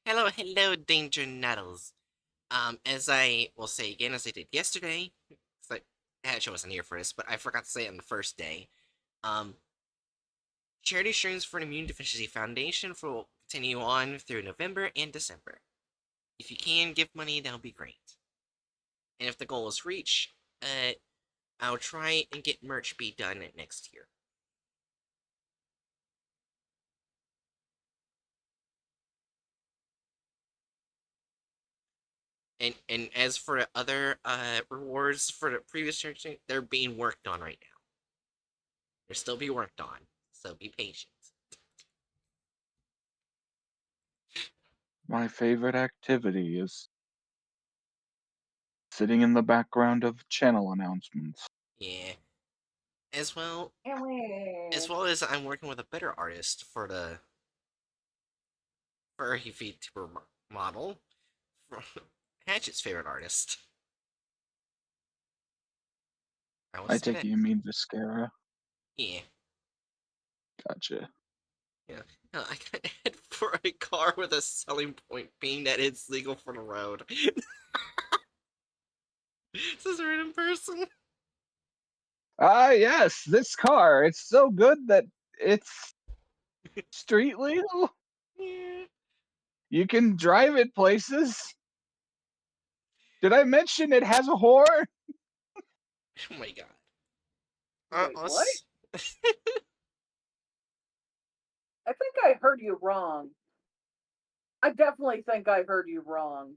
Hello, hello, Danger Nettles. As I will say again, as I did yesterday, because I wasn't here for this, but I forgot to say it on the first day. Um, Charity streams for the Immune Deficiency Foundation will continue on through November and December. If you can give money, that'll be great. And if the goal is reached, I'll try and get merch be done next year. And as for the other rewards for the previous charity, they're being worked on right now. They'll still be worked on, so be patient. My favorite activity is sitting in the background of channel announcements. Yeah. As well as I'm working with a better artist for the furry VTuber model, Hatchet's favorite artist. I will I say take that. it you mean Viscera? Yeah. Gotcha. Yeah. No, I got it for a car with a selling point being that it's legal for the road. This is a random person. Ah, yes, this car. It's so good that it's street legal. Yeah. You can drive it places. Did I mention it has a horn? Oh my god. Wait, what? Us. I think I heard you wrong. I definitely think I heard you wrong.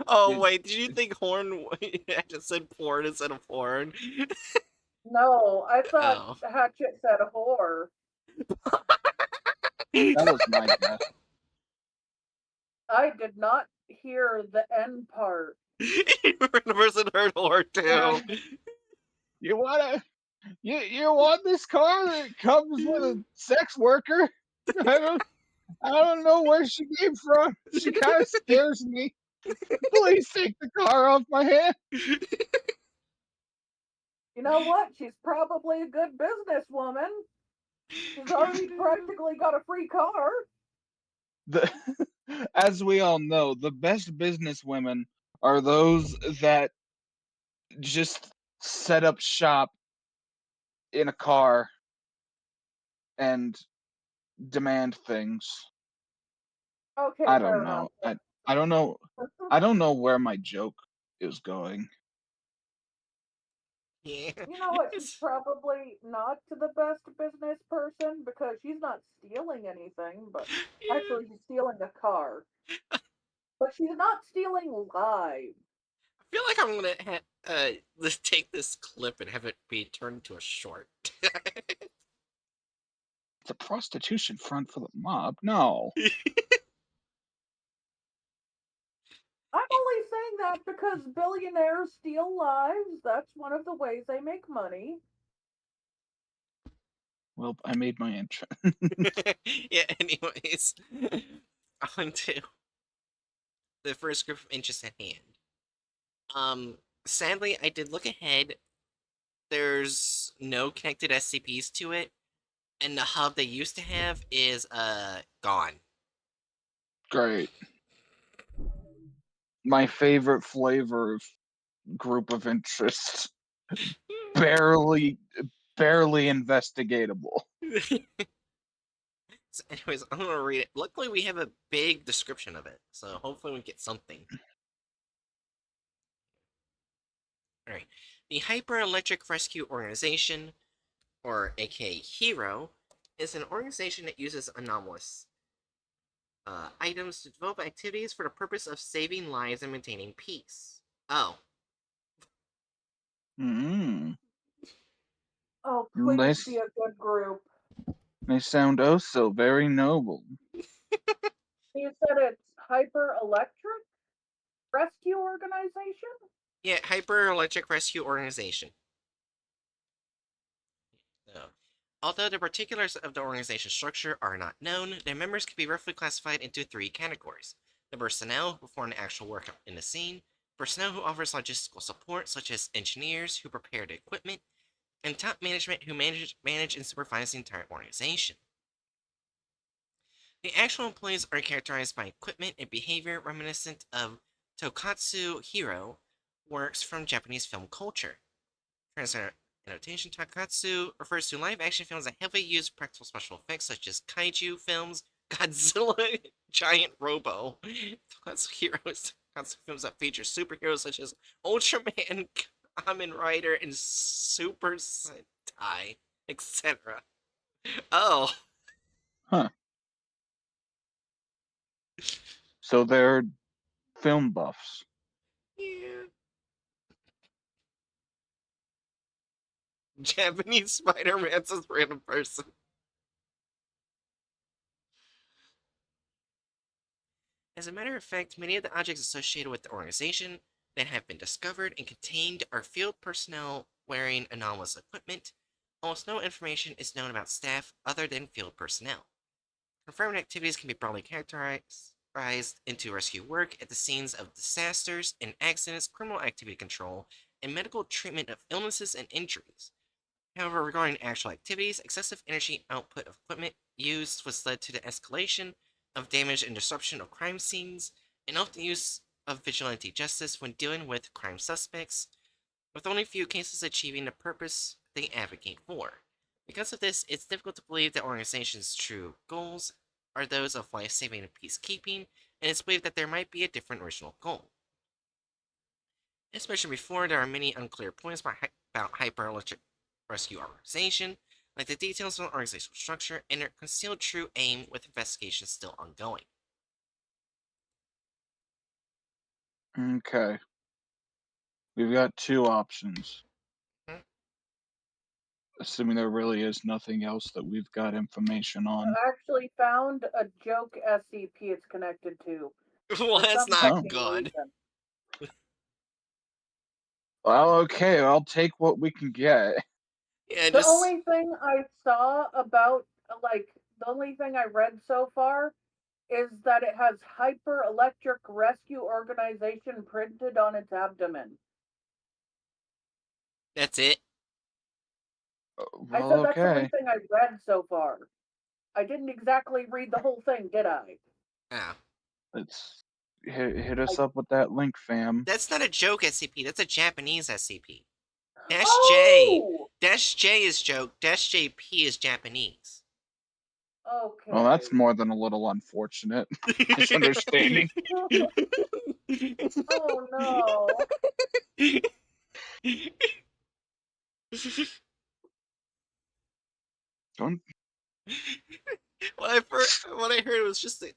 Oh It, wait, did you think horn? I just said porn instead of porn. No, I thought Oh. Hatchet said whore. that was my guess. I did not hear the end part. The person heard whore too. You wanna you want this car that comes with a sex worker? I don't I don't know where she came from. She kind of scares me. Please take the car off my hand. You know what? She's probably a good businesswoman. She's already practically got a free car. The, as we all know, the best businesswomen are those that just set up shop in a car and demand things. Okay, I fair don't enough. know. I don't know. I don't know where my joke is going. Yeah. You know what? She's probably not the best business person because she's not stealing anything, but Yeah. actually, she's stealing a car. But she's not stealing lives. I feel like I'm gonna let's take this clip and have it be turned into a short. It's a prostitution front for the mob. No. I'm only saying that because billionaires steal lives. That's one of the ways they make money. Well, I made my entrance. Yeah. Anyways, on to the first group of interests at hand. Sadly, I did look ahead. There's no connected SCPs to it, and the hub they used to have is gone. Great. My favorite flavor of group of interest. Barely barely investigatable. So anyways, I'm gonna read it. Luckily, we have a big description of it, so hopefully we get something. All right. The Hyper-Electric Rescue Organization, or aka HERO, is an organization that uses anomalous items to develop activities for the purpose of saving lives and maintaining peace. Oh. Mm. Oh, They, please be a good group. they sound oh so very noble. You said it's Hyper Electric Rescue Organization? Yeah, Hyper-Electric Rescue Organization. So, although the particulars of the organization's structure are not known, their members can be roughly classified into three categories: the personnel who perform the actual work in the scene, personnel who offers logistical support, such as engineers who prepare the equipment, and top management who manage and supervise the entire organization. The actual employees are characterized by equipment and behavior reminiscent of Tokatsu Hero works from Japanese film culture. Translator annotation: Takatsu refers to live action films that heavily use practical special effects such as kaiju films, Godzilla, Giant Robo. Takatsu Heroes, Takatsu films that feature superheroes such as Ultraman, Kamen Rider, and Super Sentai, etc. Oh. Huh. So they're film buffs. Yeah. Japanese Spider-Man's a random person. As a matter of fact, many of the objects associated with the organization that have been discovered and contained are field personnel wearing anomalous equipment. Almost no information is known about staff other than field personnel. Confirmed activities can be broadly characterized into rescue work at the scenes of disasters and accidents, criminal activity control, and medical treatment of illnesses and injuries. However, regarding actual activities, excessive energy output of equipment used was led to the escalation of damage and disruption of crime scenes, and often use of vigilante justice when dealing with crime suspects, with only few cases achieving the purpose they advocate for. Because of this, it's difficult to believe the organization's true goals are those of life saving and peacekeeping, and it's believed that there might be a different original goal. As mentioned before, there are many unclear points about Hyper-Electric Rescue Organization, like the details on the organizational structure and their concealed true aim, with investigations still ongoing. Okay. We've got two options. Hmm? Assuming there really is nothing else that we've got information on. I actually found a joke SCP it's connected to Well, for that's some not Oh. fucking good. reason. Well, okay, I'll take what we can get. Yeah, The just only thing I saw about, the only thing I read so far is that it has Hyper Electric Rescue Organization printed on its abdomen. that's it. I Well, said that's the only okay. thing I read so far. I didn't exactly read the whole thing, did I? Ah, Let's hit us I up with that link, fam. that's not a joke SCP. That's a Japanese SCP. Dash J. Oh, Dash J is joke. Dash JP is Japanese. Well, okay. that's more than a little unfortunate. Misunderstanding. Oh no. Don't. What I heard was just a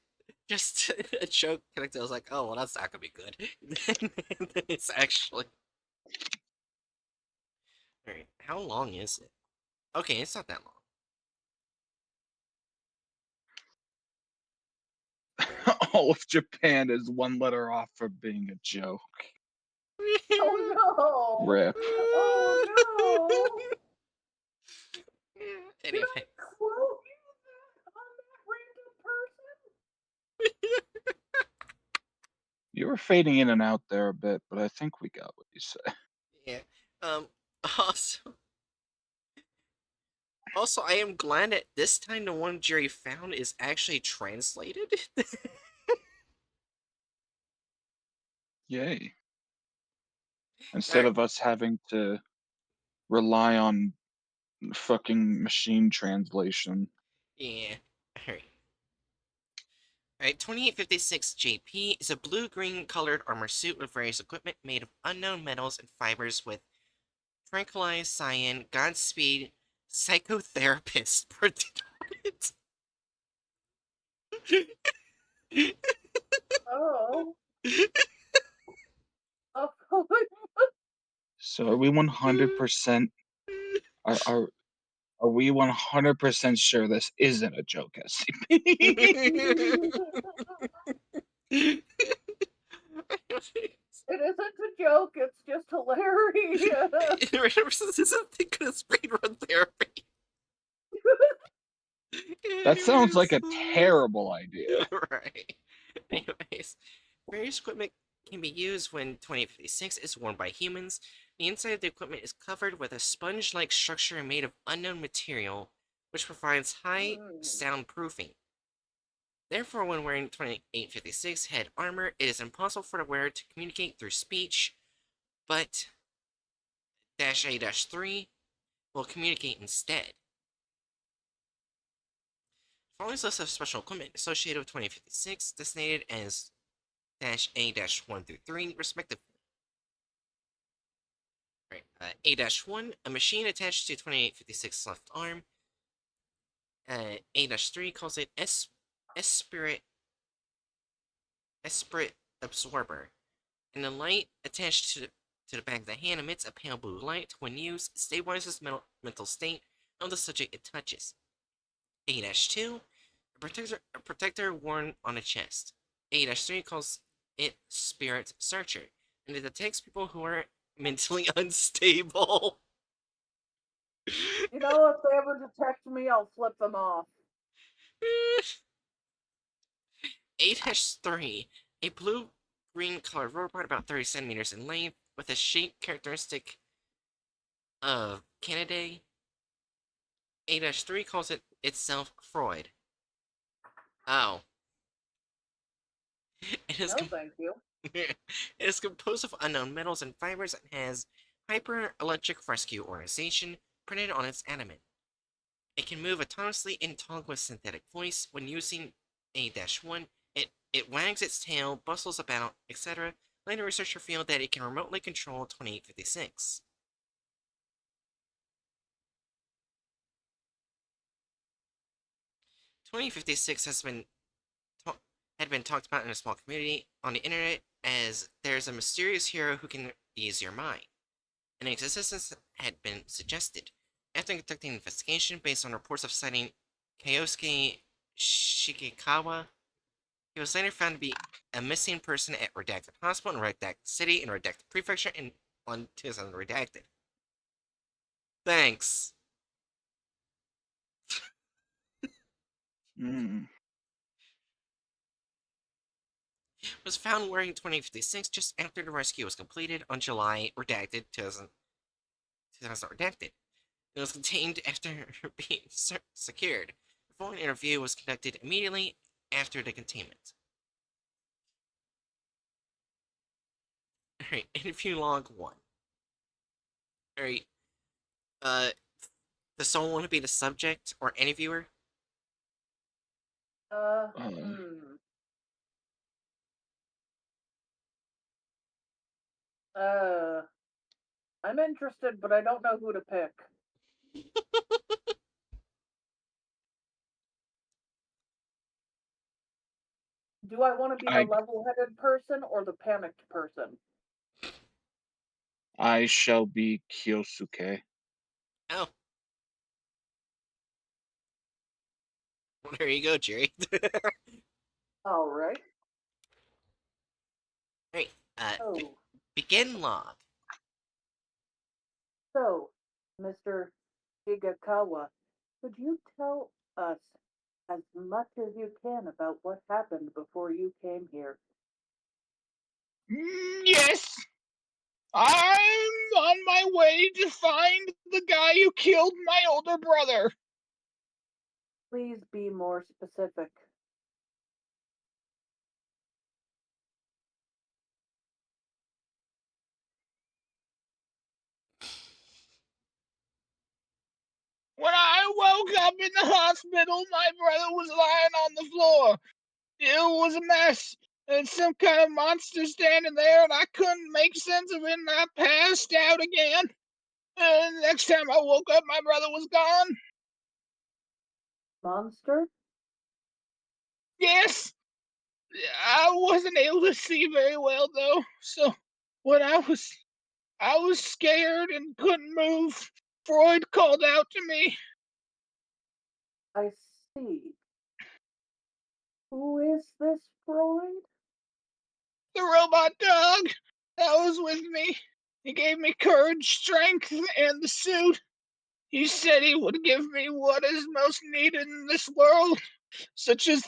joke connected. I was like, oh well, that's not gonna be good. Then it's actually all right. How long is it? Okay, it's not that All of Japan is one letter off from being a joke. Oh long. no. Rip. Oh no. Did I Anyway, quote you on that random person? You were fading in and out there a bit, but I think we got what you said. yeah. Um. Also, I am glad that this time the one Jerry found is actually translated. Yay. Instead Alright, of us having to rely on fucking machine translation. yeah. Alright. Alright, 2856 JP is a blue-green colored armor suit with various equipment made of unknown metals and fibers with tranquilized cyan, Godspeed, psychotherapist printed Oh. on Oh. So are we 100% are are, are we 100% sure this isn't a joke, SCP? It isn't a joke, it's just hilarious. This isn't thinking of speed run therapy. That sounds like Anyways, a terrible idea. right. Anyways, various equipment can be used when 2056 is worn by humans. The inside of the equipment is covered with a sponge-like structure made of unknown material, which provides high soundproofing. Therefore, when wearing 2856 head armor, it is impossible for the wearer to communicate through speech, but -A-3 will communicate instead. Following list of special equipment associated with 2056, designated as -A-1 through 3, respectively. Right, A-1, a machine attached to 2856 left arm. A-3 calls it Esprit Absorber. And the light attached to the back of the hand emits a pale blue light. When used, stabilizes mental state of the subject it touches. A-2, a protector worn on the chest. A-3 calls it Spirit Searcher, and it detects people who are mentally unstable. You know, if they ever detect me, I'll flip them off. A-3, a blue-green colored robot about 30 centimeters in length, with a shape characteristic of Canidae. A-3 calls it itself Freud. Oh. It is, No, thank you. it is composed of unknown metals and fibers and has Hyper-Electric Rescue Organization printed on its adamant. It can move autonomously and talk with synthetic voice. When using A-1, it wags its tail, bustles about, etc. Later, researchers revealed that it can remotely control 2856. (2056) had been talked about in a small community on the internet as there's a mysterious hero who can ease your mind. An existence had been suggested. After conducting an investigation based on reports of sighting Kyosuke Shigekawa, he was later found to be a missing person at Redacted Hospital in Redacted City in Redacted Prefecture in on 2000 Redacted. Thanks. Was found wearing 2056 just after the rescue was completed on July Redacted 2000 Redacted. It was contained after being secured. A phone interview was conducted immediately after the containment. Alright, interview log 1. Alright, does someone want to be the subject or interviewer? Uh, Um, hmm. Uh, I'm interested, but I don't know who to pick. Do I want to be the I level-headed person or the panicked person? I shall be Kyosuke. Oh, well, there you go, Jerry. All right. Alright, Oh, begin log. so, Mr. Higakawa, could you tell us as much as you can about what happened before you came here? Yes, I'm on my way to find the guy who killed my older brother. Please be more specific. When I woke up in the hospital, my brother was lying on the floor. It was a mess. And some kind of monster standing there, and I couldn't make sense of it, and I passed out again. And next time I woke up, my brother was gone. Monster? Yes, I wasn't able to see very well though. So when I was scared and couldn't move, Freud called out to me. I see. Who is this Freud? The robot dog that was with me. He gave me courage, strength, and the suit. He said he would give me what is most needed in this world, such as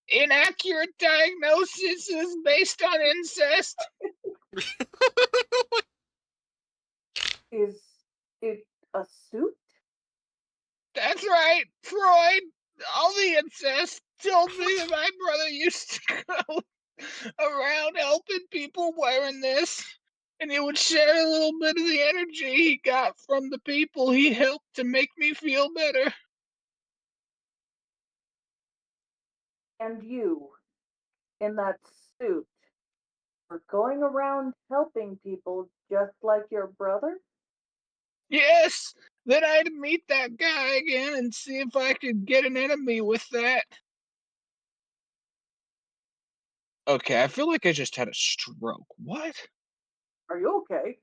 inaccurate diagnoses based on incest. Is it a suit? That's right, Freud. All the incest. told me that my brother used to go around helping people wearing this, and he would share a little bit of the energy he got from the people he helped to make me feel better. And you, in that suit, were going around helping people just like your brother? Yes, then I'd meet that guy again and see if I could get an enemy with that. Okay, I feel like I just had a stroke. What? Are you okay?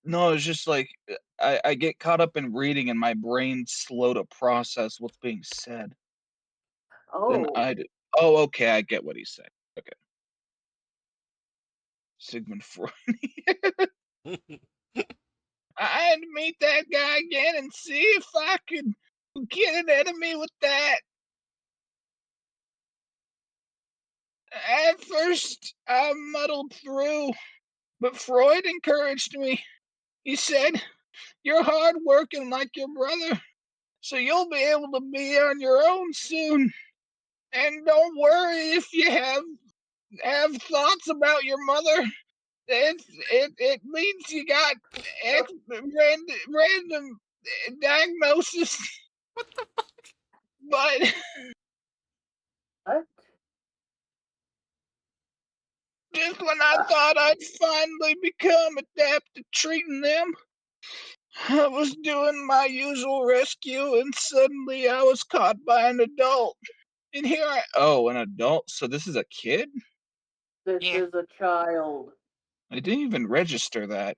No, it's just like I get caught up in reading and my brain's slow to process what's being said. Then Oh, I'd oh, okay, I get what he's saying. Okay. Sigmund Freud. I'd meet that guy again and see if I could get an enemy with that. At first, I muddled through, but Freud encouraged me. He said, "You're hard working like your brother, so you'll be able to be on your own soon. And don't worry if you have thoughts about your mother. It means you got random diagnosis, but what? just when I thought I'd finally become adept at treating them, I was doing my usual rescue, and suddenly I was caught by an adult. And here I oh, an adult? So this is a kid? This Yeah. is a child. I didn't even register that.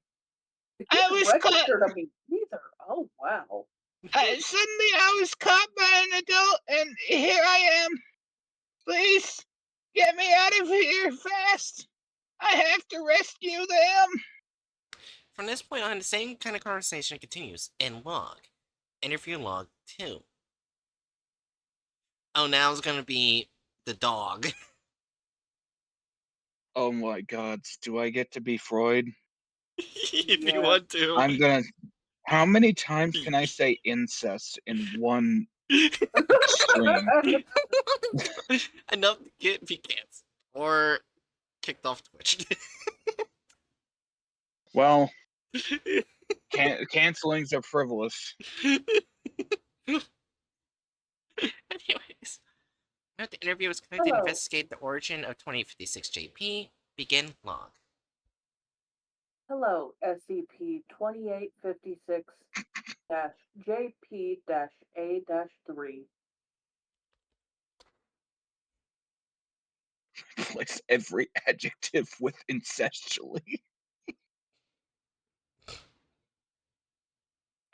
You I was caught. registered a me either. Oh, wow. Suddenly I was caught by an adult, and here I am. Please get me out of here fast. I have to rescue them. From this point on, the same kind of conversation continues in log. Interview log 2. Oh, now it's gonna be the dog. Oh my God! Do I get to be Freud? If you Yes. want to. I'm gonna. How many times can I say incest in one stream? Enough to get me canceled. Or kicked off Twitch. Well, cancelings are frivolous. Anyways, note the interview was conducted to Hello. investigate the origin of 2056 JP. Begin log. Hello, SCP 2856 JP A 3. Replace every adjective with incestually.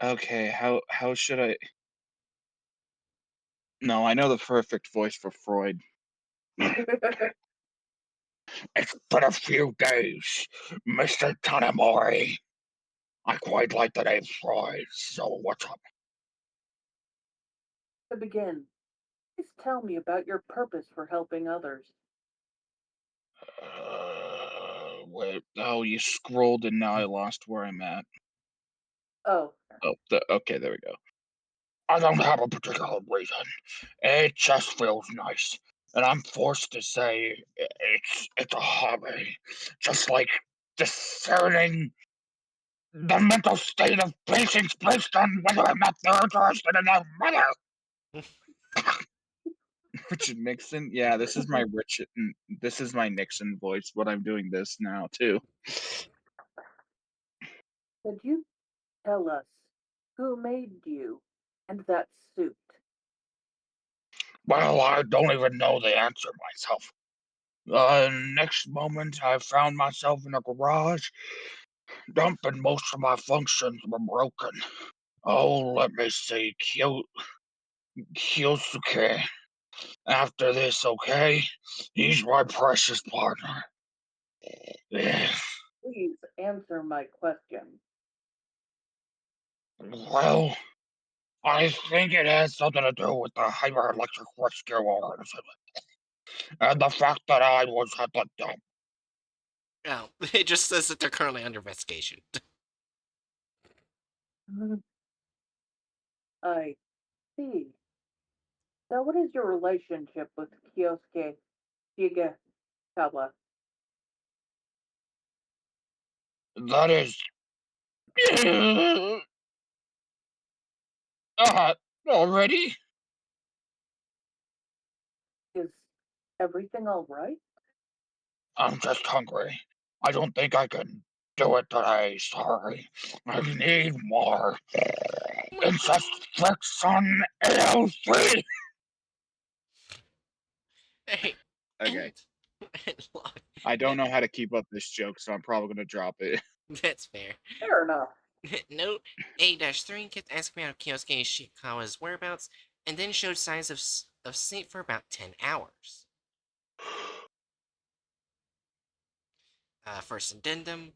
Okay, how should I? No, I know the perfect voice for Freud. It's been a few days, Mr. Tanamori. I quite like the name Freud, so what's up? To begin, please tell me about your purpose for helping others. Wait, oh, you scrolled and now I lost where I'm at. Oh, Oh, okay, there we go. I don't have a particular reason. It just feels nice. And I'm forced to say it's a hobby. Just like discerning the mental state of patients based on whether or not they're interested in their mother. Richard Nixon. Yeah, this is my Richard. This is my Nixon voice. But I'm doing this now too. could you tell us who made you and that suit? Well, I don't even know the answer myself. Next moment, I found myself in a garage, dumping most of my functions were broken. Oh, let me see, Kyosuke. After this, okay? He's my precious partner. Yeah. Please answer my question. Well, I think it has something to do with the hyper-electric rescue organism, and the fact that I was at the dump. Oh, it just says that they're currently under investigation. I see. So, what is your relationship with Kyosuke Shigekawa? That is. uh, Already? Is everything all right? I'm just hungry. I don't think I can do it today. Sorry. I need more. Incest flicks on AO3. Hey, Okay. and, and Log. I don't know how to keep up this joke, so I'm probably gonna drop it. That's fair. Fair enough. Note A-3 kept asking me about Kyosuke Ishikawa's whereabouts, and then showed signs of sleep for about 10 hours. First addendum.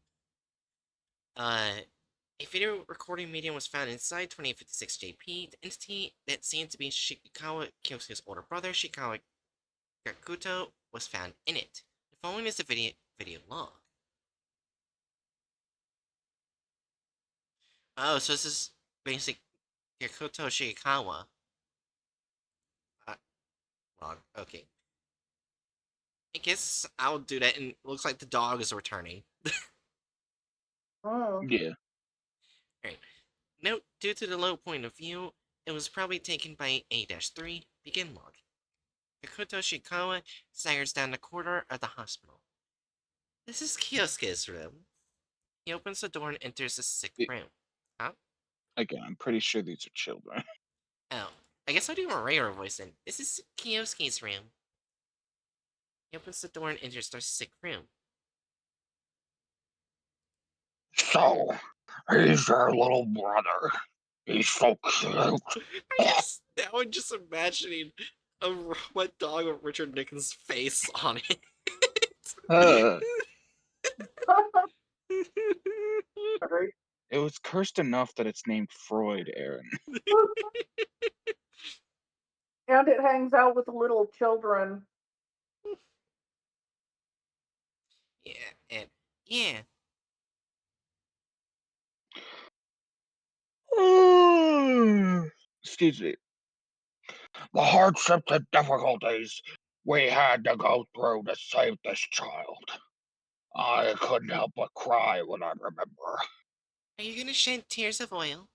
A video recording medium was found inside 2856 JP. The entity that seemed to be Shikawa Kyosuke's older brother, Shikawa Gakuto, was found in it. The following is the video log. Oh, so this is basic Gakuto Shikawa log. Okay. I guess I'll do that, and it looks like the dog is returning. Hmm. Yeah. Alright. Note, due to the low point of view, it was probably taken by A-3. Begin log. Gakuto Shikawa staggers down the corridor of the hospital. This is Kyosuke's room. He opens the door and enters the sick It- room. Huh? Again, I'm pretty sure these are children. Oh. I guess I'll do a regular voice then. This is Kyosuke's room. He opens the door and enters the sick room. So, he's your little brother. He's so cute. I guess now I'm just imagining a robot dog with Richard Nixon's face on it. Uh, Sorry. it was cursed enough that it's named Freud, Aaron. And it hangs out with little children. Yeah, and yeah. Excuse me. The hardships and difficulties we had to go through to save this child. I couldn't help but cry when I remember. Are you gonna shed tears of oil?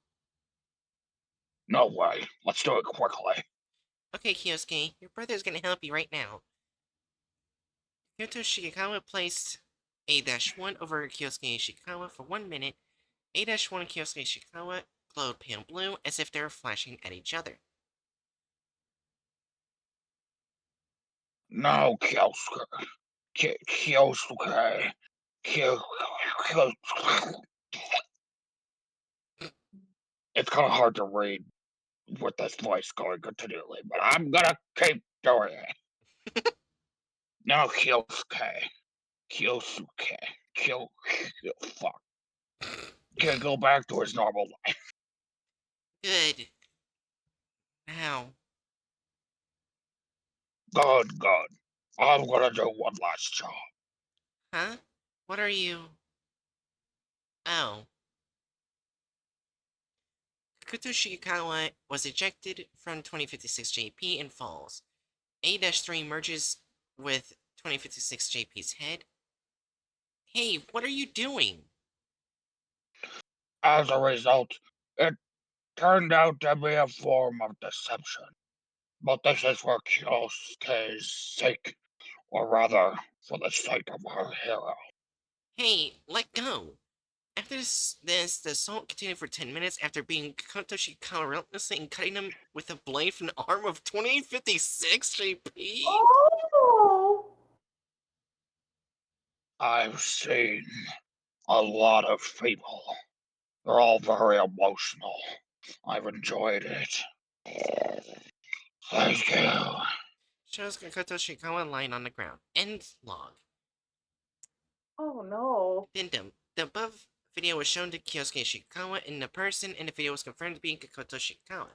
No way. Let's do it quickly. Okay, Kyosuke, your brother's gonna help you right now. Kyoto Shigekawa placed A-1 over Kyosuke Ishikawa for 1 minute. A-1 and Kyosuke Ishikawa glowed pale blue as if they were flashing at each other. No, Kyosuke. Kyosuke. Kyosuke. It's kind of hard to read with this voice going continually, but I'm gonna keep doing it. No, Kyosuke. Kyosuke. Fuck. Can't go back to his normal life. Good. Now, Good. I'm gonna do one last job. huh? What are you? Oh. Kakuto Shigekawa was ejected from 2056 JP and falls. A-3 merges with 2056 JP's head. Hey, what are you doing? As a result, it turned out to be a form of deception. But this is for Kyosuke's sake, or rather, for the sake of our hero. Hey, let go. After the assault continued for 10 minutes after being Kakuto Shigekawa relentlessly and cutting him with a blade from the arm of 2056 JP? Oh! I've seen a lot of people. They're all very emotional. I've enjoyed it. Thank you. Shows Kakuto Shigekawa lying on the ground. End log. Oh no. Addendum. The above video was shown to Kyosuke Shikawa in the person, and the video was confirmed to be Kakuto Shikawa.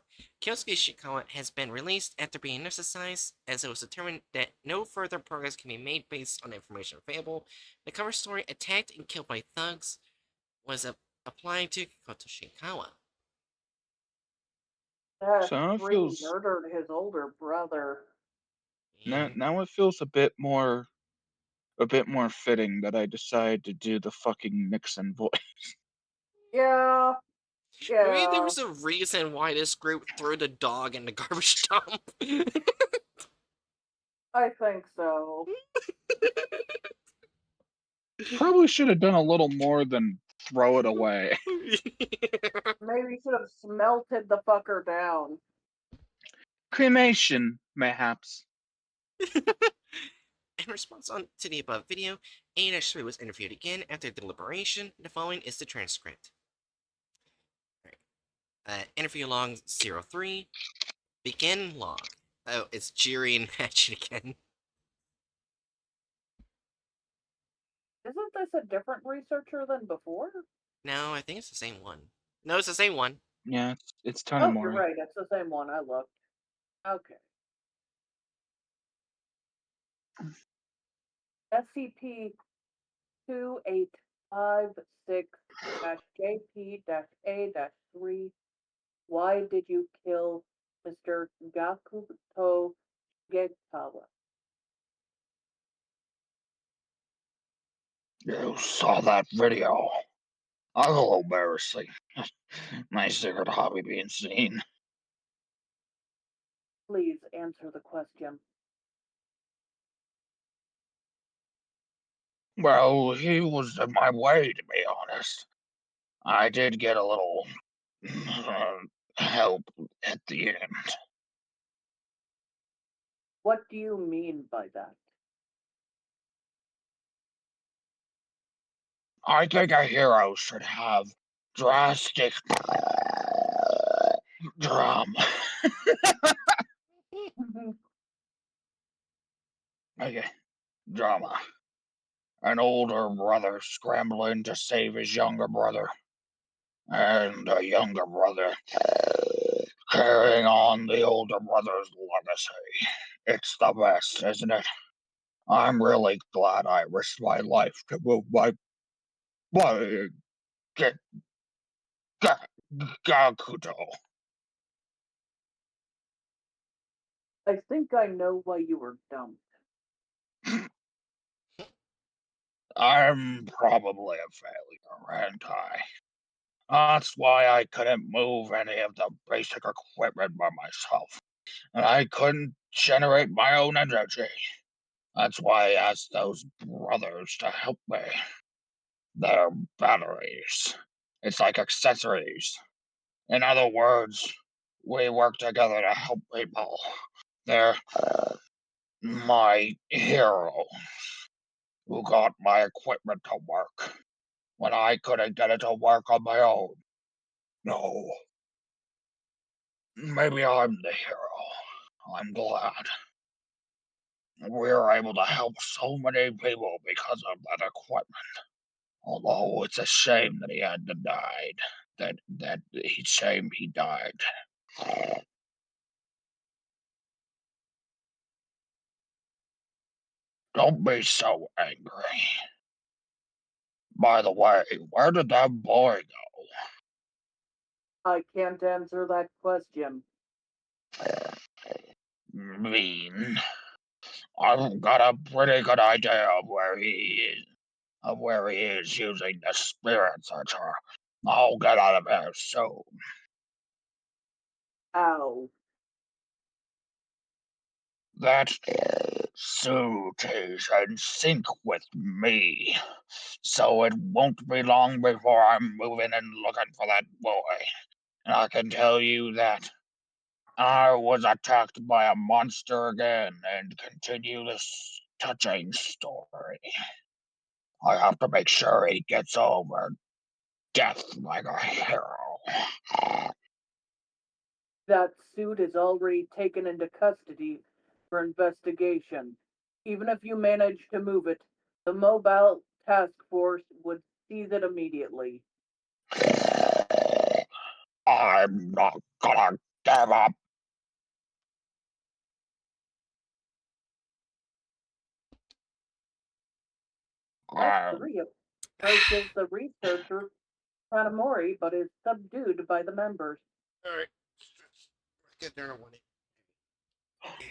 Kyosuke Shikawa has been released after being anesthetized, as it was determined that no further progress can be made based on the information available. The cover story, Attacked and Killed by Thugs, was applied to Kakuto Shikawa. So now it S3 feels murdered his older brother. now Yeah. now it feels a bit more fitting that I decided to do the fucking Nixon voice. Yeah, Maybe there yeah, was a reason why this group threw the dog in the garbage dump. I think so. Probably should have done a little more than throw it away. Maybe you should have smelted the fucker down. Cremation, mayhaps. In response to the above video, A-3 was interviewed again after deliberation. The following is the transcript. Interview log 03. Begin log. Oh, it's Jiri and Hatchet again. Isn't this a different researcher than before? No, I think it's the same one. No, it's the same one. Yeah, it's Oh, you're Tanemori. right. It's the same one. I looked. Okay. SCP 2856-JP-A-3. Why did you kill Mr. Gakuto Shigetawa? You saw that video. A little embarrassing. My secret hobby being seen. Please answer the question. Well, he was in my way, to be honest. I did get a little help at the end. What do you mean by that? I think a hero should have drastic drama. Okay, drama. An older brother scrambling to save his younger brother, and a younger brother carrying on the older brother's legacy. It's the best, isn't it? I'm really glad I risked my life to move my get Gakuto. I think I know why you were dumped. I'm probably a failure, aren't I? That's why I couldn't move any of the basic equipment by myself, and I couldn't generate my own energy. That's why I asked those brothers to help me. They're batteries. It's like accessories. In other words, we work together to help people. They're my hero who got my equipment to work when I couldn't get it to work on my own. No, maybe I'm the hero. I'm glad. We were able to help so many people because of that equipment. Although it's a shame that he had to die. That it's shame he died. Don't be so angry. By the way, where did that boy I can't answer that question. go? Mean. I've got a pretty good idea of where he is using the spirit searcher. I'll get out of here soon. Ow. That suit is in sync with me, so it won't be long before I'm moving and looking for that boy. And I can tell you that I was attacked by a monster again and continue this touching story. I have to make sure he gets over death like a hero. That suit is already taken into custody for investigation. Even if you manage to move it, the mobile task force would seize it immediately. I'm not gonna give up. Um, S3 approaches the researcher Kanamori but is subdued by the members. Alright. Good dinner one.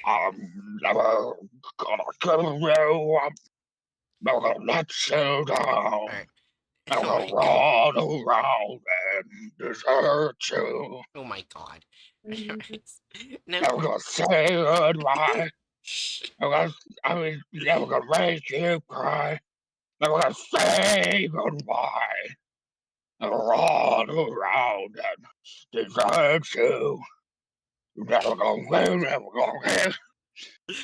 I'm never gonna kill you. I'm never gonna let you down. Alright. I'm Oh gonna my god. run around and desert you. Oh my god. Anyways, no. Never gonna say goodbye. Never gonna make you cry. Never gonna say goodbye. Never run around and desert you. Never gonna live, never gonna live.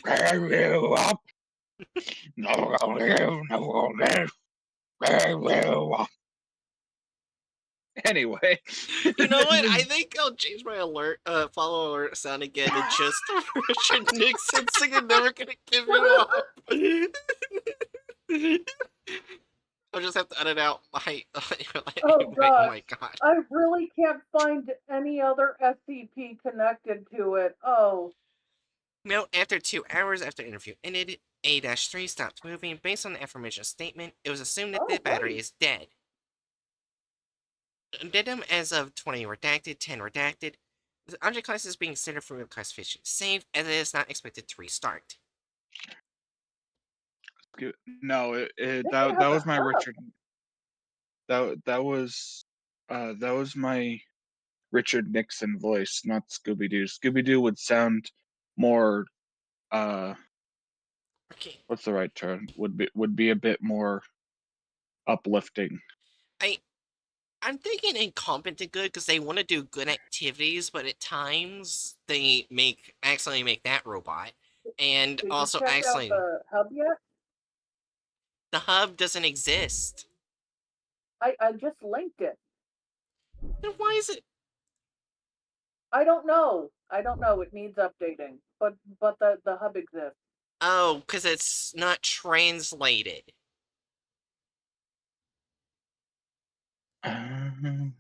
Give you up. Never gonna live, never gonna live. Give you up. Anyway. You know what? I think I'll change my follow alert sound again to just Richard Nixon singing "Never Gonna Give You Up." I'll just have to edit out my. Oh Oh gosh, my god. I really can't find any other SCP connected to it. Oh, Note: after 2 hours after the interview ended, A-3 stopped moving. Based on the aforementioned statement, it was assumed that the battery great. is dead. Addendum as of 20 redacted, 10 redacted. The object class is being considered for classification safe, as it is not expected to restart. No, They that have was a my hub. Richard. That was my Richard Nixon voice, not Scooby Doo. Scooby Doo would sound more Okay. what's the right term? Would be a bit more uplifting. I'm thinking incompetent good because they want to do good activities, but at times they accidentally make that robot, and Did you also check out accidentally the hub yet? the hub doesn't exist. I just linked it. Then why is it? I don't know. I don't know. It needs updating. But the hub exists. Oh, because it's not translated. I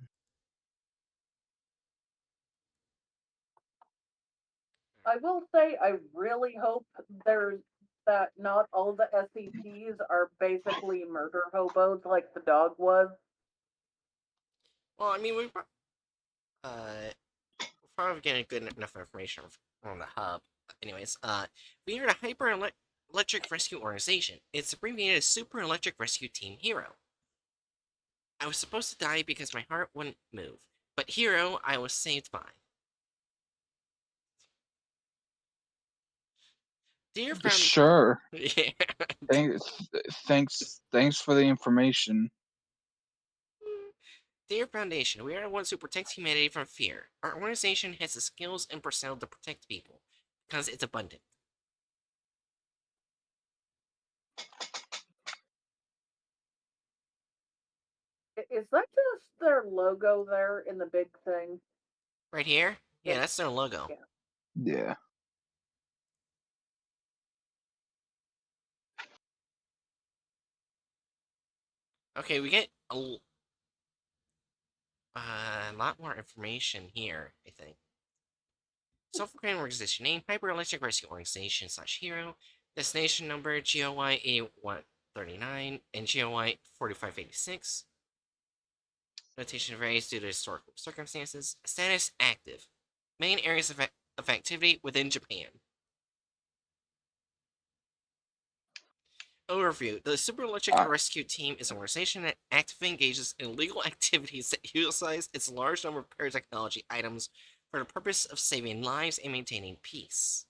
will say I really hope there's that not all the SCPs are basically murder hobos like the dog was. Well, I mean, we're probably getting good enough information from the hub. Anyways, we are a electric rescue organization. It's abbreviated as Super Electric Rescue Team Hero. I was supposed to die because my heart wouldn't move, but Hero, I was saved by. Dear friend, Sure. yeah. Thanks for the information. Dear Foundation, we are the ones who protect humanity from fear. Our organization has the skills and personnel to protect people, because it's abundant. Is that just their logo there in the big thing? Right here? Yeah, that's their logo. Yeah. Yeah. Okay, we get a lot more information here, I think. Self-proclaimed organization name, Hyper Electric Rescue Organization / Hero. Destination number, GOI 8139 and GOI 4586. Notation varies due to historical circumstances. Status active. Main areas of activity within Japan. Overview. The Super Electric Rescue Team is an organization that actively engages in illegal activities that utilize its large number of paratechnology items for the purpose of saving lives and maintaining peace.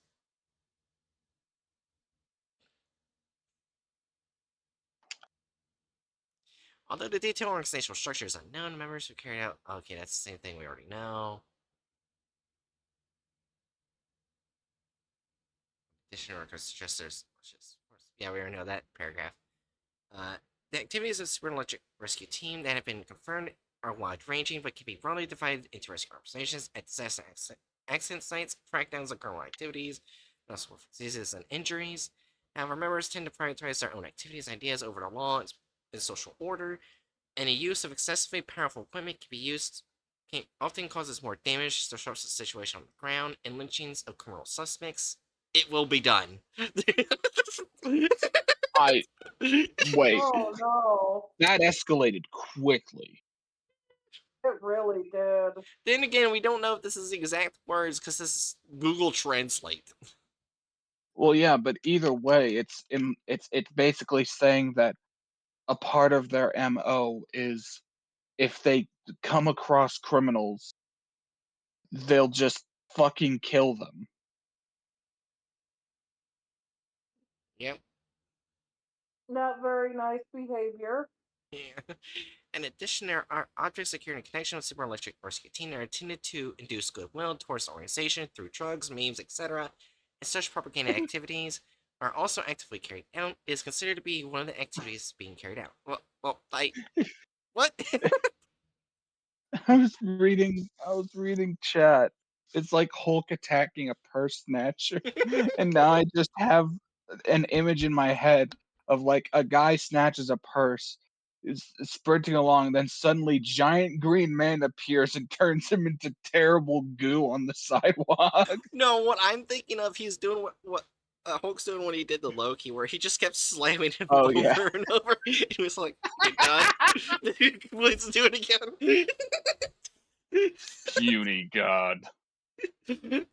Although the detailed organizational structure is unknown, members who carried out... Okay, that's the same thing we already know. Additional records suggest there's... Yeah, we already know that paragraph. The activities of the Super Electric Rescue Team that have been confirmed are wide-ranging, but can be broadly divided into rescue operations at disaster accident sites, crackdowns on criminal activities, also diseases and injuries. However, members tend to prioritize their own activities and ideas over the law and social order, and the use of excessively powerful equipment often causes more damage, disrupts the situation on the ground, and lynchings of criminal suspects. It will be done. Wait. Oh no. That escalated quickly. It really did. Then again, we don't know if this is the exact words because this is Google Translate. Well, yeah, but either way, it's basically saying that a part of their MO is if they come across criminals, they'll just fucking kill them. Yep. Not very nice behavior. Yeah. In addition, there are objects secured in connection with Super Electric or SCP are intended to induce goodwill towards the organization through drugs, memes, etc. And such propaganda activities are also actively carried out. It is considered to be one of the activities being carried out. What? I was reading chat. It's like Hulk attacking a purse snatcher, and now I just have an image in my head of like a guy snatches a purse, is sprinting along, then suddenly giant green man appears and turns him into terrible goo on the sidewalk. No, what I'm thinking of, he's doing what Hulk's doing when he did the Loki, where he just kept slamming him Oh yeah. over and over. He was like, "You done?" Let's do it again. Puny god. Oh, man.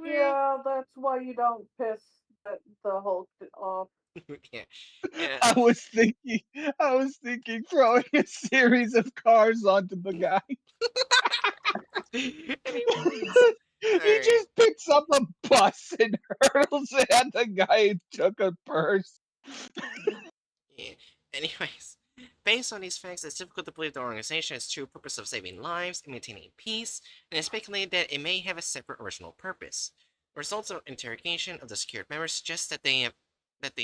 Yeah, that's why you don't piss the Hulk off. Yeah, yeah. I was thinking I was thinking throwing a series of cars onto the guy. Anyways, all He right. just picks up a bus and hurls it at the guy who took a purse. Yeah. Anyways, based on these facts, it's difficult to believe the organization has true purpose of saving lives and maintaining peace, and it's speculated that it may have a separate original purpose. Results of interrogation of the secured members suggest that the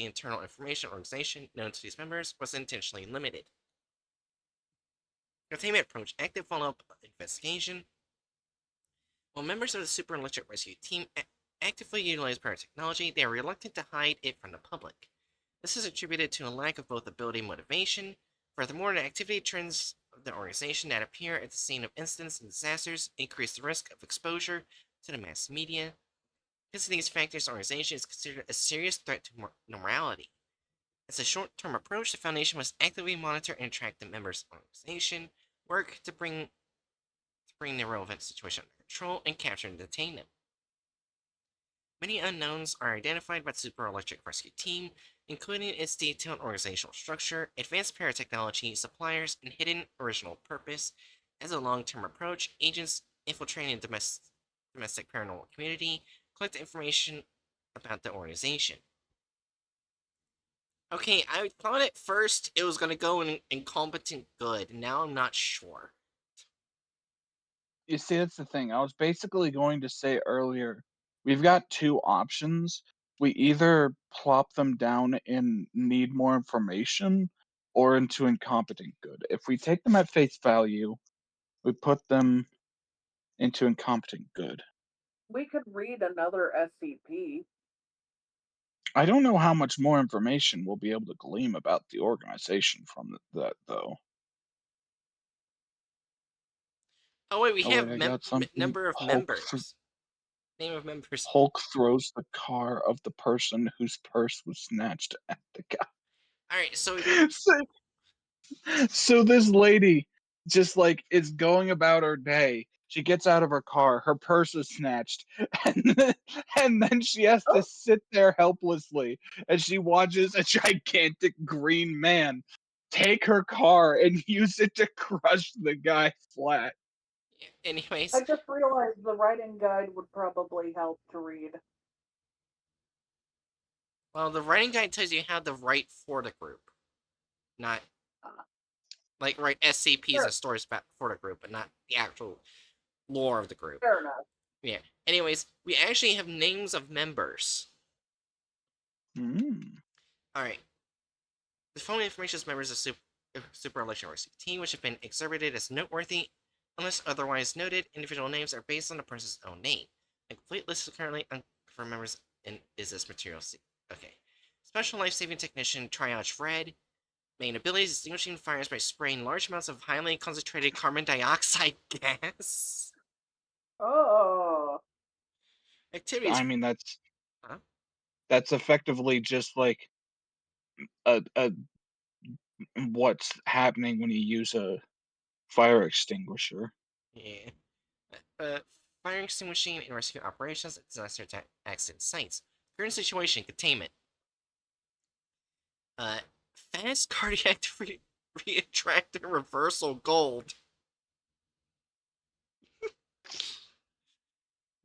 internal information organization known to these members was intentionally limited. Containment approach active follow-up investigation. While members of the Super Electric Rescue Team actively utilize prior technology, they are reluctant to hide it from the public. This is attributed to a lack of both ability and motivation. Furthermore, the activity trends of the organization that appear at the scene of incidents and disasters increase the risk of exposure to the mass media. Because of these factors, the organization is considered a serious threat to morality. As a short-term approach, the Foundation must actively monitor and track the members' of the organization, work to bring the relevant situation under control, and capture and detain them. Many unknowns are identified by the Super Electric Rescue Team, including its detailed organizational structure, advanced paratechnology, suppliers, and hidden original purpose. As a long-term approach, agents infiltrating the domestic paranormal community collect information about the organization. Okay, I thought at first it was going to go in incompetent good. Now I'm not sure. You see, that's the thing. I was basically going to say earlier, we've got two options. We either plop them down in need more information or into incompetent good. If we take them at face value, we put them into incompetent good. We could read another SCP. I don't know how much more information we'll be able to glean about the organization from that, though. Oh wait, we Oh wait, have I got something. number of members. Name of members. Hulk throws the car of the person whose purse was snatched at the All right, so we got. guy. So this lady just like is going about her day. She gets out of her car, her purse is snatched, and then she has to sit there helplessly as she watches a gigantic green man take her car and use it to crush the guy flat. I Anyways, just realized the writing guide would probably help to read. well, the writing guide tells you how to write for the group, not Uh, like write SCPs fair, and stories about for the group, but not the actual lore of the group. fair enough. Yeah. Anyways, we actually have names of members. Mm. All right. The following information is members of Super Election Rescue Team, which have been exhibited as noteworthy, unless otherwise noted. Individual names are based on the person's own name. A complete list is currently for members in is this material. Okay. Special life-saving technician Triage Red. Main abilities: extinguishing fires by spraying large amounts of highly concentrated carbon dioxide gas. Oh, I Activities. mean Huh? that's effectively just like a what's happening when you use a fire extinguisher. Yeah. Uh, Fire extinguishing and rescue operations at disaster accident sites. Current situation: containment. Uh, Fast cardiac retractor reversal gold.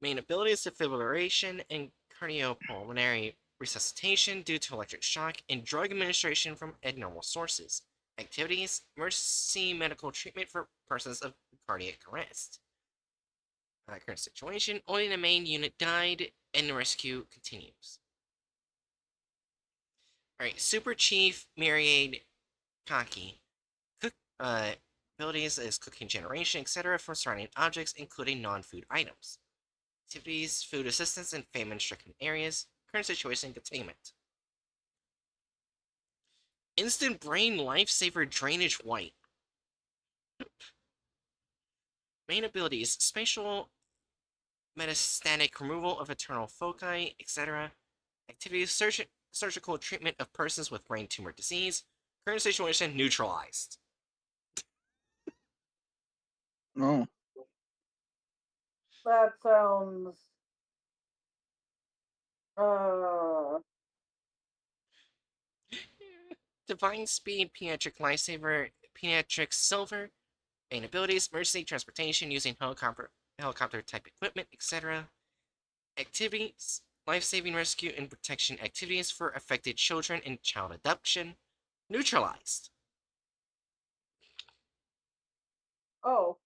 Main abilities: defibrillation and cardiopulmonary resuscitation due to electric shock and drug administration from abnormal sources. Activities: emergency medical treatment for persons of cardiac arrest. Current situation: only the main unit died, and the rescue continues. Alright, Super Chief Myriad Kaki. Cook abilities is cooking generation, etc. from surrounding objects, including non-food items. Activities: food assistance in famine-stricken areas. Current situation: containment. Instant brain lifesaver drainage white. Main abilities: spatial metastatic removal of internal foci, etc. Activities: surgical treatment of persons with brain tumor disease. Current situation: neutralized. Oh, That sounds. Uh. Divine speed pediatric lifesaver pediatric silver. Main abilities: emergency transportation using helicopter type equipment, etc. Activities: life-saving rescue and protection activities for affected children and child abduction. Neutralized. Oh.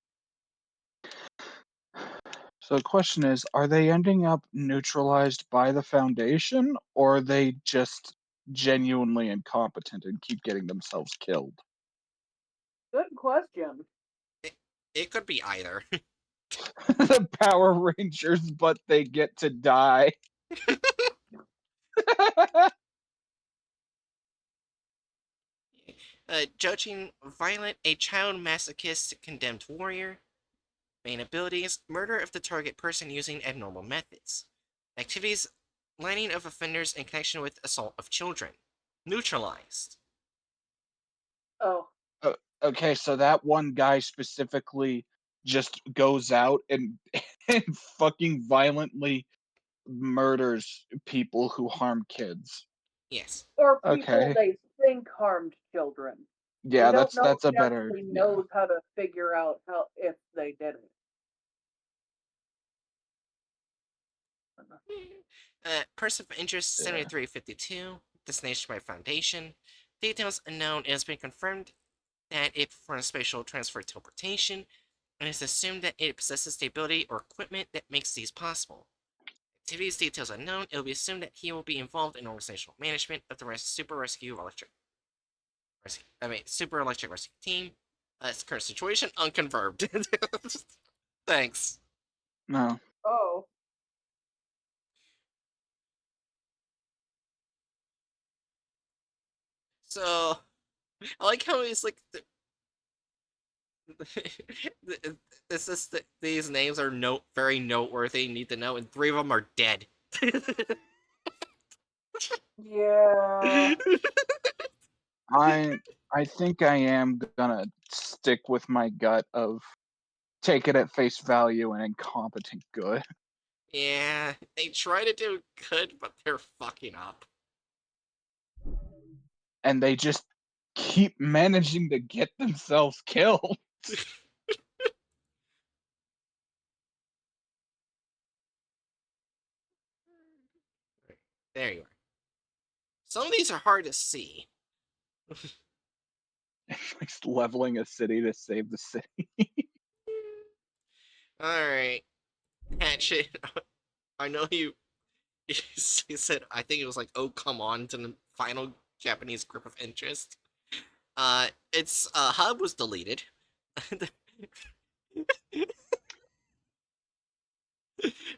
so the question is, are they ending up neutralized by the Foundation, or are they just genuinely incompetent and keep getting themselves killed? Good question. It could be either. The Power Rangers, but they get to die. Judging violent, a child masochist condemned warrior. Main abilities: murder of the target person using abnormal methods. Activities: lining of offenders in connection with assault of children. Neutralized. Oh. Okay, so that one guy specifically just goes out and and fucking violently murders people who harm kids. Yes. Or people Okay. they think harmed children. We Yeah, don't know that's if a he better actually yeah. knows how to figure out how if they did it. Person of interest Yeah. 7352. Destination by Foundation. Details unknown. It has been confirmed that it performs spatial transfer teleportation, and it's assumed that it possesses the ability or equipment that makes these possible. Activities details unknown. It will be assumed that he will be involved in organizational management of the Super Electric Rescue Team. Its current situation unconfirmed. Thanks. No. Oh. So I like how it's like this is these names are very noteworthy. Need to know, and 3 of them are dead. Yeah. I I think I am gonna stick with my gut of take it at face value and incompetent good. Yeah, they try to do good, but they're fucking up. And they just keep managing to get themselves killed. There you are. Some of these are hard to see. Like leveling a city to save the city. Alright. Hatchet. I know you you said, I think it was like, oh come on, to the final Japanese group of interest. Its hub was deleted.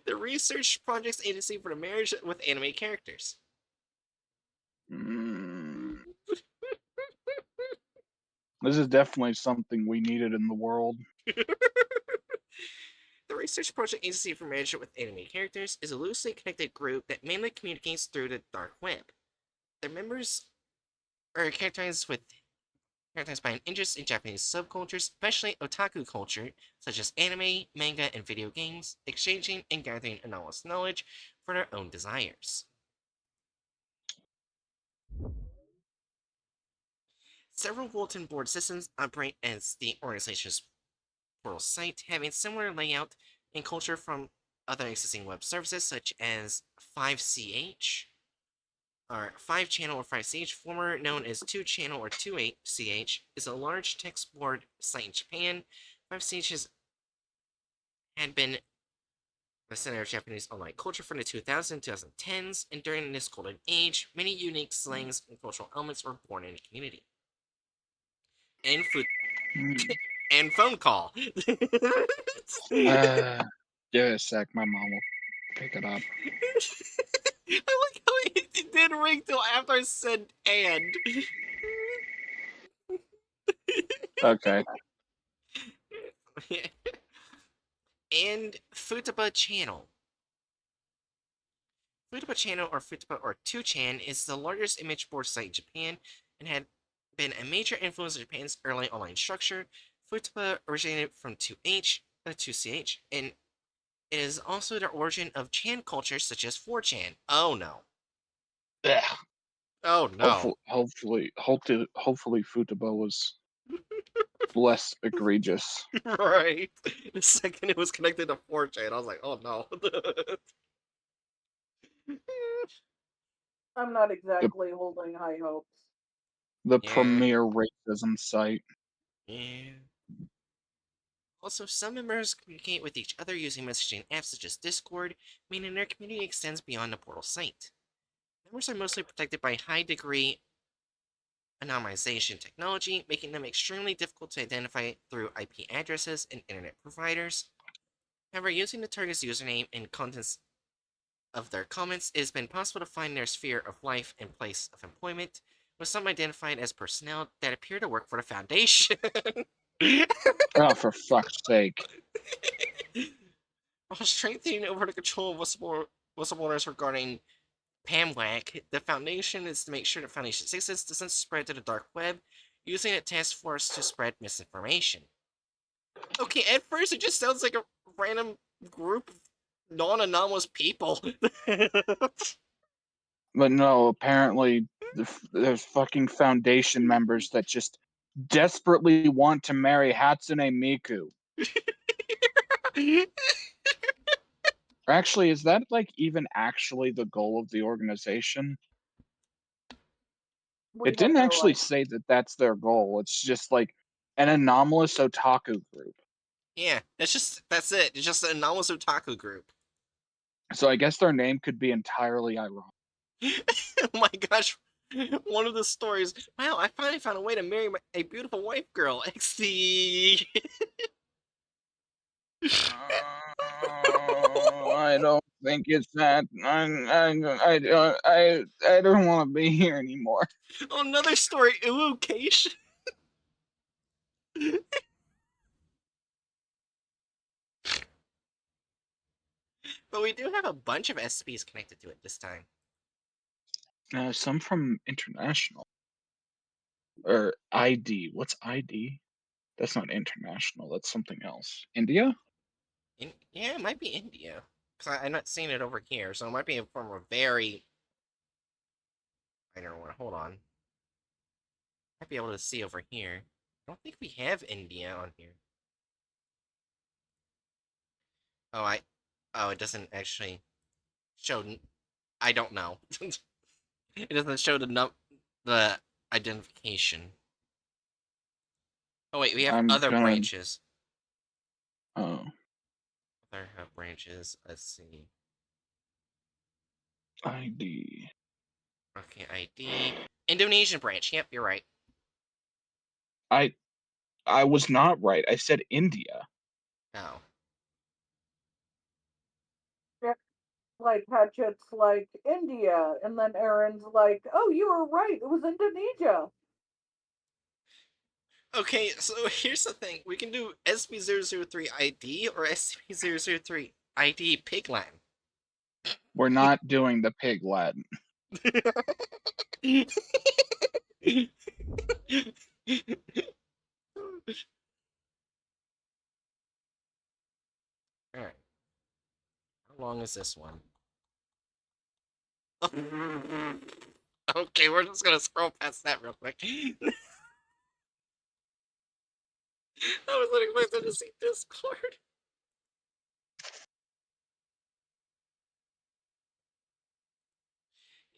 The research projects agency for the marriage with anime characters. Mm. This is definitely something we needed in the world. The Research Project Agency for Marriage with Anime Characters is a loosely connected group that mainly communicates through the dark web. Their members are characterized with characterized by an interest in Japanese subcultures, especially otaku culture, such as anime, manga, and video games, exchanging and gathering anomalous knowledge for their own desires. Several bulletin board systems operate as the organization's portal site, having similar layout and culture from other existing web services such as 5CH, or 5-channel or 5CH, former known as 2-channel or 2CH, is a large text board site in Japan. 5CH had been the center of Japanese online culture from the 2000s and 2010s, and during this golden age, many unique slangs and cultural elements were born in the community. And food and phone call. Give it a sec. My mom will pick it up. I like how it didn't ring till after I said and. Okay. And Futaba Channel. Futaba Channel, or Futaba or 2chan, is the largest image board site in Japan and had been a major influence of Japan's early online structure. Futaba originated from 2CH, and it is also the origin of chan cultures such as 4chan. Oh no. Yeah. Oh no. Hopefully, Futaba was less egregious. Right. The second it was connected to 4chan, I was like, oh no. I'm not exactly holding high hopes. The Yeah. premier racism site. Yeah. Also, some members communicate with each other using messaging apps such as Discord, meaning their community extends beyond the portal site. Members are mostly protected by high-degree anonymization technology, making them extremely difficult to identify through IP addresses and internet providers. However, using the target's username and contents of their comments, it has been possible to find their sphere of life and place of employment, with some identified as personnel that appear to work for the Foundation. Oh, for fuck's sake. While strengthening over the control of whistleblowers regarding PAMWAC, the Foundation is to make sure the Foundation's existence doesn't spread to the dark web, using a task force to spread misinformation. Okay, at first it just sounds like a random group of non-anomalous people. But no, apparently there's fucking Foundation members that just desperately want to marry Hatsune Miku. Or actually, is that like even actually the goal of the organization? We It have didn't no actually idea. say that that's their goal. It's just like an anomalous otaku group. Yeah, that's it. It's just an anomalous otaku group. So I guess their name could be entirely ironic. Oh my gosh. One of the stories. Wow, I finally found a way to marry a beautiful wife girl. XD. I don't think it's that. I don't want to be here anymore. Another story. Ooh, Keish. But we do have a bunch of SCPs connected to it this time. Some from international or ID. What's ID? That's not international. That's something else. India? Yeah, it might be India. Because I'm not seeing it over here, so it might be from a very... I don't know, hold on. Might be able to see over here. I don't think we have India on here. Oh, it doesn't actually show... I don't know. It doesn't show the identification. Oh wait, we have I'm other gonna. branches. Oh, Other branches. Let's see. ID. Okay, ID. Indonesian branch. Yep, you're right. I was not right. I said India. Oh. Like Hatchet's like India, and then Aaron's like, "Oh, you were right. It was Indonesia." Okay, so here's the thing. We can do SCP-003 ID or SCP-003 ID Pigland. We're not doing the pig Latin. Alright. How long is this one? Okay, we're just gonna scroll past that real quick. I wasn't expecting to see Discord.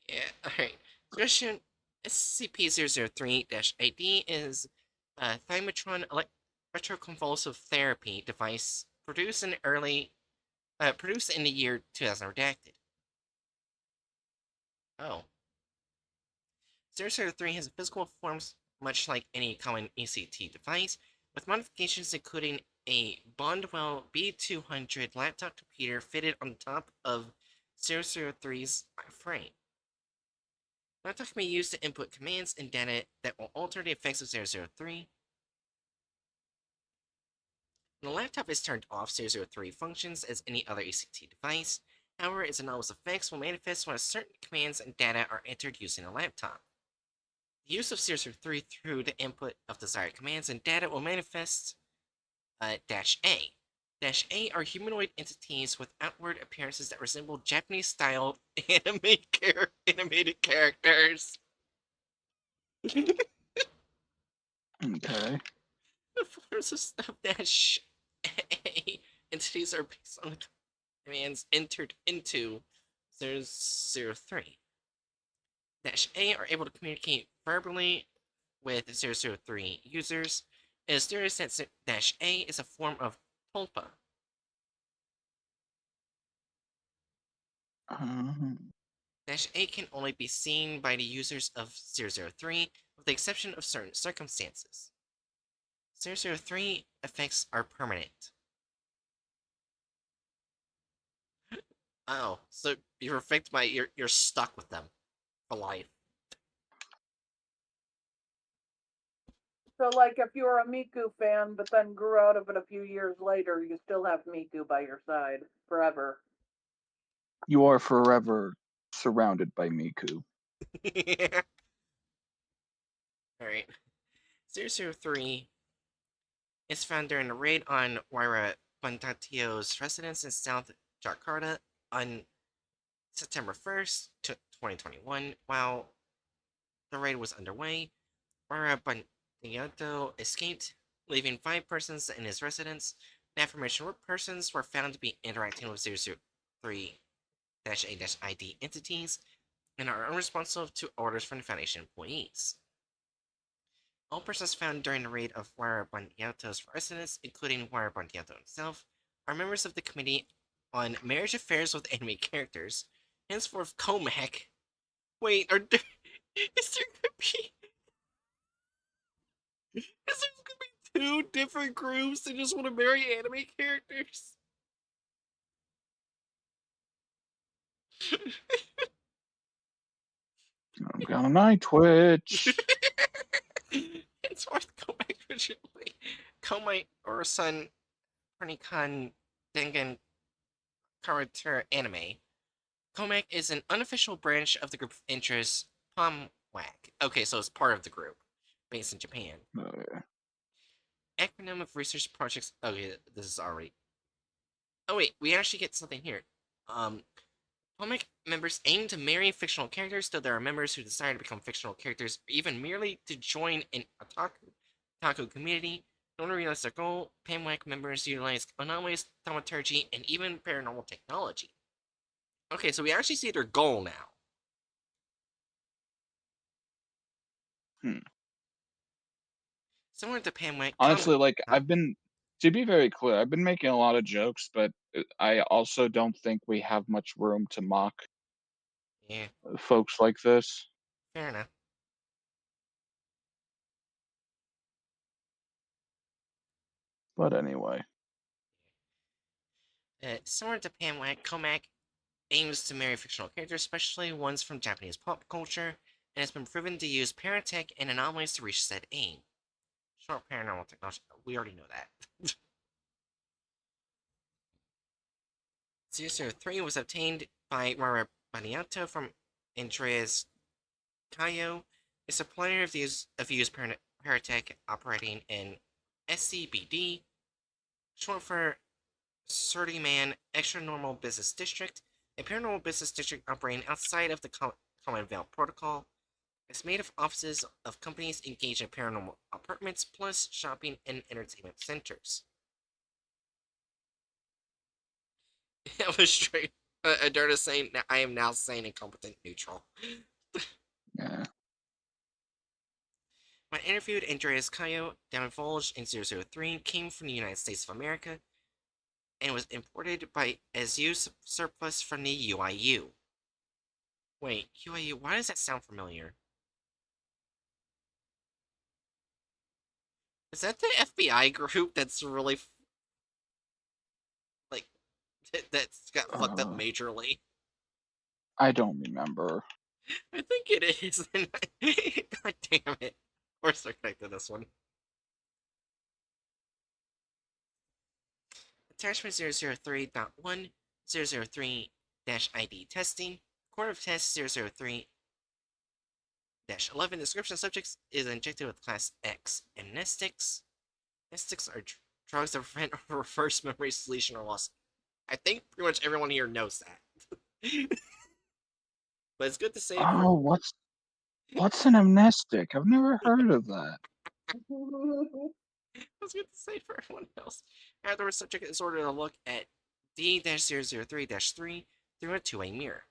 Yeah, alright. Suggestion SCP-003-ID is a Thymatron electroconvulsive therapy device produced in the year 2000 redacted. Oh. 003 has physical forms much like any common ECT device, with modifications including a Bondwell B200 laptop computer fitted on top of 003's frame. The laptop can be used to input commands and data that will alter the effects of 003. When the laptop is turned off, 003 functions as any other ECT device. However, its anomalous effects will manifest when certain commands and data are entered using the laptop. The use of 003 through the input of desired commands and data will manifest Dash A. Dash A are humanoid entities with outward appearances that resemble Japanese-style animated characters. Okay. The forms of Dash A entities are based on the commands entered into 003. Dash A are able to communicate verbally with 003 users. It is theorized that Dash A is a form of Tulpa. Dash A can only be seen by the users of 003, with the exception of certain circumstances. 003 effects are permanent. Oh, so you're affected by you're stuck with them for life. So, like, if you were a Miku fan, but then grew out of it a few years later, you still have Miku by your side forever. You are forever surrounded by Miku. Alright. 003 is found during a raid on Waira Bantatio's residence in South Jakarta on September 1st, 2021. While the raid was underway, Waira Bantato escaped, leaving 5 persons in his residence. The aforementioned persons were found to be interacting with 003-A-ID entities and are unresponsive to orders from the Foundation employees. All persons found during the raid of Waira Bandiato's residence, including Waira Bandiato himself, are members of the Committee on Marriage Affairs with Anime Characters, henceforth COMAC. Wait, is there gonna be two different groups that just want to marry anime characters? I'm gonna night Twitch. Henceforth COMAC originally Komai Urasan Pernikan Dengen Character Anime. COMAC is an unofficial branch of the group of interest POMWAC. Okay, so it's part of the group, based in Japan. Acronym of research projects. Okay, this is already. Oh wait, we actually get something here. COMAC members aim to marry fictional characters, though there are members who desire to become fictional characters, or even merely to join an otaku community. In order to realize their goal, POMWAC members utilize anomalous thaumaturgy and even paranormal technology. Okay, so we actually see their goal now. Similar to POMWAC, Honestly, like, to be very clear, I've been making a lot of jokes, but I also don't think we have much room to mock yeah, folks like this. fair enough. But anyway. Similar to POMWAC, COMAC aims to marry fictional characters, especially ones from Japanese pop culture, and has been proven to use paratech and anomalies to reach said aim. Short paranormal technology. We already know that. 003 was obtained by Mara Baniato from Andreas Cayo, a supplier of used paratech operating in SCBD, short for Surdy-Man Extra Normal Business District, a paranormal business district operating outside of the Commonwealth Protocol. It's made of offices of companies engaged in paranormal apartments, plus shopping and entertainment centers. It was straight. Aderna saying, I am now saying incompetent neutral. Yeah. When interviewed, Andreas Cayo divulged in 003 came from the United States of America and was imported by as used surplus from the UIU. Wait, UIU, why does that sound familiar? Is that the FBI group that's really, like, that's got fucked up Uh, majorly? I don't remember. I think it is. God damn it. Of course they're connected to this one. Attachment 003.1, 003-ID testing. Core of test 003-11. Description subjects is injected with class X amnestics. Amnestics are drugs that prevent reverse memory deletion or loss. I think pretty much everyone here knows that. But it's good to say for Oh, what's an amnestic? I've never heard of that. it's good to say for everyone else. Afterwards, subject is ordered to look at D-003-3 through a two-way mirror.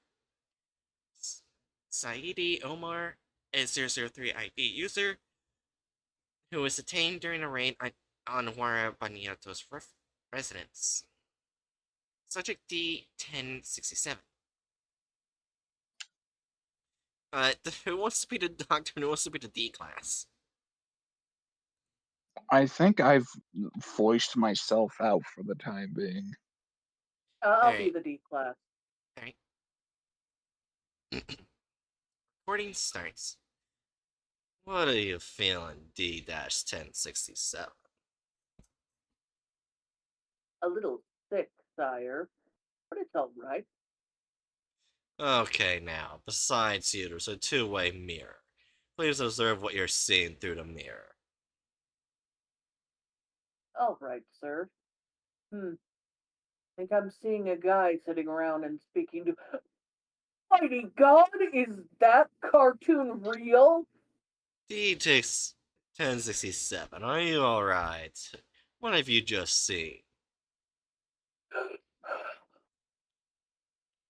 Saidi Omar, a 003 ID user, who was detained during a raid on Wara Baniato's residence. Subject D-1067. Who wants to be the doctor and who wants to be the D class? I think I've voiced myself out for the time being. I'll be Alright, the D class. alright. Recording starts. What are you feeling, D-1067? A little sick, sire, but it's all right. Okay, now, besides you, there's a two-way mirror. Please observe what you're seeing through the mirror. All right, sir. Think I'm seeing a guy sitting around and speaking to. Mighty God, is that cartoon real? D-1067, are you alright? What have you just seen?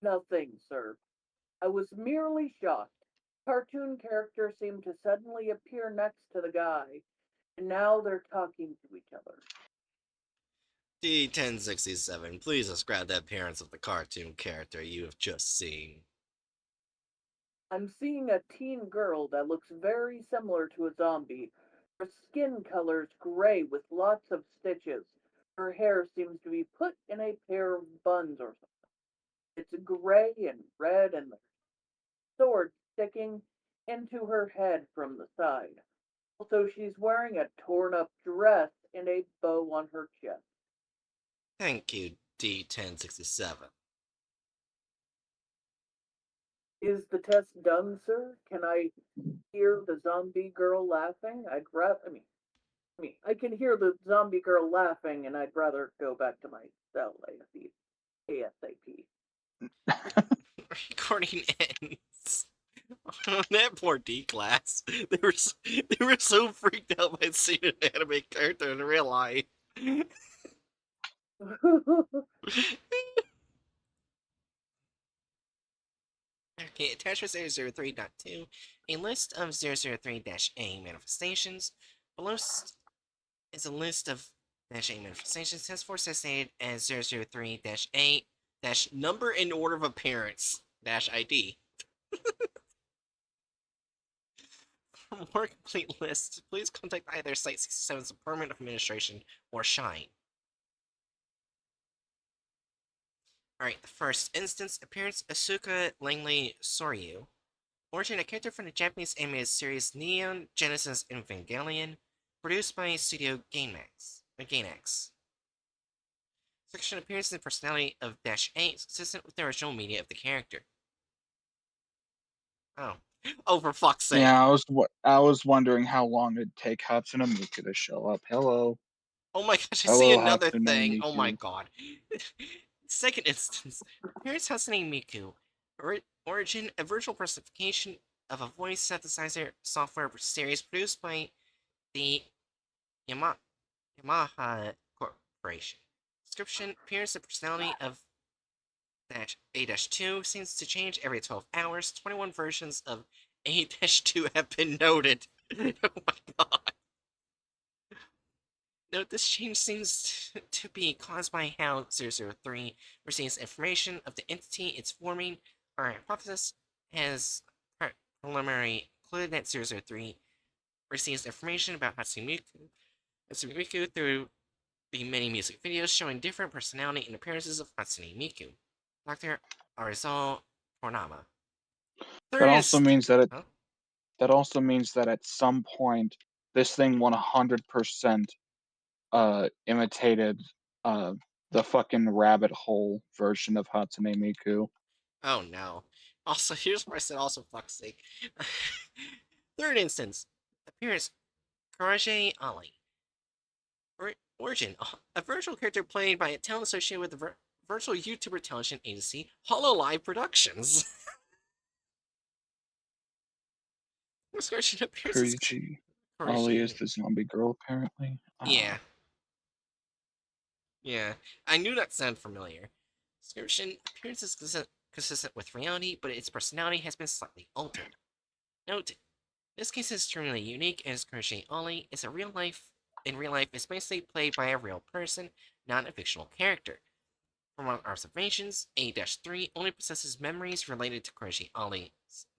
Nothing, sir. I was merely shocked. Cartoon character seemed to suddenly appear next to the guy, and now they're talking to each other. D-1067, please describe the appearance of the cartoon character you have just seen. I'm seeing a teen girl that looks very similar to a zombie. Her skin color's gray with lots of stitches. Her hair seems to be put in a pair of buns or something. It's gray and red, and the sword sticking into her head from the side. Also, she's wearing a torn up dress and a bow on her chest. Thank you, D-1067. Is the test done, sir? Can I hear the zombie girl laughing? I can hear the zombie girl laughing, and I'd rather go back to my cell ASAP. Recording ends. That poor D class. They were so freaked out by seeing an anime character in real life. Okay, attachment 003.2, a list of 003-A manifestations. Below is a list of -A manifestations. Task Force designated as 003-A number in order of appearance -ID. For a more complete list, please contact either Site 67's Department of Administration or Shine. Alright, the first instance appearance Asuka Langley Soryu. Origin, a character from the Japanese animated series Neon Genesis Evangelion, produced by Studio Gainax. Section appearance and personality of -A is consistent with the original media of the character. Oh. Oh, for fuck's sake. Yeah, I was wondering how long it'd take Hatsune Miku to show up. Hello. Oh my gosh, I see Hello, another Hatsune thing. Oh my Miku. god. Second instance. Here's Hatsune Miku. Origin, a virtual personification of a voice synthesizer software series produced by the Yama- Yamaha Corporation. Description: appearance and personality of A-2 seems to change every 12 hours. 21 versions of A-2 have been noted. Oh my god. Note this change seems to be caused by how 003 receives information of the entity it's forming. Our hypothesis has preliminary concluded that 003 receives information about Hatsune Miku through the many music videos showing different personality and appearances of Hatsune Miku. Dr. Arizal Pornama. That Third also is. means that Huh? at some point this thing 100% imitated uh the fucking rabbit hole version of Hatsune Miku. Oh no. Also, here's where I said also fuck's sake. Third instance. Appearance Karage Ali. Origin: a virtual character played by a talent associated with the virtual YouTuber television agency Hololive Productions. Description: appearance as Kuriji Ali is Karage. the zombie girl apparently. Yeah, yeah. I knew that sounded familiar. Description: appearance is consistent with reality, but its personality has been slightly altered. Note: this case is extremely unique as Crochet Ollie is in real life is basically played by a real person, not a fictional character. From our observations, A-3 only possesses memories related to Crochet Ollie's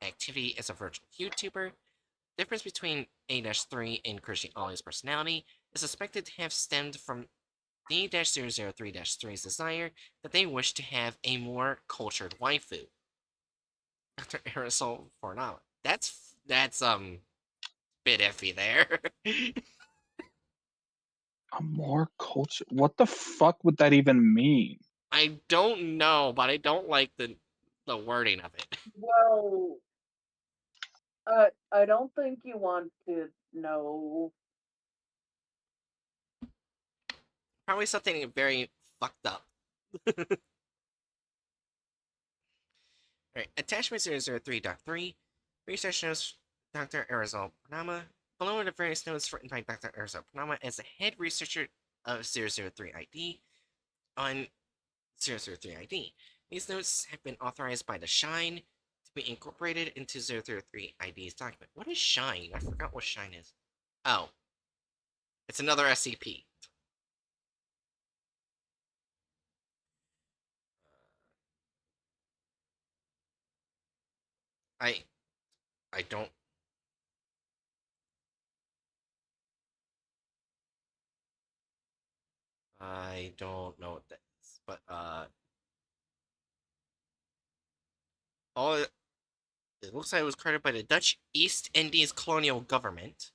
activity as a virtual YouTuber. The difference between A-3 and Crochet Ollie's personality is suspected to have stemmed from D-003-3's desire that they wish to have a more cultured waifu. Dr. Aerosol Fornama. That's bit iffy there. A more culture. What the fuck would that even mean? I don't know, but I don't like the wording of it. Well, I don't think you want to know. Probably something very fucked up. Alright, attachment 003.3. Research notes Dr. Arizal Panama. Below are the various notes written by Dr. Arizal Panama as the head researcher of 003 ID on 003 ID. These notes have been authorized by the Shine to be incorporated into 003 ID's document. What is Shine? I forgot what Shine is. Oh, it's another SCP. I I don't I don't know what that is, but all it looks like it was created by the Dutch East Indies colonial government,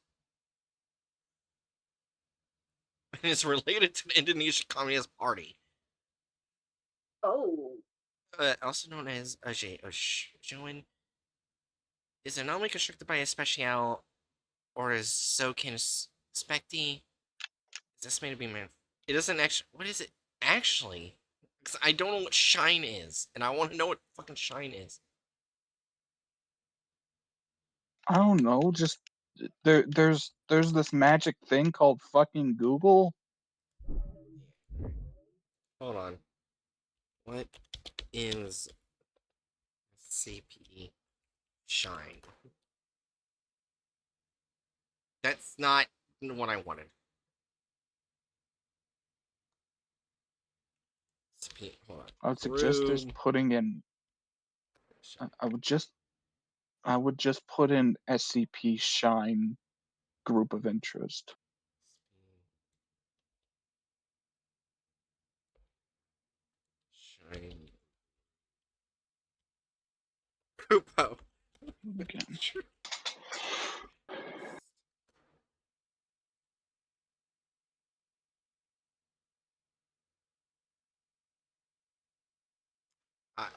and is related to the Indonesian Communist Party, Oh, also known as Ajay Ojoin. Is anomaly constructed by a special or is Sokin Specti? Is estimated to be man. It doesn't actually. What is it actually? Because I don't know what shine is, and I want to know what fucking shine is. I don't know. Just there's this magic thing called fucking Google. Hold on. What is CP shine? That's not what I wanted. CP, hold on. I would suggest just Room. putting in. I would just put in SCP Shine group of interest. Shine. Poopo. Again.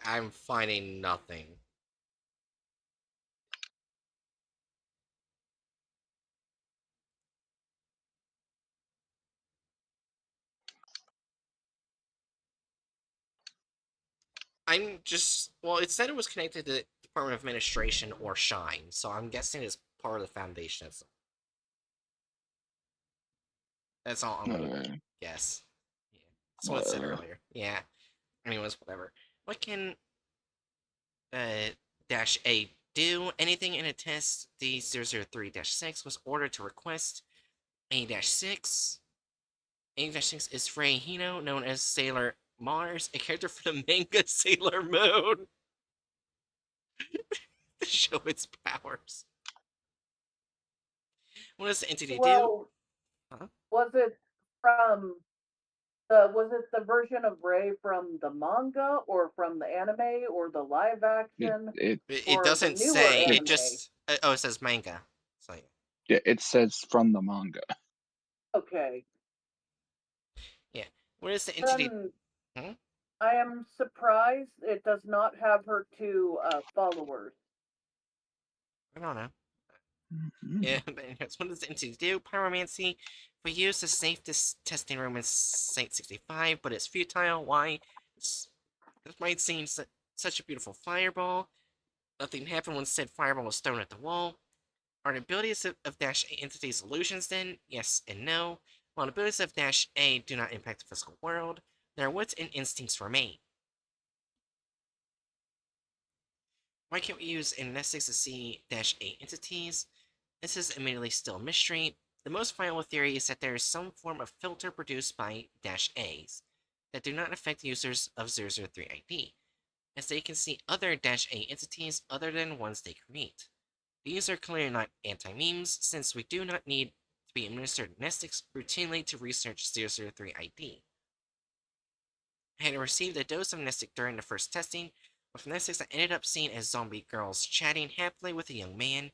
I'm finding nothing. I'm just well. It said it was connected to the Department of Administration or Shine, so I'm guessing it's part of the Foundation. That's all I'm gonna Okay. guess. Yeah, that's what it said Whatever. earlier. Yeah. Anyways, whatever. What can dash A do? Anything in a test D003-6 was ordered to request A-6. A-6 is Frey Hino, known as Sailor Mars, a character from the manga Sailor Moon, to show its powers. What does the entity do? Well, Huh? was it the version of Ray from the manga or from the anime or the live It action it It or the doesn't newer say. It anime? just oh, it says manga. So it says from the manga. Okay. yeah. What is the entity? Then Hmm? I am surprised it does not have her two followers. I don't know. Mhm. Yeah, but anyways, what does the entity do? Pyromancy. We use the safe testing room in Site 65, but it's futile. Why? This might seem such a beautiful fireball. Nothing happened when said fireball was thrown at the wall. Are the abilities of Dash A entities illusions then? Yes and no. While the abilities of Dash A do not impact the physical world, their wits and instincts remain. Why can't we use amnestics to see Dash A entities? This is admittedly still a mystery. The most viable theory is that there is some form of filter produced by Dash A's that do not affect users of 003 ID, as they can see other Dash A entities other than ones they create. These are clearly not anti-memes, since we do not need to be administered amnestics routinely to research 003 ID. I had received a dose of amnestic during the first testing, with amnestics that ended up seen as zombie girls chatting happily with a young man.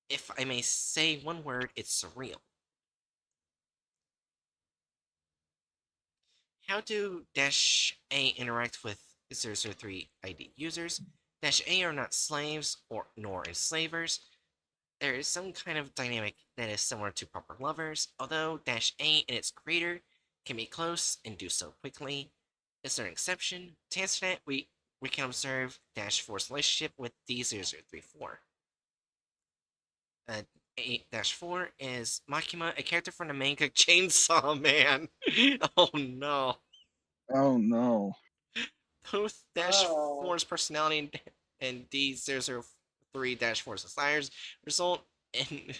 If I may say one word, it's surreal. How do Dash A interact with 003 ID users? Dash A are not slaves or nor enslavers. There is some kind of dynamic that is similar to proper lovers, although Dash A and its creator can be close and do so quickly. Is there an exception? To answer that, we can observe Dash 4's relationship with D0034. Uh, 8-4 is Makima, a character from the manga Chainsaw Man. Oh no. Oh no. Both Dash Oh. 4's personality and D003-4's desires result in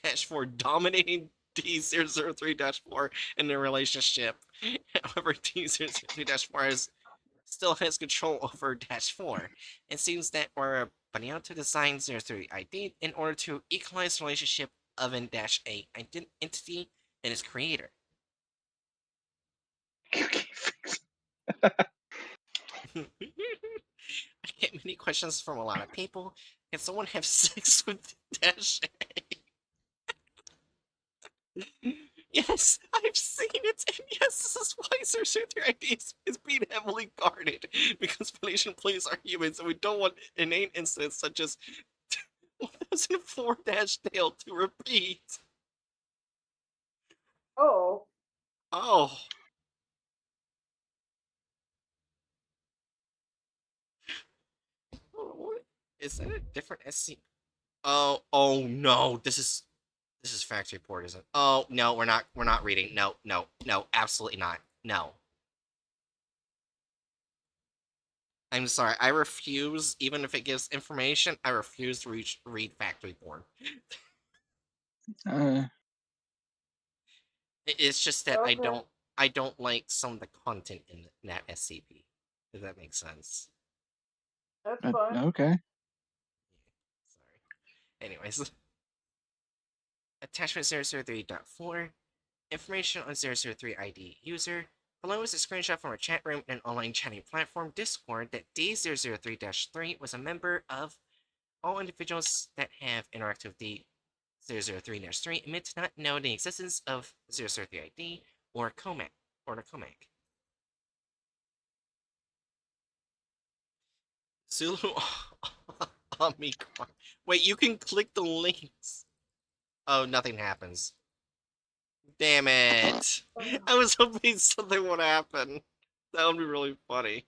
Dash 4 dominating D003-4 in their relationship. However, D003-4 still has control over Dash 4. It seems that we're Baniato designed 03 ID in order to equalize the relationship of an Dash A entity and its creator. I get many questions from a lot of people. Can someone have sex with Dash A? Yes, I've seen it, and yes, this is why Surgery ID is being heavily guarded, because Venetian employees are humans, and we don't want inane incidents such as 1004-Dale to repeat. Oh. Oh, what? Is that a different SC? Oh no, this is factory report, isn't it? Oh no, we're not reading. No, no, no, absolutely not. No. I'm sorry, I refuse, even if it gives information, I refuse to read factory report. Uh, It's just that I Okay. don't like some of the content in that SCP. Does that make sense? That's fine. okay. Sorry. Anyways, attachment 003.4. Information on 003 ID user. Below is a screenshot from a chat room in an online chatting platform, Discord, that D003-3 was a member of. All individuals that have interacted with D003-3 admit to not know the existence of 003 ID or Comac or the Comac. Zulu Omicron. Wait, you can click the links. Oh, nothing happens. Damn it. I was hoping something would happen. That would be really funny.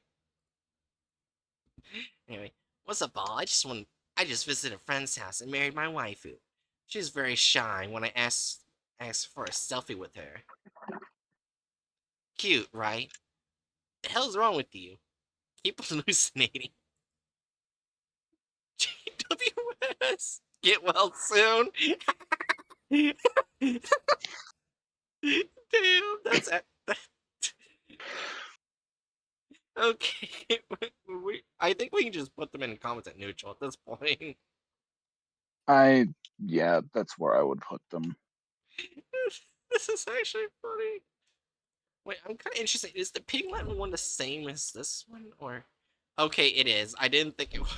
Anyway, what's up, all? I just visited a friend's house and married my waifu. She's very shy when I asked for a selfie with her. Cute, right? The hell's wrong with you? Keep hallucinating. GWS. Get well soon. Damn, okay. I think we can just put them in comments at neutral at this point. Yeah, that's where I would put them. This is actually funny. Wait, I'm kind of interested. Is the Pig Latin one the same as this one, or? Okay, it is. I didn't think it was.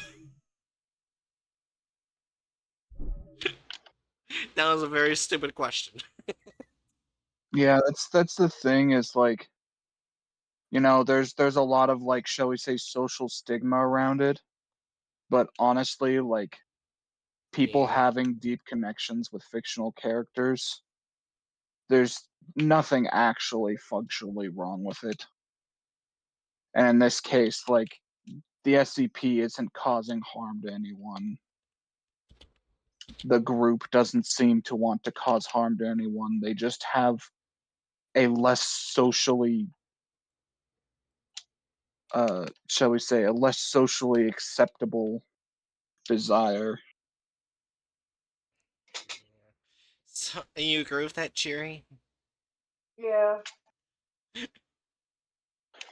That was a very stupid question. Yeah, that's the thing is like, there's a lot of like, shall we say, social stigma around it. But honestly, like people Yeah. having deep connections with fictional characters, there's nothing actually functionally wrong with it. And in this case, like the SCP isn't causing harm to anyone. The group doesn't seem to want to cause harm to anyone. They just have a less socially, shall we say, a less socially acceptable desire. Yeah. So, you agree with that, Cherry? Yeah.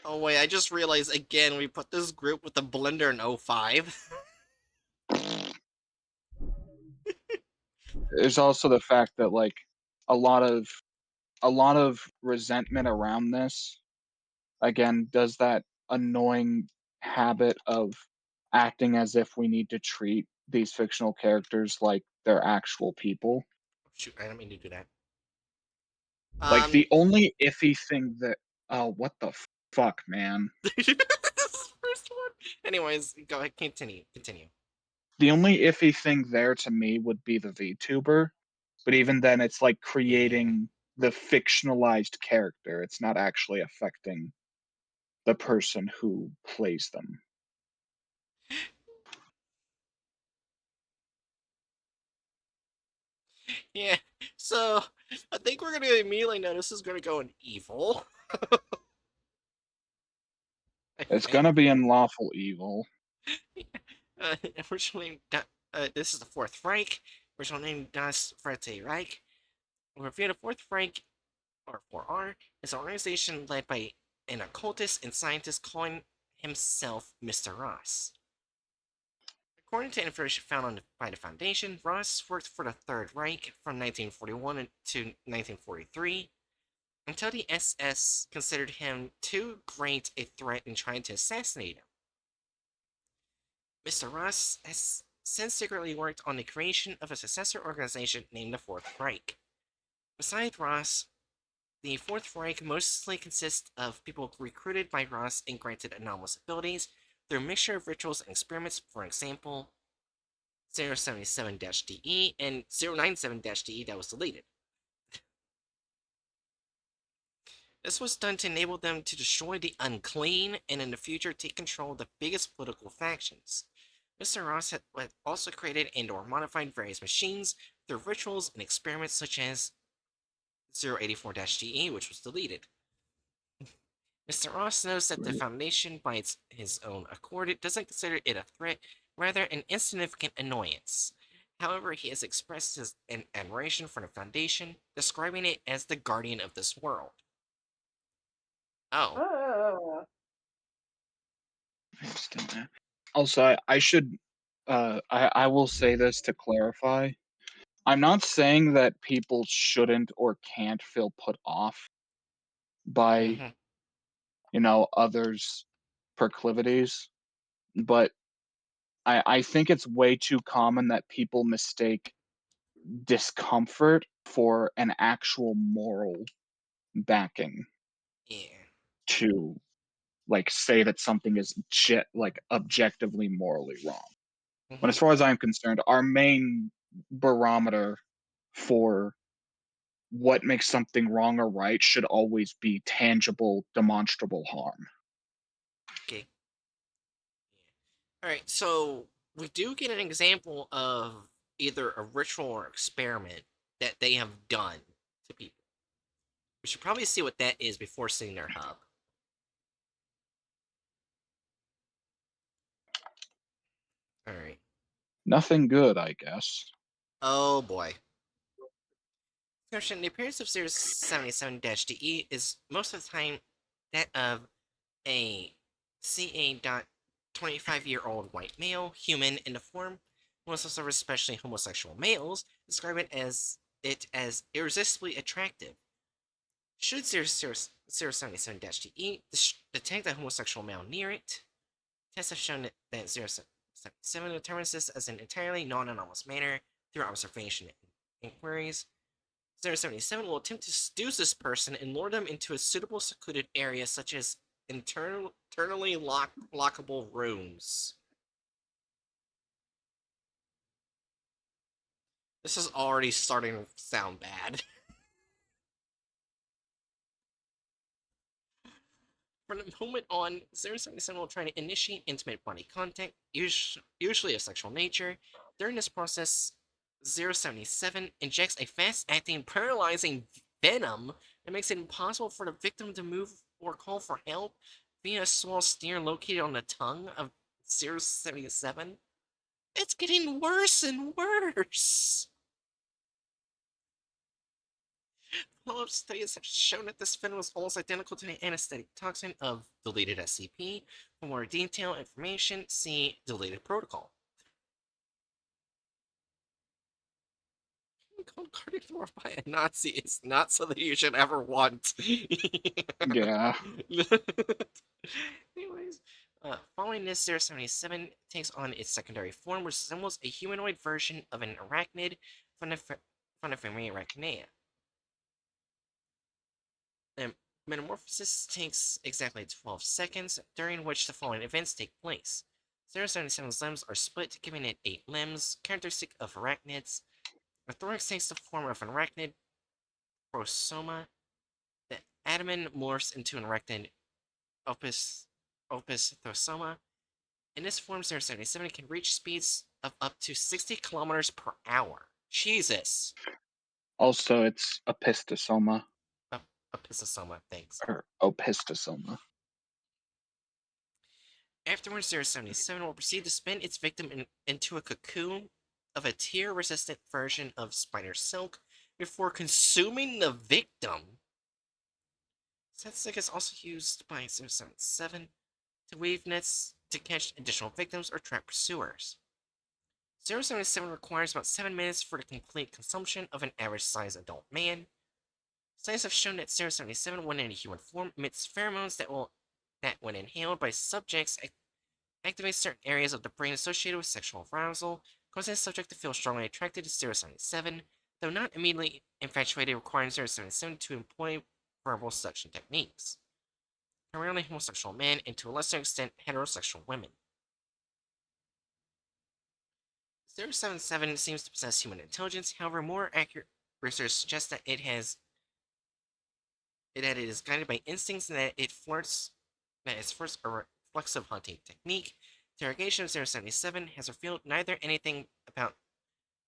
Oh wait, I just realized again we put this group with the blender in '05. There's also the fact that like a lot of a lot of resentment around this again does that annoying habit of acting as if we need to treat these fictional characters like they're actual people. Shoot, I didn't mean to do that. Like Um, the only iffy thing that what the fuck, man? this is the first one. Anyways, go ahead, continue. The only iffy thing there to me would be the VTuber, but even then it's like Yeah. creating the fictionalized character. It's not actually affecting the person who plays them. Yeah. So I think we're gonna immediately notice this is gonna go in evil. I It's think. gonna be unlawful evil. Originally, this is the Fourth Reich. Original name Das Dritte Reich. We review the Fourth Reich, or 4R, is an organization led by an occultist and scientist calling himself Mr. Ross. According to information found by the Foundation, Ross worked for the Third Reich from 1941 to 1943 until the SS considered him too great a threat and tried to assassinate him. Mr. Ross has since secretly worked on the creation of a successor organization named the Fourth Reich. Besides Ross, the Fourth Reich mostly consists of people recruited by Ross and granted anomalous abilities through a mixture of rituals and experiments, for example, 077-DE and 097-DE that was deleted. This was done to enable them to destroy the unclean and in the future take control of the biggest political factions. Mr. Ross had also created and or modified various machines through rituals and experiments such as 084-DE, which was deleted. Mr. Ross knows that the Foundation, by his own accord, doesn't consider it a threat, rather an insignificant annoyance. However, he has expressed his admiration for the Foundation, describing it as the guardian of this world. Oh. Also, I should I will say this to clarify. I'm not saying that people shouldn't or can't feel put off by, Mm-hmm. others' proclivities, but I think it's way too common that people mistake discomfort for an actual moral backing Yeah. to like say that something is like objectively morally wrong. But Mm-hmm. as far as I'm concerned, our main barometer for what makes something wrong or right should always be tangible, demonstrable harm. Okay. Alright, so we do get an example of either a ritual or experiment that they have done to people. We should probably see what that is before seeing their hub. Alright. Nothing good, I guess. Oh boy. Description: the appearance of 077-DE is most of the time that of a CA.25-year-old white male, human in the form. Most observers, especially homosexual males, describe it as irresistibly attractive. Should 077-DE detect a homosexual male near it, tests have shown that 077 determines this as an entirely non-anomalous manner through observation and inquiries. 077 will attempt to seduce this person and lure them into a suitable secluded area such as internally lockable rooms. This is already starting to sound bad. From the moment on, 077 will try to initiate intimate body contact, usually of sexual nature. During this process, 077 injects a fast-acting, paralyzing venom that makes it impossible for the victim to move or call for help via a small sneer located on the tongue of 077. It's getting worse and worse. Follow-up studies have shown that this venom was almost identical to the anesthetic toxin of deleted SCP. For more detailed information, see deleted protocol. Being called carnivore by a Nazi is not something you should ever want. Yeah. Anyways, following this, 077 takes on its secondary form, which resembles a humanoid version of an arachnid, Funiferae arachnea. The metamorphosis takes exactly 12 seconds, during which the following events take place. 077's limbs are split, giving it 8 limbs, characteristic of arachnids. The thorax takes the form of an arachnid prosoma. The abdomen morphs into an arachnid opus thosoma. In this form, 077 can reach speeds of up to 60 kilometers per hour. Jesus! Also, it's opistosoma Opistosoma, thanks. or opistosoma. Afterwards, 077 will proceed to spin its victim into a cocoon of a tear-resistant version of spider silk before consuming the victim. Set silk is also used by 077 to weave nets to catch additional victims or trap pursuers. 077 requires about 7 minutes for the complete consumption of an average-sized adult man. Studies have shown that 077, when in a human form, emits pheromones that when inhaled by subjects, activate certain areas of the brain associated with sexual arousal, causing the subject to feel strongly attracted to 077, though not immediately infatuated, requiring 077 to employ verbal seduction techniques. Primarily homosexual men, and to a lesser extent, heterosexual women. 077 seems to possess human intelligence, however, more accurate research suggests that it is guided by instincts and that its first a reflexive hunting technique. Interrogation of 077 has revealed neither anything about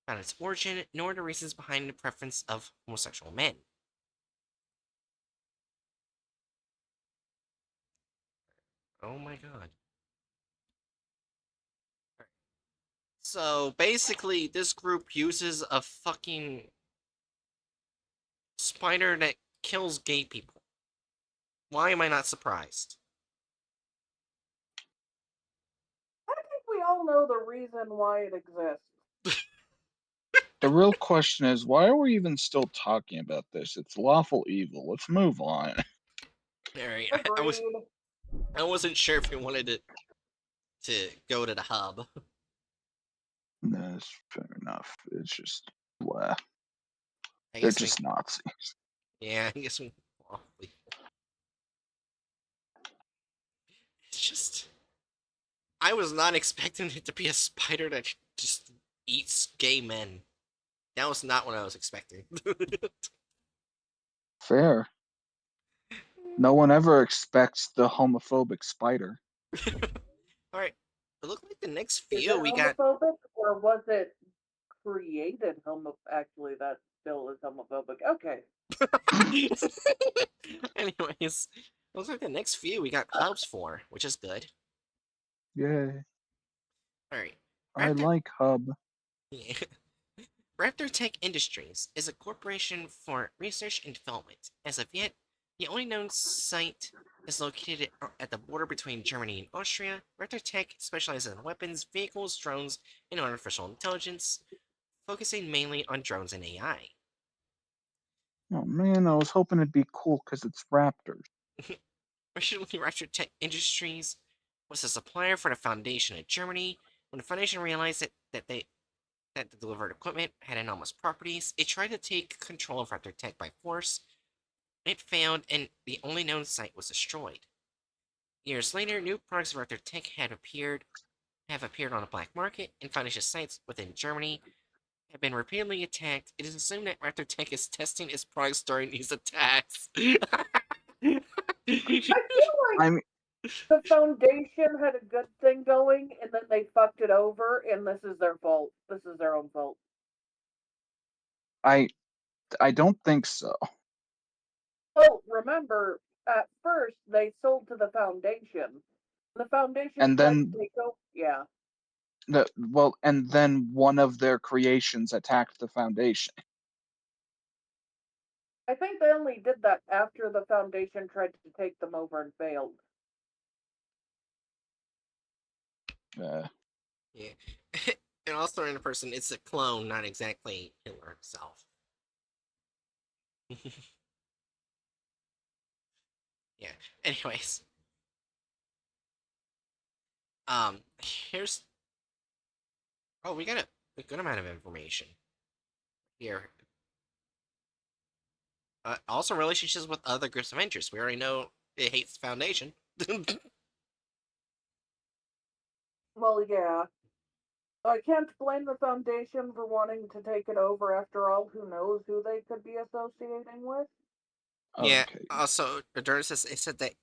its origin nor the reasons behind the preference of homosexual men. Oh my god. So basically, this group uses a fucking spider that kills gay people. Why am I not surprised? I think we all know the reason why it exists. The real question is, why are we even still talking about this? It's lawful evil. Let's move on. Alright, Agreed. I wasn't sure if we wanted to go to the hub. That's fair enough. It's just, blah. I They're guess we just Nazis. Yeah, I guess we probably. It's just I was not expecting it to be a spider that just eats gay men. That was not what I was expecting. Fair. No one ever expects the homophobic spider. Alright. it looked like the next Is few it we got. homophobic or was it created actually that still is homophobic? Okay. Anyways, looks like the next few we got hubs for, which is good. Yay. All right, I Raptor. like Hub. Yeah. Raptor Tech Industries is a corporation for research and development. As of yet, the only known site is located at the border between Germany and Austria. Raptor Tech specializes in weapons, vehicles, drones, and artificial intelligence, focusing mainly on drones and AI. Oh man, I was hoping it'd be cool because it's Raptors. Originally, Raptor Tech Industries was a supplier for the Foundation in Germany. When the Foundation realized that the delivered equipment had anomalous properties, it tried to take control of Raptor Tech by force. It failed, and the only known site was destroyed. Years later, new products of Raptor Tech have appeared on the black market, and Foundation sites within Germany have been repeatedly attacked. It is assumed that Raptor Tech is testing its products during these attacks. I feel like I mean, the Foundation had a good thing going and then they fucked it over, and this is their fault. This is their own fault. I I don't think so. Oh, remember, at first they sold to the Foundation. The Foundation And tried to then take over. Yeah. and then one of their creations attacked the Foundation. I think they only did that after the Foundation tried to take them over and failed. Uh, Yeah. And also in a person, it's a clone, not exactly Hitler himself. Yeah. Anyways, um, here's we got a good amount of information here. Also, relationships with other groups of interest. We already know it hates the Foundation. Well, yeah. I can't blame the Foundation for wanting to take it over. After all, who knows who they could be associating with? Yeah. okay. Also, Moderna says it said that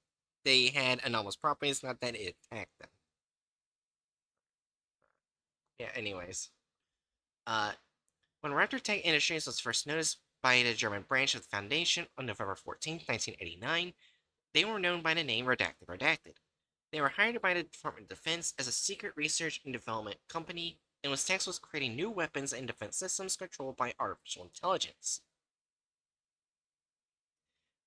they had anomalous properties, not that it attacked them. Yeah. Anyways, uh, when Raptor Tech Industries was first noticed by the German branch of the Foundation on November 14th, 1989, they were known by the name Redacted Redacted. They were hired by the Department of Defense as a secret research and development company and was tasked with creating new weapons and defense systems controlled by artificial intelligence.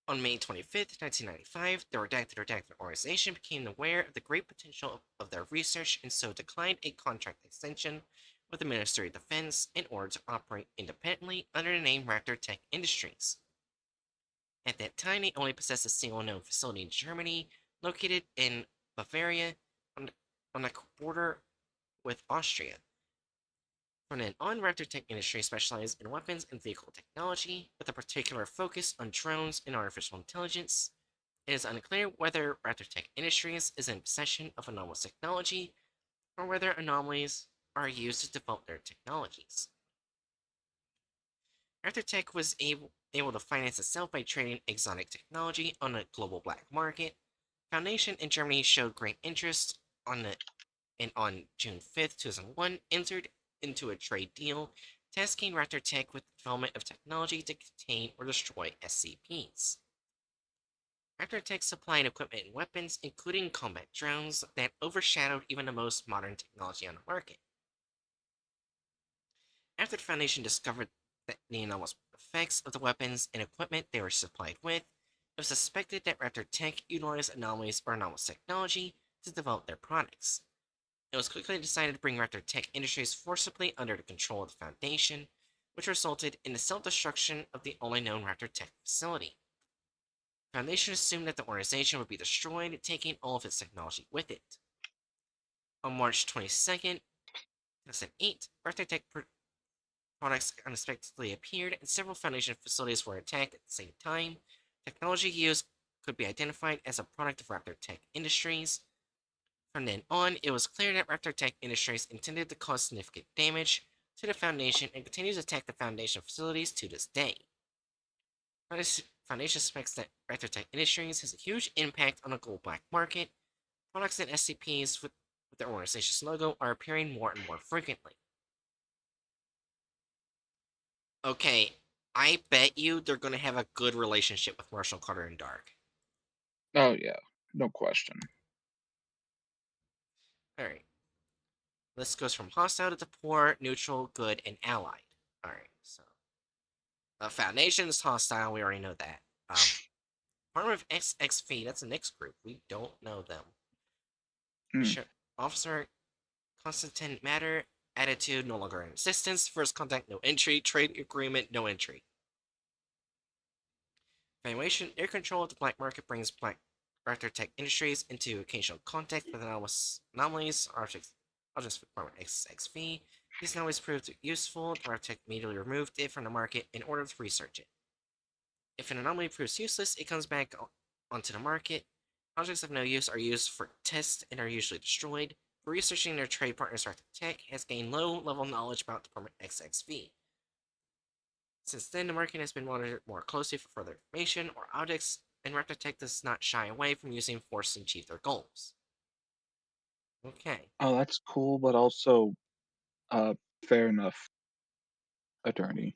On May 25th, 1995, the Redacted organization became aware of the great potential of their research and so declined a contract extension with the Ministry of Defense in order to operate independently under the name Raptor Tech Industries. At that time, they only possessed a single known facility in Germany, located in Bavaria on the border with Austria. From then on, Raptor Tech Industries specialized in weapons and vehicle technology, with a particular focus on drones and artificial intelligence. It is unclear whether Raptor Tech Industries is in possession of anomalous technology, or whether anomalies are used to develop their technologies. Raptor Tech was able to finance itself by trading exotic technology on a global black market. Foundation in Germany showed great interest and on June 5th, 2001, entered into a trade deal tasking Raptor Tech with the development of technology to contain or destroy SCPs. Raptor Tech supplied equipment and weapons, including combat drones, that overshadowed even the most modern technology on the market. After the Foundation discovered the anomalous effects of the weapons and equipment they were supplied with, it was suspected that Raptor Tech utilized anomalies or anomalous technology to develop their products. It was quickly decided to bring Raptor Tech Industries forcibly under the control of the Foundation, which resulted in the self-destruction of the only known Raptor Tech facility. The Foundation assumed that the organization would be destroyed, taking all of its technology with it. On March 22nd, 2008, Raptor Tech products unexpectedly appeared, and several Foundation facilities were attacked at the same time. Technology used could be identified as a product of Raptor Tech Industries. From then on, it was clear that Raptor Tech Industries intended to cause significant damage to the Foundation and continues to attack the Foundation facilities to this day. Foundation suspects that Raptor Tech Industries has a huge impact on the global black market. Products and SCPs with their organization's logo are appearing more and more frequently. Okay, I bet you they're going to have a good relationship with Marshall Carter and Dark. Oh yeah, no question. Alright. This goes from hostile to poor, neutral, good, and allied. Alright, so. Foundation is hostile, we already know that. Department of XXV, that's a next group. We don't know them. Hmm. Officer Constantin Matter, attitude no longer in existence. First contact, no entry. Trade agreement, no entry. Valuation, air control of the black market brings black Raptor Tech Industries into occasional contact with anomalies, objects with Department XXV. These anomalies proved useful. The Raptor Tech immediately removed it from the market in order to research it. If an anomaly proves useless, it comes back onto the market. Objects of no use are used for tests and are usually destroyed. For researching their trade partners, Raptor Tech has gained low-level knowledge about Department XXV. Since then, the market has been monitored more closely for further information or objects, and Raptor Tech does not shy away from using force to achieve their goals. Okay. Oh, that's cool, but also, uh, fair enough, attorney.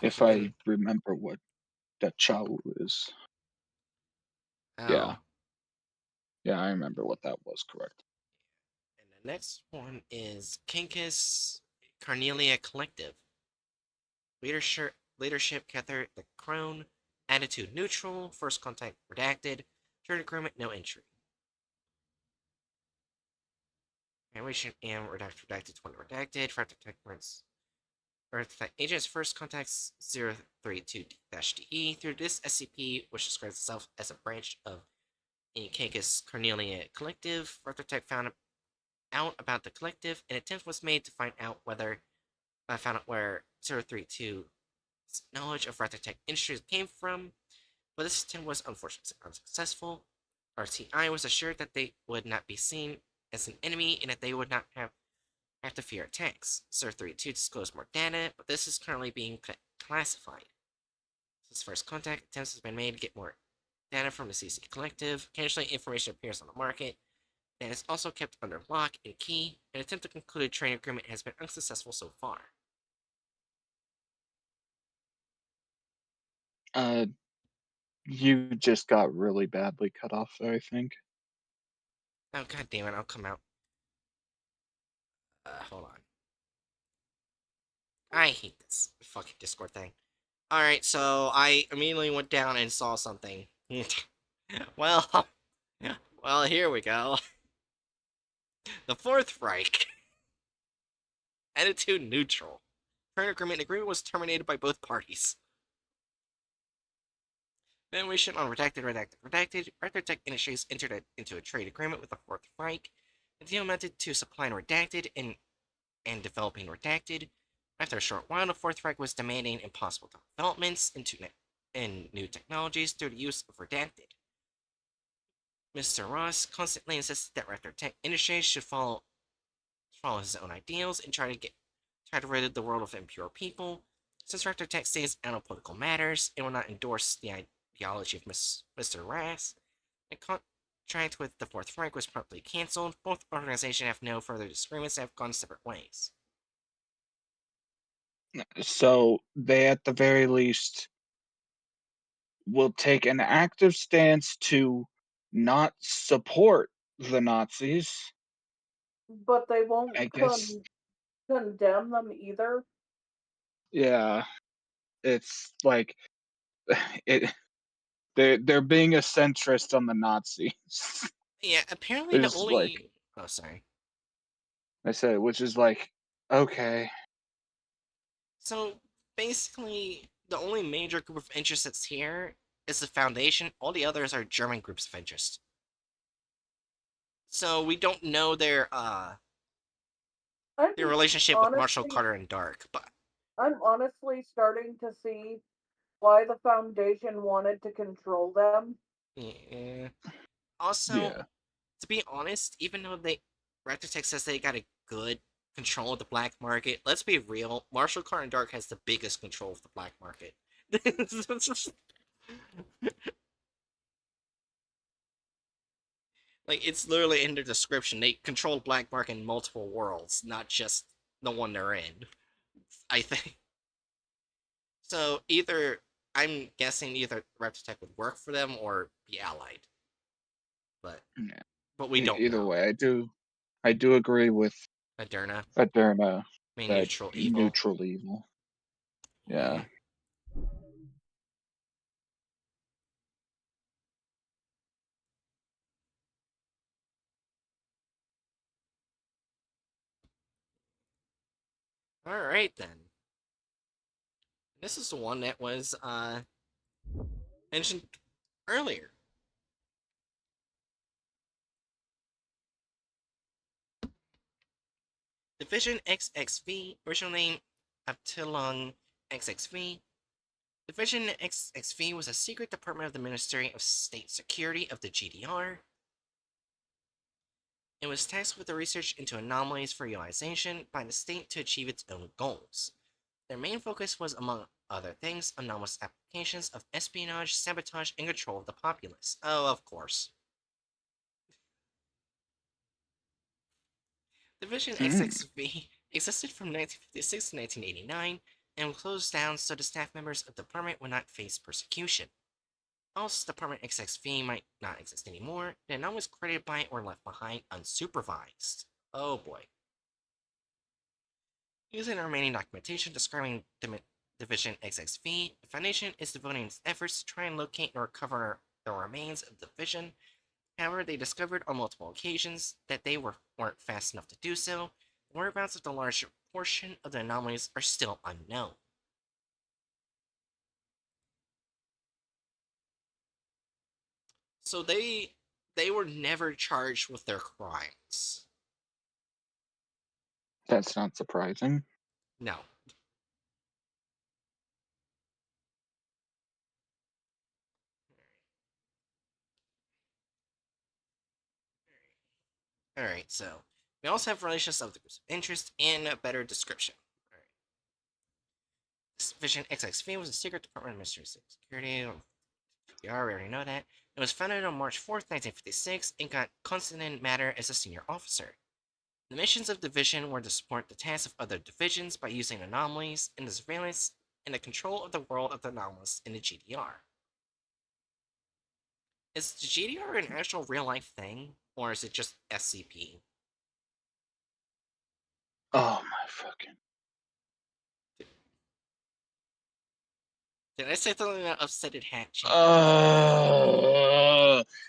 If And I remember what that Chow is. oh, Yeah, yeah, I remember what that was. Correct. and the next one is Kinkus Carnelia Collective. Leadership Cather the Crone. Attitude neutral. First contact redacted. Trade agreement no entry. Evaluation and redacted 20 redacted. Fractal Tech Earth Agents first contacts 032-DE through this SCP, which describes itself as a branch of Incaicus Cornelia Collective. Raptor Tech found out about the collective. An attempt was made to find out where 032's knowledge of Raptor Tech Industries came from, but this attempt was unfortunately unsuccessful. RTI was assured that they would not be seen as an enemy and that they would not have to fear attacks. SIR-32 disclosed more data, but this is currently being classified. Since first contact, attempts have been made to get more data from the CC Collective. Occasionally, information appears on the market, and is also kept under lock and key. An attempt to conclude a trade agreement has been unsuccessful so far. Uh, you just got really badly cut off there, I think. Oh, god damn it, I'll come out. Hold on. I hate this fucking Discord thing. Alright, so I immediately went down and saw something. well, well, here we go. The Fourth Reich. Attitude neutral. Trade agreement was terminated by both parties. Valuation on redacted. Raptor Tech Industries entered into a trade agreement with the Fourth Reich. The deal amounted to supplying redacted and developing redacted. After a short while, the Fourth Reich was demanding impossible developments in new technologies through the use of redacted. Mr. Ross constantly insisted that Raptor Tech Industries should follow his own ideals and try to rid the world of impure people. Since Raptor Tech stays out of political matters, it will not endorse the ideology of Mr. Rass. The contract with the Fourth Reich was promptly cancelled. Both organizations have no further disagreements and have gone separate ways. So they, at the very least, will take an active stance to not support the Nazis. But they won't I guess. condemn them either. Yeah, it's like it. They're being a centrist on the Nazis. Yeah, apparently the It's like only. Oh, sorry. I said, which is like, okay. So basically, the only major group of interest that's here is the Foundation. All the others are German groups of interest. So we don't know I'm their relationship with Marshall honestly, Carter and Dark, but I'm honestly starting to see why the Foundation wanted to control them. yeah. Also, Yeah. to be honest, even though Raptor says they got a good control of the black market, let's be real, Marshall Carter and Dark has the biggest control of the black market. Like, it's literally in their description. They control Black Mark in multiple worlds, not just the one they're in. I think. So either I'm guessing either Reptotech would work for them or be allied, but Yeah. we don't Either know. way, I do agree with Moderna, Moderna main that neutral evil. neutral evil. Yeah. Yeah. All right then. This is the one that was mentioned earlier. Division XXV, original name Abteilung XXV. Division XXV was a secret department of the Ministry of State Security of the GDR. It was tasked with the research into anomalies for utilization by the state to achieve its own goals. Their main focus was, among other things, anomalous applications of espionage, sabotage, and control of the populace. Oh, of course. Division Hmm. XXV existed from 1956 to 1989 and closed down so the staff members of the department would not face persecution. Also, Department XXV might not exist anymore, the anomaly was created by or left behind unsupervised. Oh boy. Using the remaining documentation describing Division XXV, the Foundation is devoting its efforts to try and locate and recover the remains of the Division. However, they discovered on multiple occasions that they weren't fast enough to do so. The whereabouts of the large portion of the anomalies are still unknown. So they were never charged with their crimes. That's not surprising. No. Alright, so we also have relations of the groups of interest and a better description. Alright. Vision XXV was a secret department of Ministry of Security. We already know that. It was founded on March 4th, 1956, and got constant matter as a senior officer. The missions of division were to support the tasks of other divisions by using anomalies in the surveillance and the control of the world of the anomalies in the GDR. Is the GDR an actual real life thing, or is it just SCP? Oh my fucking. Did I say something that upsetted Hatchet?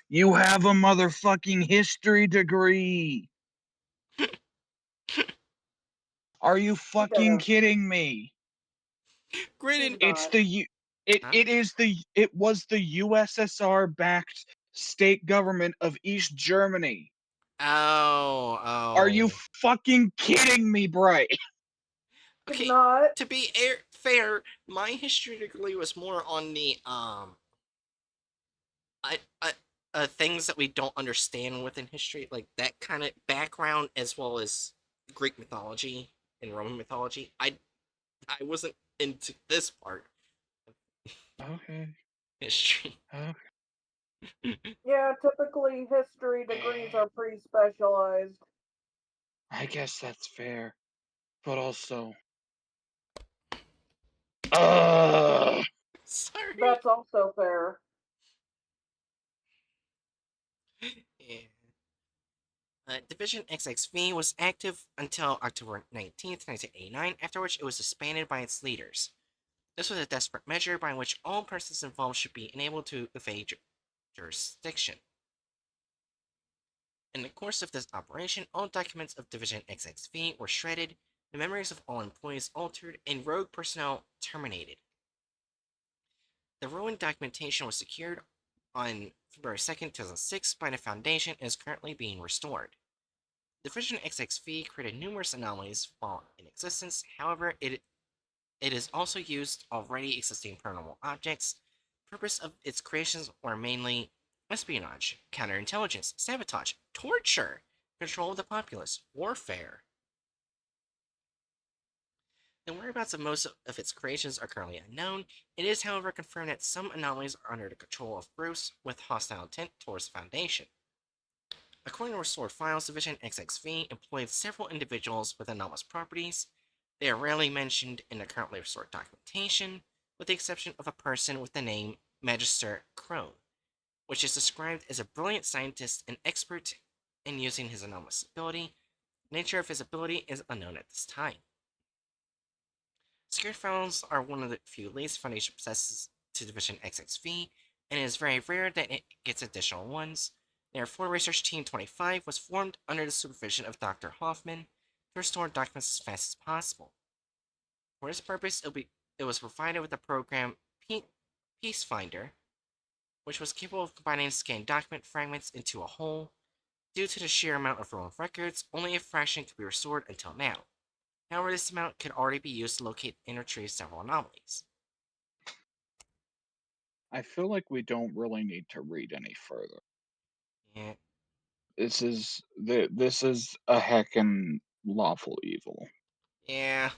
You have a motherfucking history degree. Are you He fucking does. kidding me? Granted, He's It's not. the U. huh? It was the USSR backed state government of East Germany. Oh, Are you oh. fucking kidding me, Bright? He's Okay, not. to be fair, my history degree was more on the I, I things that we don't understand within history, like that kind of background, as well as Greek mythology and Roman mythology. I wasn't into this part of Okay. history. Yeah, typically history degrees are pretty specialized. I guess that's fair, but also, Sorry. That's also fair. Yeah. Division XXV was active until October 19th, 1989, after which it was disbanded by its leaders. This was a desperate measure by which all persons involved should be enabled to evade jurisdiction. In the course of this operation, all documents of Division XXV were shredded, the memories of all employees altered, and rogue personnel terminated. The ruined documentation was secured on February 2nd, 2006 by the Foundation and is currently being restored. Division XXV created numerous anomalies while in existence, however, it is also used already existing paranormal objects. The purpose of its creations were mainly espionage, counterintelligence, sabotage, torture, control of the populace, warfare. The whereabouts of most of its creations are currently unknown. It is, however, confirmed that some anomalies are under the control of Bruce with hostile intent towards the Foundation. According to Restored Files, Division XXV employed several individuals with anomalous properties. They are rarely mentioned in the currently restored documentation, with the exception of a person with the name Magister Crone, which is described as a brilliant scientist and expert in using his anomalous ability. The nature of his ability is unknown at this time. Secured files are one of the few least Foundation possesses to Division XXV, and it is very rare that it gets additional ones. Therefore, Research Team 25 was formed under the supervision of Dr. Hoffman to restore documents as fast as possible. For this purpose, it was provided with the program Peacefinder, which was capable of combining scanned document fragments into a whole. Due to the sheer amount of room records, only a fraction could be restored until now. However, this amount could already be used to locate and retrieve several anomalies. I feel like we don't really need to read any further. Yeah. This is a heckin' lawful evil. Yeah.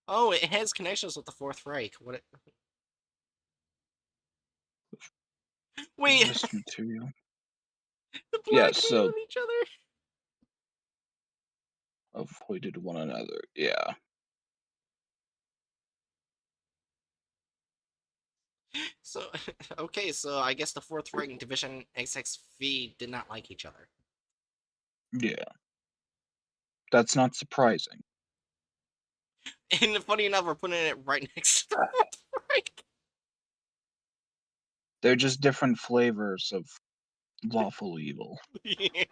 Oh, it has connections with the Fourth Reich. What? Wait, This material. the Yeah, blackmail so on each other. avoided one another. Yeah. So, okay, so I guess the Fourth Reich and Division XXV did not like each other. Yeah. That's not surprising. And funny enough, we're putting it right next to the Fourth Reich. They're just different flavors of lawful evil. Yeah.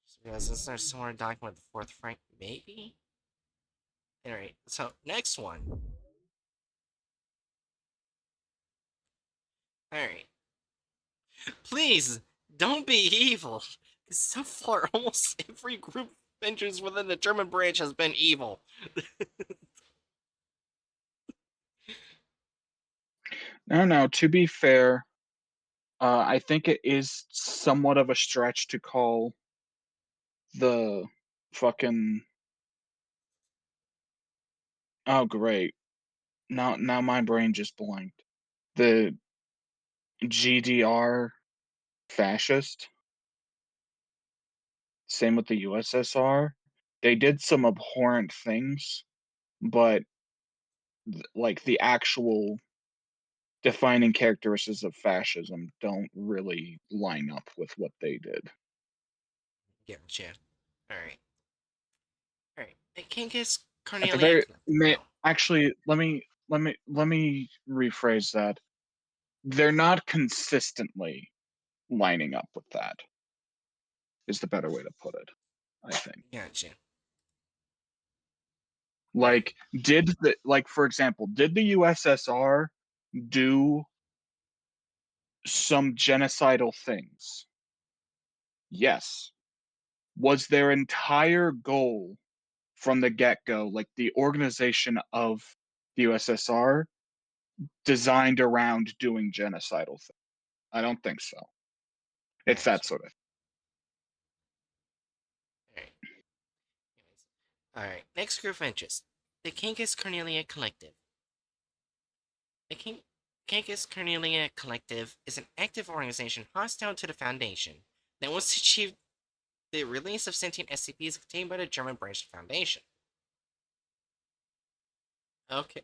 So, is there somewhere document the Fourth Reich? Maybe? Alright, so next one. Alright. Please, don't be evil. Because so far, almost every group of Avengers within the German branch has been evil. No, to be fair, I think it is somewhat of a stretch to call the fucking. Oh, great. Now my brain just blanked. The GDR fascist. Same with the USSR. They did some abhorrent things, but like the actual defining characteristics of fascism don't really line up with what they did. Gotcha. Alright. Alright. Kinkus At the Cornelia. very No. actually, let me rephrase that. They're not consistently lining up with that. Is the better way to put it, I think. Gotcha. Alright. Like, for example, did the USSR do some genocidal things? Yes. Was their entire goal from the get-go, like the organization of the USSR, designed around doing genocidal things? I don't think so. It's that Gotcha. sort of. Alright. Alright. Next group of interest. The Kinkus Cornelia Collective. The Kinkus Cornelia Collective is an active organization hostile to the Foundation that wants to achieve the release of sentient SCPs contained by the German branch of the Foundation. Okay.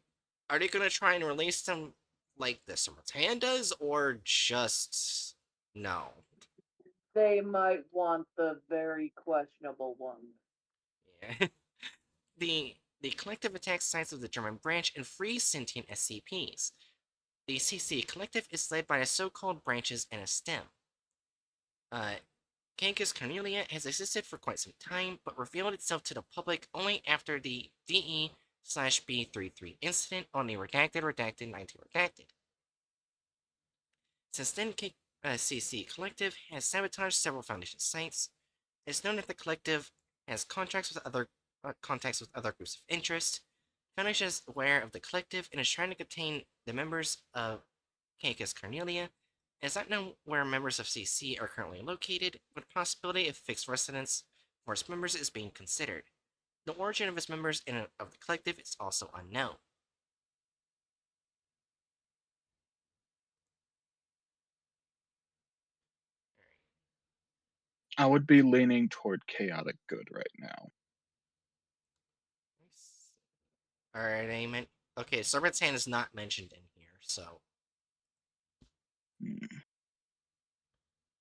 Are they gonna try and release them like the Saratan does, or just no? They might want the very questionable one. Yeah. The collective attacks sites of the German branch and frees sentient SCPs. The CC collective is led by the so-called branches and a stem. Cancus Cornelia has existed for quite some time, but revealed itself to the public only after the DE/B33 incident on the Redacted 19 Redacted. Since then, CC Collective has sabotaged several Foundation sites. It's known that the Collective has contacts with other groups of interest. Foundation is aware of the Collective and is trying to contain the members of Cancus Cornelia. It is not known where members of CC are currently located, but the possibility of fixed residence for its members is being considered. The origin of its members and of the collective is also unknown. I would be leaning toward chaotic good right now. Alright, Amen. Okay, Serpent's Hand is not mentioned in here, so. Hmm.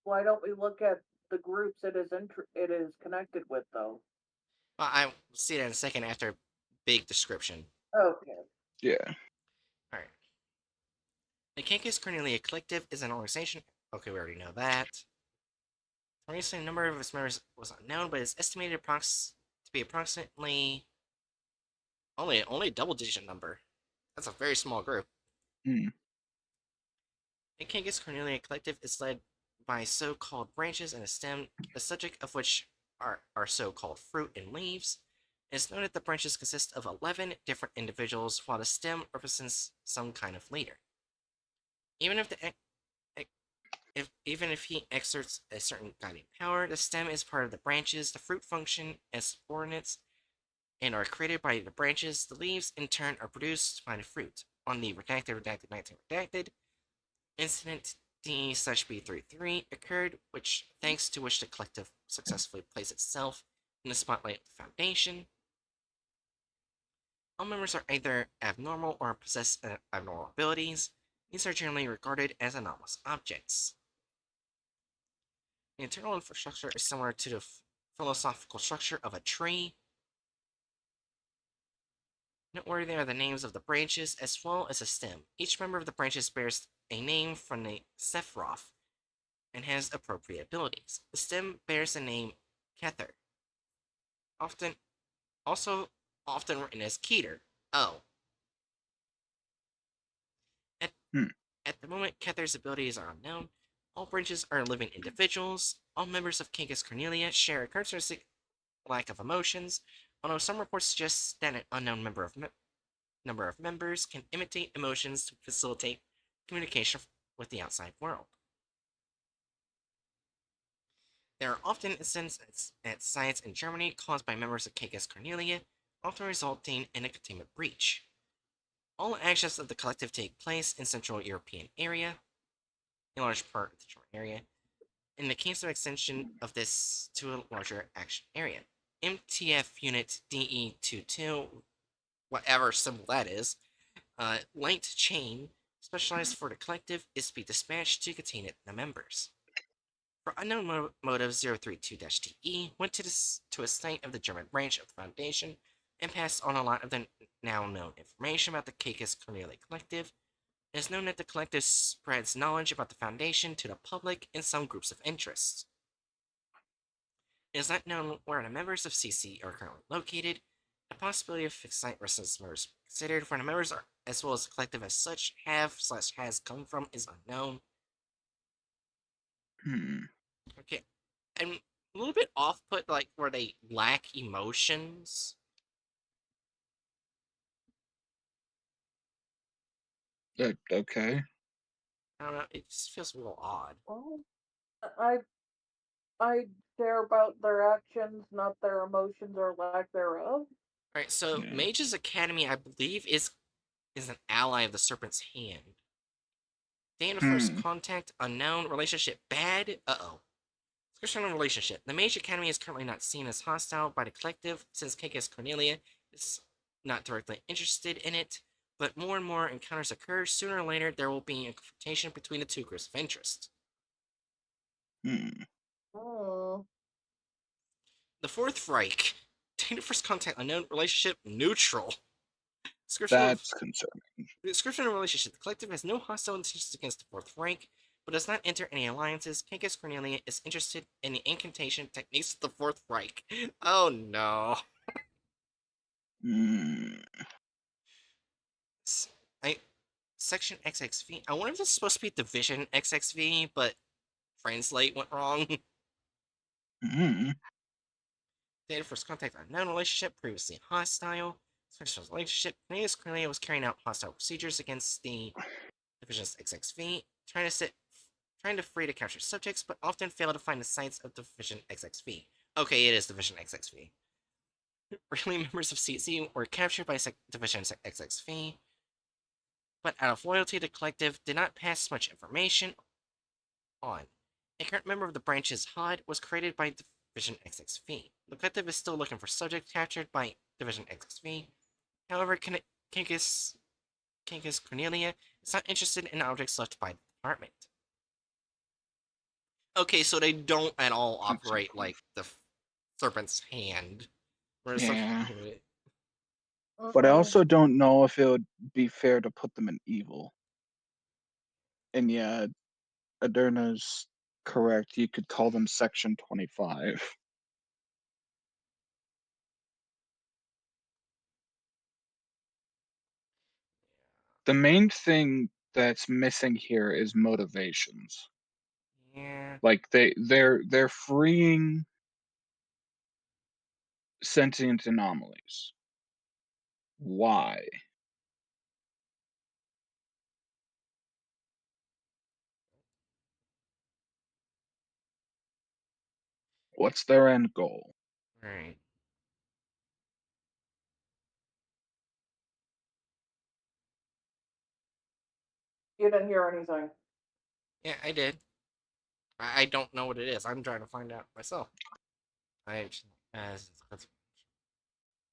Why don't we look at the groups it is connected with, though? Well, I will see that in a second after a big description. Okay. Yeah. Alright. The Cancus Cornelia Collective is an organization. Okay, we already know that. The recent number of its members was unknown, but it's estimated to be approximately only a double-digit number. That's a very small group. Hmm. The Cancus Cornelia Collective is led by so-called branches and a stem, the subject of which are so-called fruit and leaves. It's known that the branches consist of 11 different individuals, while the stem represents some kind of leader. Even if he exerts a certain guiding power, the stem is part of the branches. The fruit function as subordinates and are created by the branches. The leaves, in turn, are produced by the fruit. On the redacted incident D/B33 occurred, thanks to which the collective successfully placed itself in the spotlight of the Foundation. All members are either abnormal or possess abnormal abilities. These are generally regarded as anomalous objects. The internal infrastructure is similar to the philosophical structure of a tree. Noteworthy are the names of the branches as well as the stem. Each member of the branches bears a name from the Sephiroth and has appropriate abilities. The stem bears the name Kether, often also often written as Keter. Oh. At, Hmm. at the moment, Kether's abilities are unknown. All branches are living individuals. All members of Cancus Cornelia share a characteristic lack of emotions, although some reports suggest that an unknown number of members can imitate emotions to facilitate communication with the outside world. There are often incidents at sites in Germany caused by members of Cancus Cornelia, often resulting in a containment breach. All actions of the collective take place in Central European area, in large part of the German area, in the case of extension of this to a larger action area. MTF Unit DE22, whatever symbol that is, linked chain, specialized for the collective, is to be dispatched to contain the members. For unknown motive 032-DE, went to a site of the German branch of the Foundation and passed on a lot of the now known information about the Caicus Cornelia Collective. It is known that the collective spreads knowledge about the Foundation to the public in some groups of interest. It is not known where the members of CC are currently located. The possibility of fixed site residence members considered where the members are, as well as the collective as such, have/has come from is unknown. Hmm. Okay, I'm a little bit off-put, like where they lack emotions. Okay. I don't know. It just feels a little odd. Well, I I care about their actions, not their emotions or lack thereof. All right, so Yeah. Mage's Academy, I believe, is an ally of the Serpent's Hand. Day in the first Hmm. contact, unknown, relationship bad. Uh-oh. Description of relationship. The Mage Academy is currently not seen as hostile by the collective, since Caicus Cornelia is not directly interested in it, but more and more encounters occur. Sooner or later, there will be a confrontation between the two groups of interest. Hmm. Oh. The Fourth Reich. Day of first contact, unknown, relationship neutral. Description of That's concerning. Description of relationship. The collective has no hostile intentions against the Fourth Reich, but does not enter any alliances. Cancus Cornelia is interested in the incantation techniques of the Fourth Reich. Oh no. Hmm. I, Section XXV. I wonder if this is supposed to be Division XXV, but translate went wrong. Hmm. Data first contact unknown relationship, previously hostile. Special relationship. Cancus Cornelia was carrying out hostile procedures against the Division's XXV, trying to free to capture subjects, but often fail to find the sites of Division XXV. Okay, it is Division XXV. Early members of CC were captured by Division XXV, but out of loyalty, the collective did not pass much information on. A current member of the branch's HUD was created by Division XXV. The collective is still looking for subjects captured by Division XXV. However, Kinkus Cornelia is not interested in objects left by the department. Okay, so they don't at all operate like the Serpent's Hand. Or something. Yeah. But I Mm-mm. also don't know if it would be fair to put them in evil. And yeah, Aderna's correct. You could call them Section 25. The main thing that's missing here is motivations. Yeah. Like they're freeing sentient anomalies. Why? What's their end goal? Right. You didn't hear anything. Yeah, I did. I don't know what it is. I'm trying to find out myself. I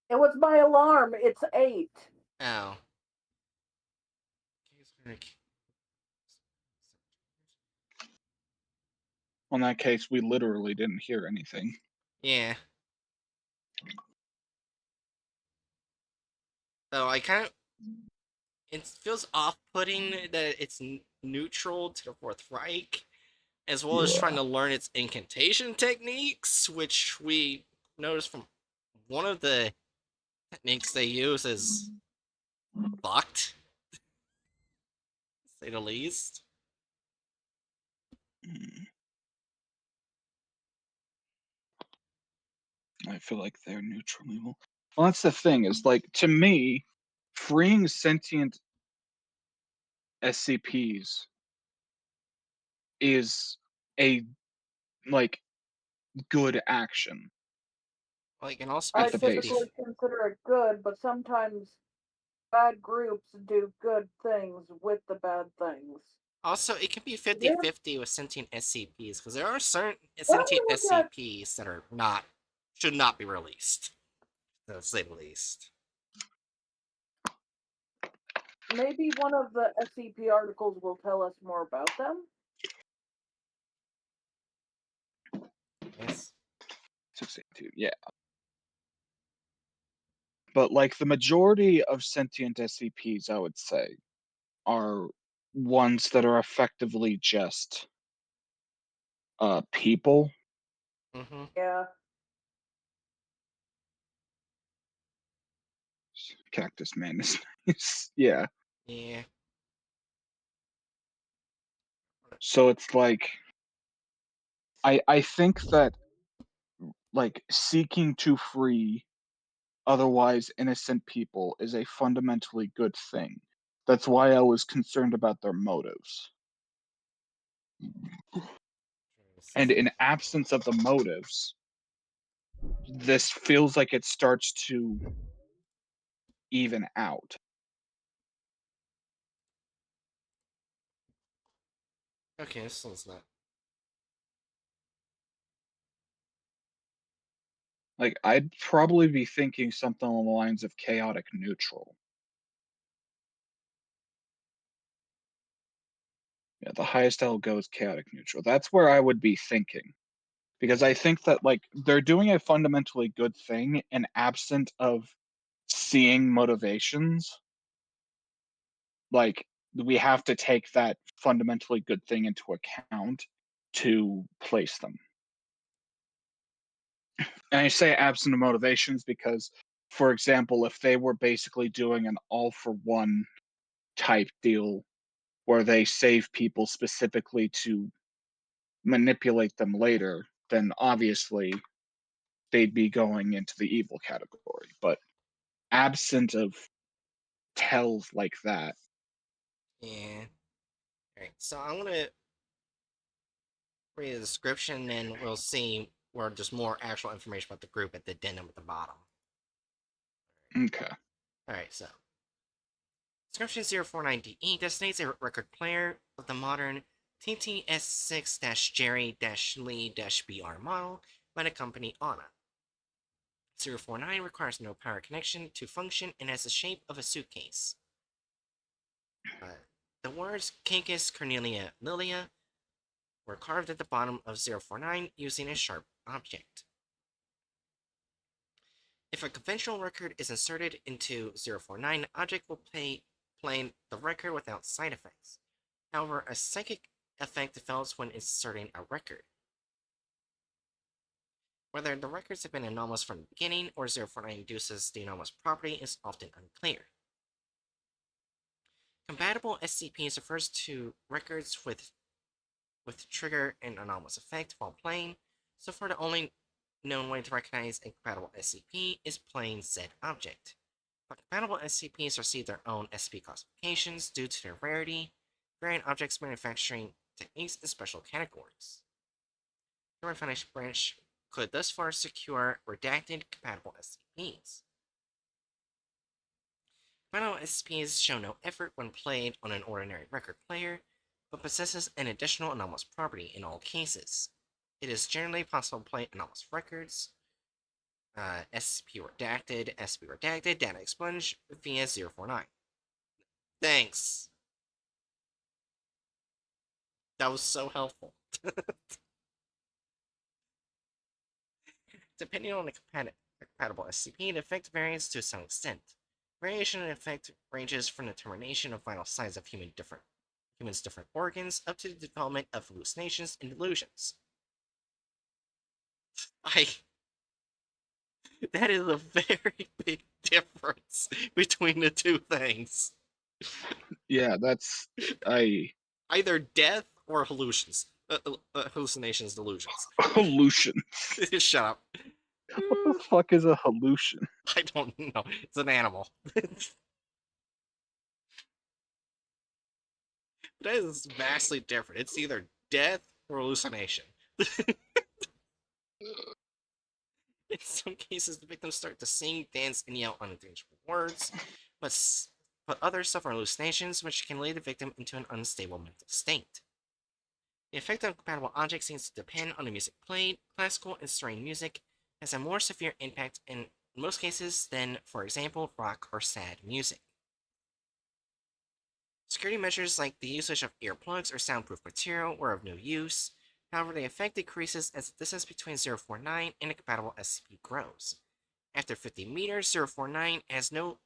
It was my alarm. It's 8. oh. In that case, we literally didn't hear anything. Yeah. So I kind of it feels off-putting that it's neutral to the Fourth Reich, as well as trying to learn its incantation techniques, which we noticed from one of the techniques they use is fucked, to say the least. I feel like they're neutral evil. Well, that's the thing, is like, to me, freeing sentient SCPs is a like good action Well, it can also be I at the base. 50. typically consider it good, but sometimes bad groups do good things with the bad things. Also, it can be Yeah, 50-50 with sentient SCPs, because there are certain let me sentient look at SCPs that are not should not be released, to say the least. maybe one of the SCP articles will tell us more about them. Yes. 682, yeah. But like the majority of sentient SCPs, I would say, are ones that are effectively just people. Mm-hmm. Yeah. Cactus Man is nice. Yeah. Yeah. So it's like I think that like seeking to free otherwise innocent people is a fundamentally good thing. That's why I was concerned about their motives. And in absence of the motives, this feels like it starts to even out. Okay, this one's not. Like I'd probably be thinking something along the lines of chaotic neutral. Yeah, the highest I'll go is chaotic neutral. That's where I would be thinking. Because I Yeah. think that like they're doing a fundamentally good thing and absent of seeing motivations, like we have to take that fundamentally good thing into account to place them. And I say absent of motivations because, for example, if they were basically doing an all for one type deal where they save people specifically to manipulate them later, then obviously they'd be going into the evil category. But absent of tells like that. Yeah. Alright, so I'm gonna read the description and we'll see where there's more actual information about the group at the addendum at the bottom. Okay. Alright, so. Description 049DE designates a record player of the modern TTS6-Jerry-Lee-BR model by the company ANA. 049 requires no power connection to function and has the shape of a suitcase. The words Cancus Cornelia Lilia were carved at the bottom of 049 using a sharp object. If a conventional record is inserted into 049, the object will play the record without side effects. However, a psychic effect develops when inserting a record. Whether the records have been anomalous from the beginning or 049 induces the anomalous property is often unclear. Compatible SCPs refers to records with trigger an anomalous effect while playing. So far, the only known way to recognize a compatible SCP is playing said object. But compatible SCPs receive their own SCP classifications due to their rarity, variant objects manufacturing techniques, and special categories. The Refinished branch could thus far secure redacted compatible SCPs. Compatible SCPs show no effort when played on an ordinary record player, but possesses an additional anomalous property in all cases. It is generally possible to play anomalous records, SCP redacted, data expunged via 049. Thanks. That was so helpful. Depending on the compatible SCP, the effect varies to some extent. Variation in effect ranges from the termination of vital signs of humans' different organs up to the development of hallucinations and delusions. That is a very big difference between the two things. Yeah, that's Either death or hallucinations, delusions. hallucin. Shut up. What the fuck is a hallucin? I don't know. It's an animal. That is vastly different. It's either death or hallucination. In some cases, the victims start to sing, dance, and yell unintelligible words, but others suffer hallucinations, which can lead the victim into an unstable mental state. The effect on compatible objects seems to depend on the music played. Classical and serene music has a more severe impact in most cases than, for example, rock or sad music. Security measures like the usage of earplugs or soundproof material were of no use. However, the effect decreases as the distance between 049 and a compatible SCP grows. After 50 meters, 049 has no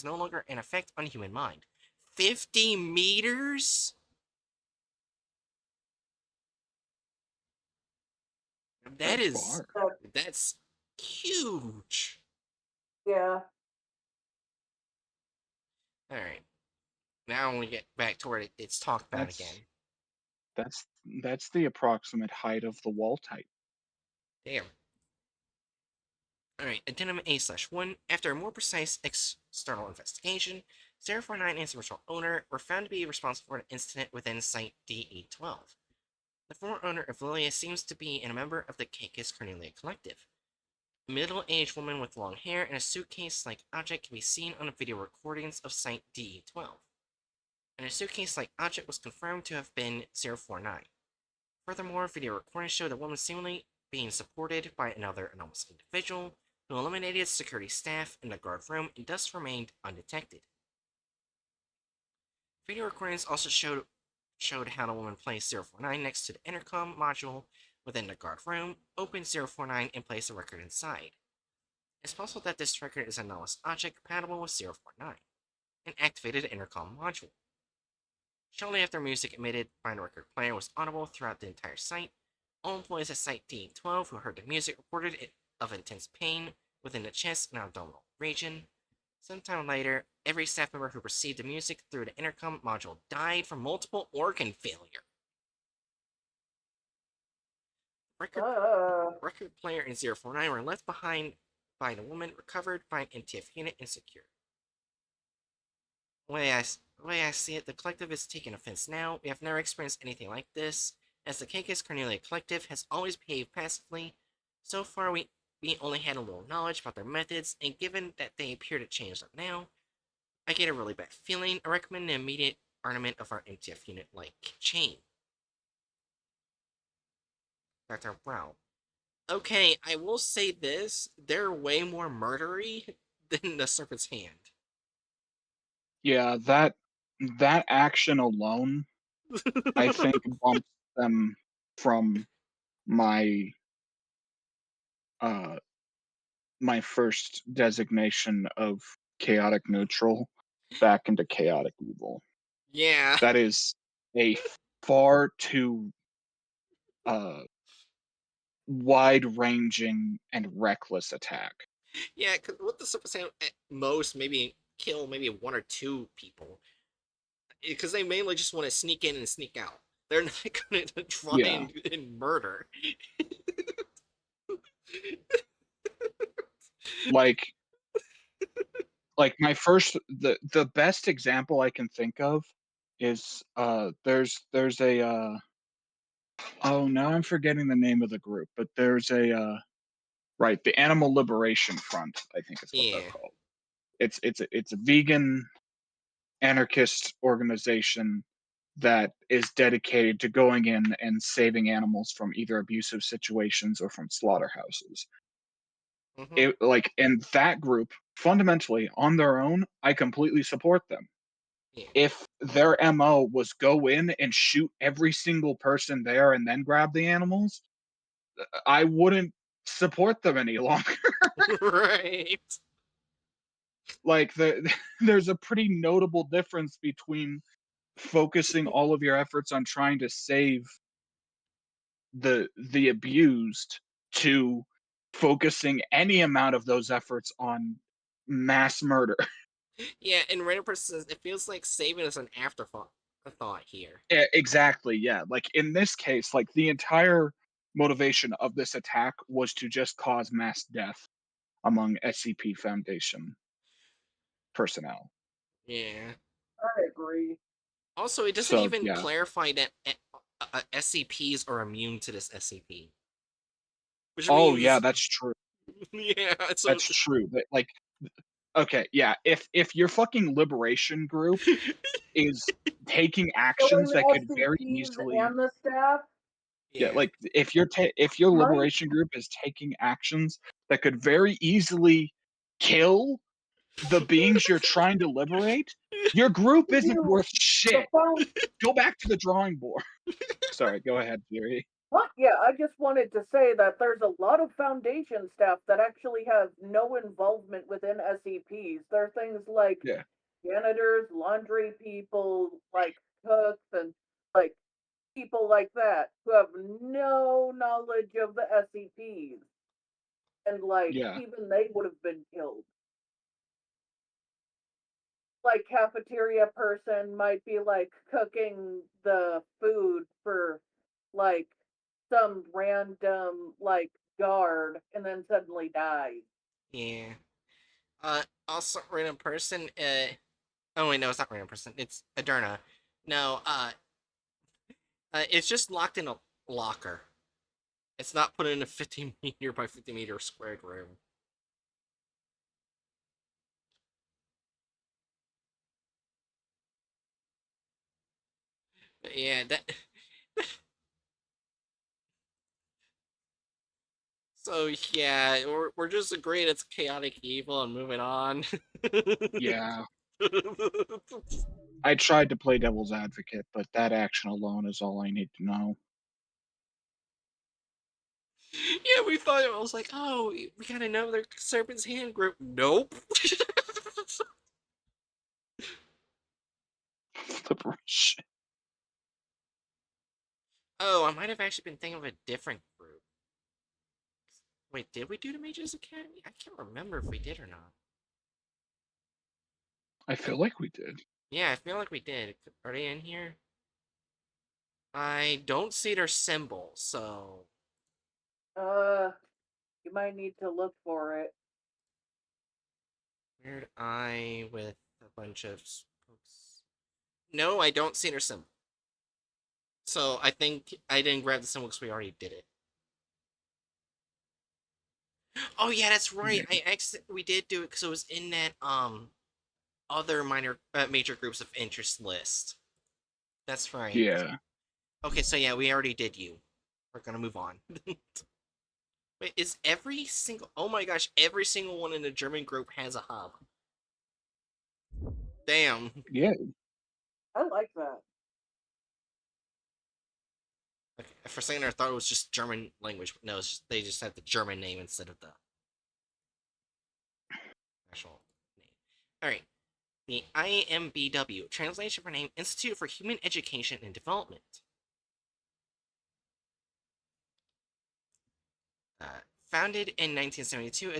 longer an effect on human mind. 50 meters? That's huge. Yeah. Alright. Now we get back to where it's talked about That's again. that's the approximate height of the wall type. Damn. Alright, addendum A/1. After a more precise external investigation, 049 and its original owner were found to be responsible for an incident within Site DE12. The former owner of Lilia seems to be a member of the Caicus Cornelia Collective. A middle-aged woman with long hair and a suitcase-like object can be seen on the video recordings of Site DE12. And a suitcase-like object was confirmed to have been 049. Furthermore, video recordings show the woman seemingly being supported by another anomalous individual who eliminated security staff in the guard room and thus remained undetected. Video recordings also showed how the woman placed 049 next to the intercom module within the guard room, opened 049, and placed a record inside. It's possible that this record is an anomalous object compatible with 049, and activated the intercom module. Shortly after music emitted by the record player was audible throughout the entire site, all employees at Site D12 who heard the music reported it of intense pain within the chest and abdominal region. Sometime later, every staff member who received the music through the intercom module died from multiple organ failure. Record player and 049 were left behind by the woman, recovered by an NTF unit, and secured. The way I see it, the collective is taking offense now. We have never experienced anything like this, as the Caicus Cornelia Collective has always behaved passively. So far, we we only had a little knowledge about their methods, and given that they appear to change them now, I get a really bad feeling. I recommend an immediate armament of our MTF unit like chain. Dr. Wow. Okay, I will say this: they're way more murdery than the Serpent's Hand. Yeah, that action alone, I think, bumps them from my uh my first designation of chaotic neutral back into chaotic evil. Yeah, That is a far too uh wide-ranging and reckless attack. yeah. Because with the Serpent's Hand, at most maybe kill maybe one or two people, because they mainly just want to sneak in and sneak out. They're not going to try Yeah, and murder. like my first the best example I can think of is there's a oh, now I'm forgetting the name of the group, but there's a right, the Animal Liberation Front, I think is what they're Yeah. called. It's a vegan anarchist organization that is dedicated to going in and saving animals from either abusive situations or from slaughterhouses. Mm-hmm. It like and that group fundamentally on their own, I completely support them. Yeah. If their MO was go in and shoot every single person there and then grab the animals, I wouldn't support them any longer. Right. Like there's a pretty notable difference between focusing all of your efforts on trying to save the abused to focusing any amount of those efforts on mass murder. Yeah, and random person says it feels like saving is an afterthought here. Exactly, yeah. Like in this case, like the entire motivation of this attack was to just cause mass death among SCP Foundation personnel. Yeah. I agree. Also, it doesn't So even yeah. clarify that SCPs are immune to this SCP, which Oh yeah, means that's true. yeah. So That's true. That like okay, yeah. If your fucking liberation group is taking Killing actions the that could very SCPs easily and the staff? yeah, yeah. like if your Might liberation group is taking actions that could very easily kill the beings you're trying to liberate, your group isn't you worth the shit. found Go back to the drawing board. Sorry, go ahead, Fury. what? Yeah, I just wanted to say that there's a lot of Foundation staff that actually have no involvement within SCPs. There are things like Yeah, janitors, laundry people, like cooks, and like people like that who have no knowledge of the SCPs. And like yeah, even they would have been killed. Like cafeteria person might be like cooking the food for like some random like guard and then suddenly dies. Yeah. Also, random person. Oh wait, no, it's not random person. It's Aderna. No. It's just locked in a locker. It's not put in a 50-meter by 50-meter squared room. But yeah, that. So yeah, we're just agreeing it's chaotic evil and moving on. yeah. I tried to play devil's advocate, but that action alone is all I need to know. Yeah, we thought it was like, oh, we gotta know their Serpent's Hand group. Nope. Liberation. Oh, I might have actually been thinking of a different group. Wait, did we do the Mages Academy? I can't remember if we did or not. I feel like we did. Yeah, I feel like we did. Are they in here? I don't see their symbol, so Uh, you might need to look for it. weird eye with a bunch of spokes. No, I don't see their symbol. So I think I didn't grab the symbol because we already did it. Oh yeah, that's right. Yeah. We did do it because it was in that other major groups of interest list. That's right. Yeah. Okay, so yeah, we already did you. We're gonna move on. Wait, is every single? Oh my gosh, every single one in the German group has a hub. Damn. Yeah. I like that. Okay, for a second, I thought it was just German language, but no, they just had the German name instead of the actual name. All right, the IMBW, translation for name Institute for Human Education and Development. Uh, Founded in 1972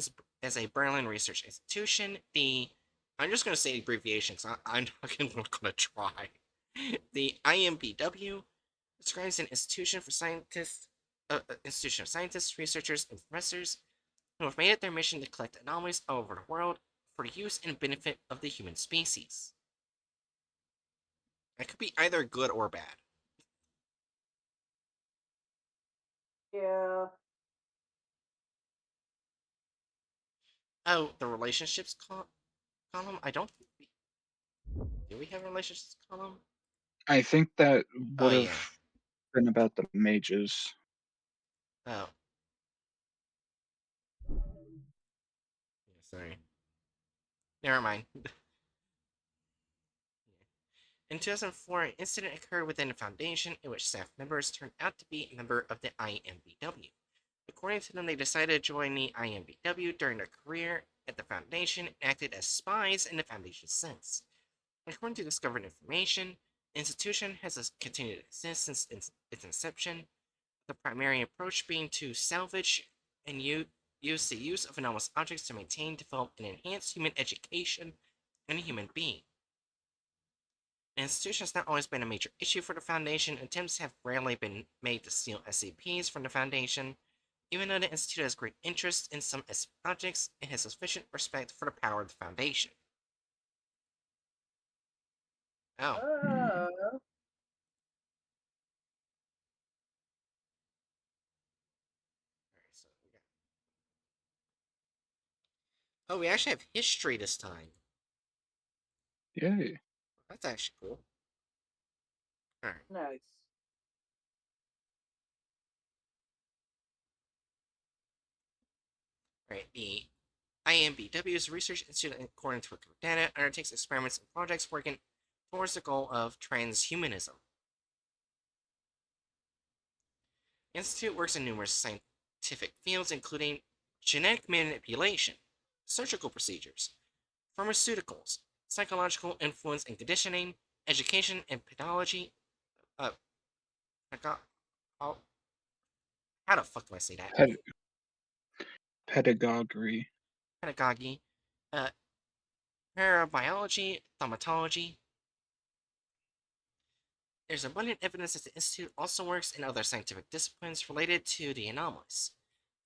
as a Berlin research institution, I'm just going to say abbreviations. I'm not going to try. The IMBW describes an institution of scientists, researchers, and professors who have made it their mission to collect anomalies all over the world for use and benefit of the human species. That could be either good or bad. Yeah. Oh, the relationships column? I don't think do we have a relationships column? I think that Oh would have yeah. been about the mages. Oh, yeah, sorry. Never mind. In 2004, an incident occurred within the Foundation in which staff members turned out to be a member of the IMBW. According to them, they decided to join the IMBW during their career at the Foundation and acted as spies in the Foundation's sense. According to discovered information, the institution has continued to exist since its inception, the primary approach being to salvage and use the use of anomalous objects to maintain, develop, and enhance human education and human being. The institution has not always been a major issue for the Foundation. Attempts have rarely been made to steal SCPs from the Foundation. Even though the Institute has great interest in some SCP objects, it has sufficient respect for the power of the Foundation. Oh. Hmm. Alright, so oh, we actually have history this time. Yay. That's actually cool. Alright. Nice. Alright, the IMBW's research institute, according to data, undertakes experiments and projects working towards the goal of transhumanism. The institute works in numerous scientific fields, including genetic manipulation, surgical procedures, pharmaceuticals, psychological influence and conditioning, education and pedagogy. Uh, how the fuck do I say that? Ped- pedagogy. Pedagogy, uh, parabiology, thaumatology. There's abundant evidence that the Institute also works in other scientific disciplines related to the anomalous.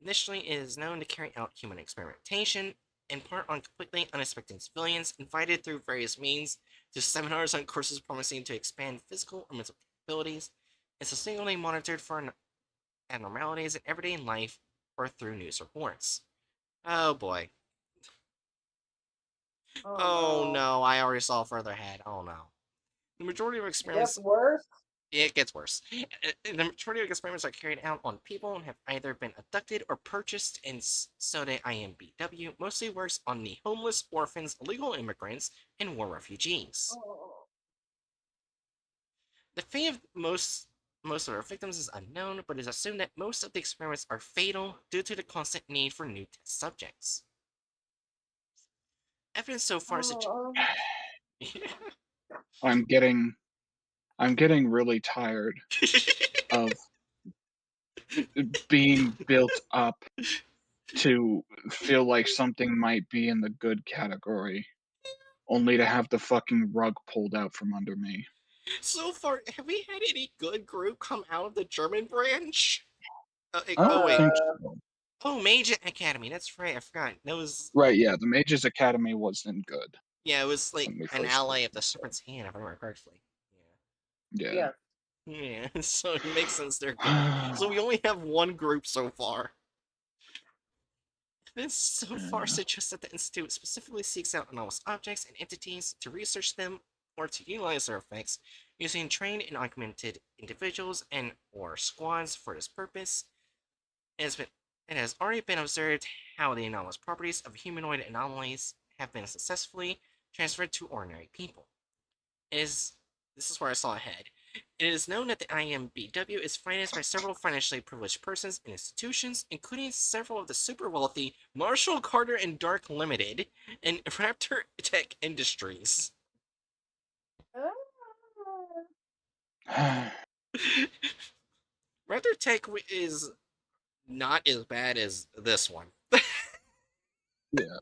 Initially, it is known to carry out human experimentation, in part on completely unexpected civilians, invited through various means to seminars on courses promising to expand physical or mental capabilities, and sustainably monitored for abnormalities in everyday life or through news reports. Oh boy. Oh Oh no. no, I already saw further ahead. Oh no. The majority of It gets experiments worse. It gets worse. The majority of experiments are carried out on people and have either been abducted or purchased, and so the IMBW mostly works on the homeless, orphans, illegal immigrants, and war refugees. Oh. The fate of most of our victims is unknown, but it is assumed that most of the experiments are fatal due to the constant need for new test subjects. Evidence so far suggests. Oh. I'm getting I'm getting really tired of being built up to feel like something might be in the good category, only to have the fucking rug pulled out from under me. So far, have we had any good group come out of the German branch? I Oh don't wait, think Uh. so. oh, Mage Academy. That's right. I forgot. That was Right, yeah, the Mages Academy wasn't good yeah. It was like when we an first ally of started. the Serpent's Hand, if I remember correctly. Yeah. Yes. Yeah. Yeah. So it makes sense they're good. So we only have one group so far. This so far suggests that the Institute specifically seeks out anomalous objects and entities to research them or to utilize their effects using trained and augmented individuals and or squads for this purpose. It has already been observed how the anomalous properties of humanoid anomalies have been successfully transferred to ordinary people. This is where I saw ahead. It is known that the IMBW is financed by several financially privileged persons and institutions, including several of the super wealthy Marshall Carter and Dark Limited and Raptor Tech Industries. Raptor Tech is not as bad as this one. Yeah.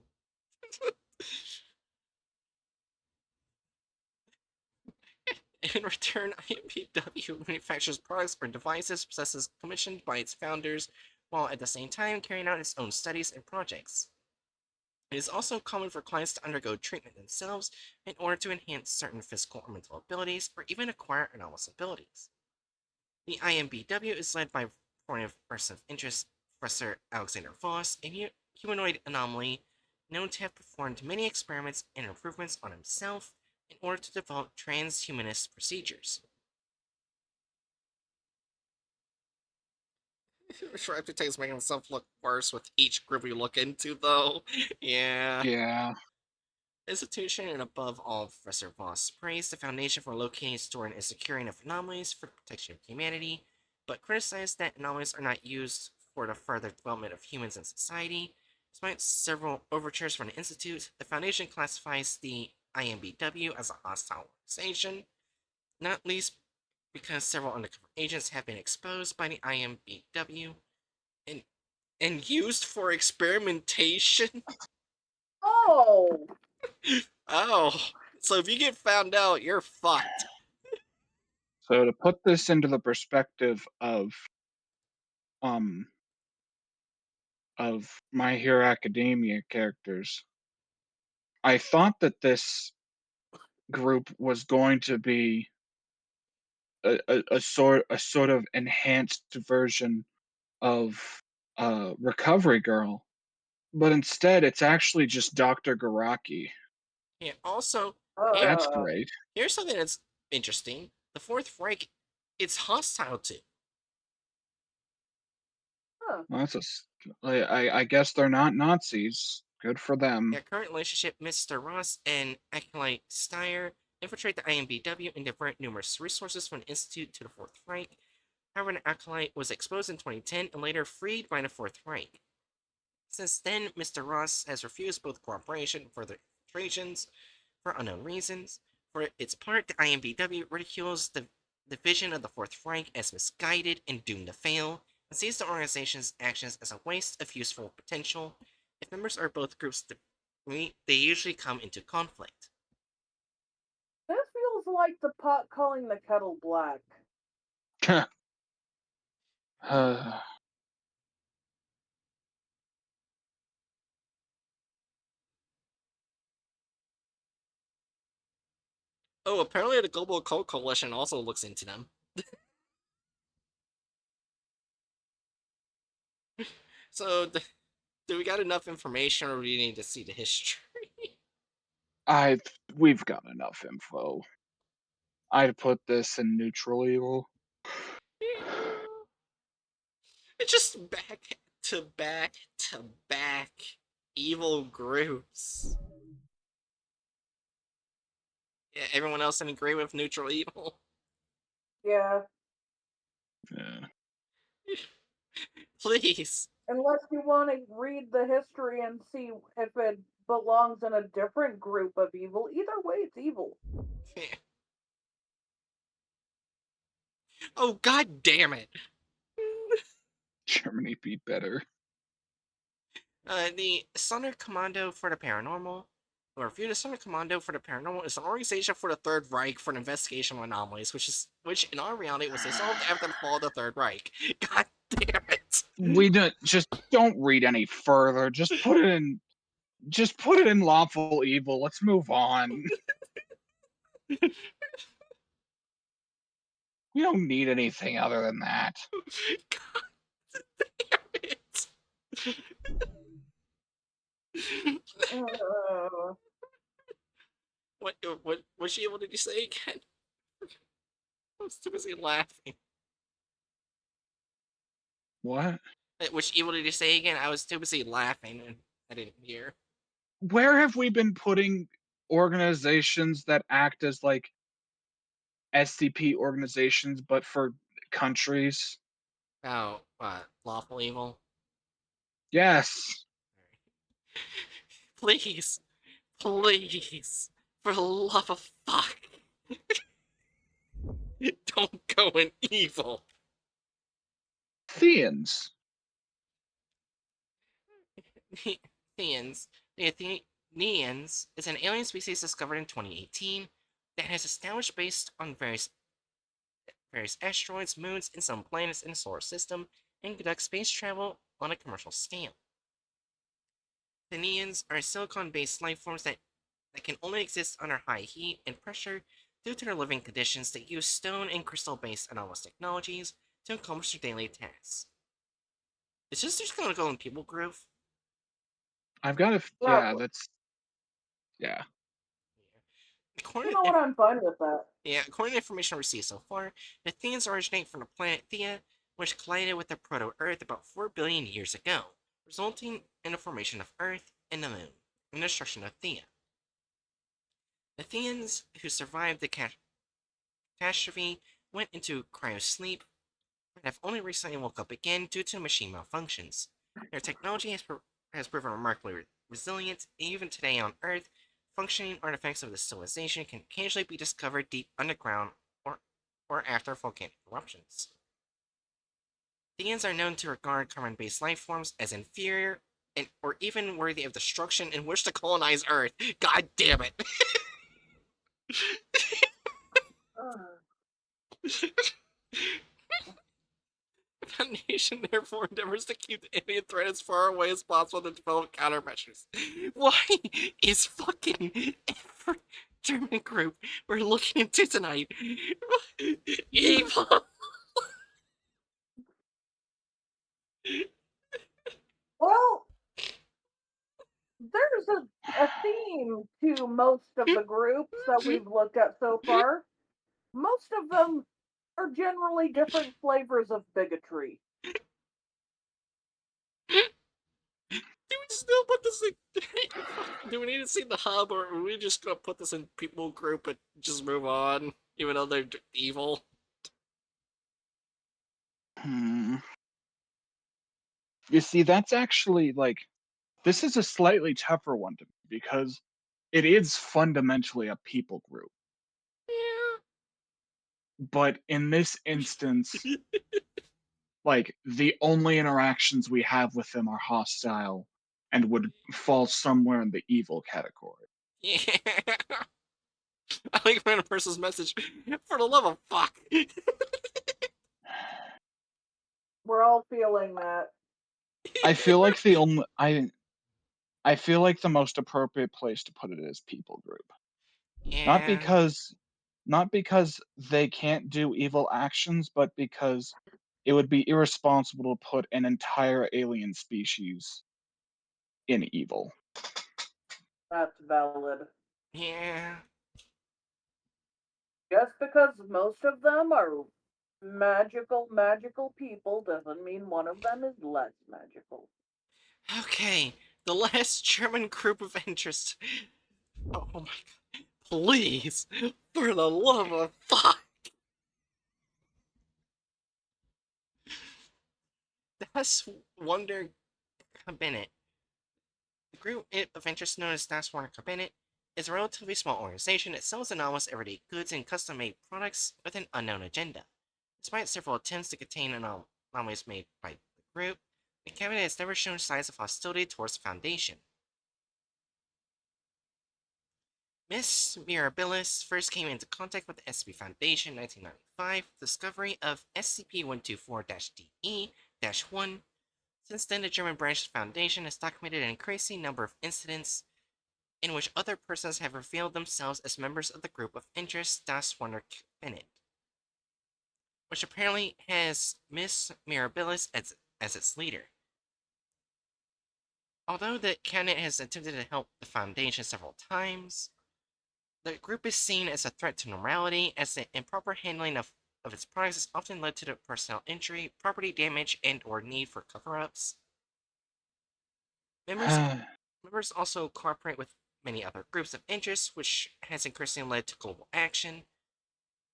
In return, IMPW manufactures products or devices possesses commissioned by its founders, while at the same time carrying out its own studies and projects. It is also common for clients to undergo treatment themselves in order to enhance certain physical or mental abilities, or even acquire anomalous abilities. The IMBW is led by foreign person of interest Professor Alexander Voss, a humanoid anomaly known to have performed many experiments and improvements on himself in order to develop transhumanist procedures. Raptor Tate's making himself look worse with each group we look into, though. Yeah. Yeah. Institution and above all, Professor Voss praised the Foundation for locating, storing, and securing of anomalies for the protection of humanity, but criticized that anomalies are not used for the further development of humans and society. Despite several overtures from the Institute, the Foundation classifies the IMBW as a hostile organization, not least because several undercover agents have been exposed by the IMBW and, and used for experimentation. Oh! Oh, so if you get found out, you're fucked. So to put this into the perspective um of My Hero Academia characters, I thought that this group was going to be a sort of enhanced version of Recovery Girl, but instead it's actually just Dr. Garaki. Yeah, also, here, That's Uh, great. here's something that's interesting. The Fourth Reich, it's hostile to. huh. Well, I guess they're not Nazis. Good for them. Their current relationship, Mr. Ross and Acolyte Steyer infiltrate the IMBW and divert numerous resources from the Institute to the Fourth Reich. However, an Acolyte was exposed in 2010 and later freed by the Fourth Reich. Since then, Mr. Ross has refused both cooperation and further infiltrations for unknown reasons. For its part, the IMBW ridicules the vision of the Fourth Reich as misguided and doomed to fail, and sees the organization's actions as a waste of useful potential. If members of both groups meet, they usually come into conflict. This feels like the pot calling the kettle black. uh, Oh, apparently the Global Occult Coalition also looks into them. So, do we got enough information, or do we need to see the history? we've got enough info. I'd put this in neutral evil. It's just back to back to back evil groups. Yeah, everyone else in agree with neutral evil? Yeah. Yeah. Please. Unless you want to read the history and see if it belongs in a different group of evil. Either way, it's evil. Oh, god damn it. Germany be better. The Thunder Commando for the Paranormal, or review the Thunder Commando for the Paranormal, is an organization for the Third Reich for an investigation of anomalies, which in our reality was dissolved after the fall of the Third Reich. God damn it. We don't read any further. Just put it in lawful evil. Let's move on. We don't need anything other than that. God damn it. Uh, what evil did you say again? I was too busy laughing. What? Which evil did you say again? I was too busy laughing and I didn't hear. Where have we been putting organizations that act as like SCP organizations, but for countries? Oh, lawful evil. Yes. Please, please, for the love of fuck, don't go in evil. Theans. Theans. The Athenians is an alien species discovered in 2018 that has established based on various asteroids, moons, and some planets in the solar system, and conducts space travel on a commercial scale. Athenians are silicon-based life forms that can only exist under high heat and pressure due to their living conditions that use stone and crystal-based anomalous technologies to accomplish their daily tasks. Is this just gonna go in people groove? I've got a yeah, probably. that's yeah. According You know what? I'm fine with that. according to information received so far, the Theans originate from the planet Theia, which collided with the proto-Earth about 4 billion years ago, resulting in the formation of Earth and the Moon, and the destruction of Theia. The Theans who survived the catastrophe went into cryosleep, but have only recently woke up again due to machine malfunctions. Their technology has proven remarkably resilient, and even today on Earth, functioning artifacts of the civilization can occasionally be discovered deep underground or, or after volcanic eruptions. Theans are known to regard carbon-based life forms as inferior and or even worthy of destruction and wish to colonize Earth. God damn it! Uh, The Foundation therefore endeavors to keep the alien threat as far away as possible to develop countermeasures. Why is fucking every German group we're looking into tonight evil? well, there's a theme to most of the groups that we've looked at so far. Most of them are generally different flavors of bigotry. Do we still put this in? Do we need to see the hub, or are we just gonna put this in people group and just move on, even though they're evil? Hmm. You see, that's actually like this is a slightly tougher one to me because it is fundamentally a people group. But in this instance, like the only interactions we have with them are hostile and would fall somewhere in the evil category. Yeah. I like random person's message. For the love of fuck. We're all feeling that. I feel like the only I feel like the most appropriate place to put it is people group. Not Yeah. because not because they can't do evil actions, but because it would be irresponsible to put an entire alien species in evil. That's valid. Yeah. Just because most of them are magical people doesn't mean one of them is less magical. Okay. The last German group of interest. Oh my god. Please. For the love of fuck. Das Wonder Cabinet. The group of interest known as Das Wonder Cabinet is a relatively small organization that sells anomalous everyday goods and custom-made products with an unknown agenda. Despite several attempts to contain anomalies made by the group, the cabinet has never shown signs of hostility towards the Foundation. Miss Mirabilis first came into contact with the SCP Foundation in 1995 with the discovery of SCP-124-DE-1. Since then, the German branch of the Foundation has documented an increasing number of incidents in which other persons have revealed themselves as members of the group of interest Das Wonder Cabinet, which apparently has Miss Mirabilis as its leader. Although the cabinet has attempted to help the Foundation several times, the group is seen as a threat to normality, as the improper handling of its products has often led to the personnel injury, property damage, and/or need for cover-ups. Members members also cooperate with many other groups of interest, which has increasingly led to global action.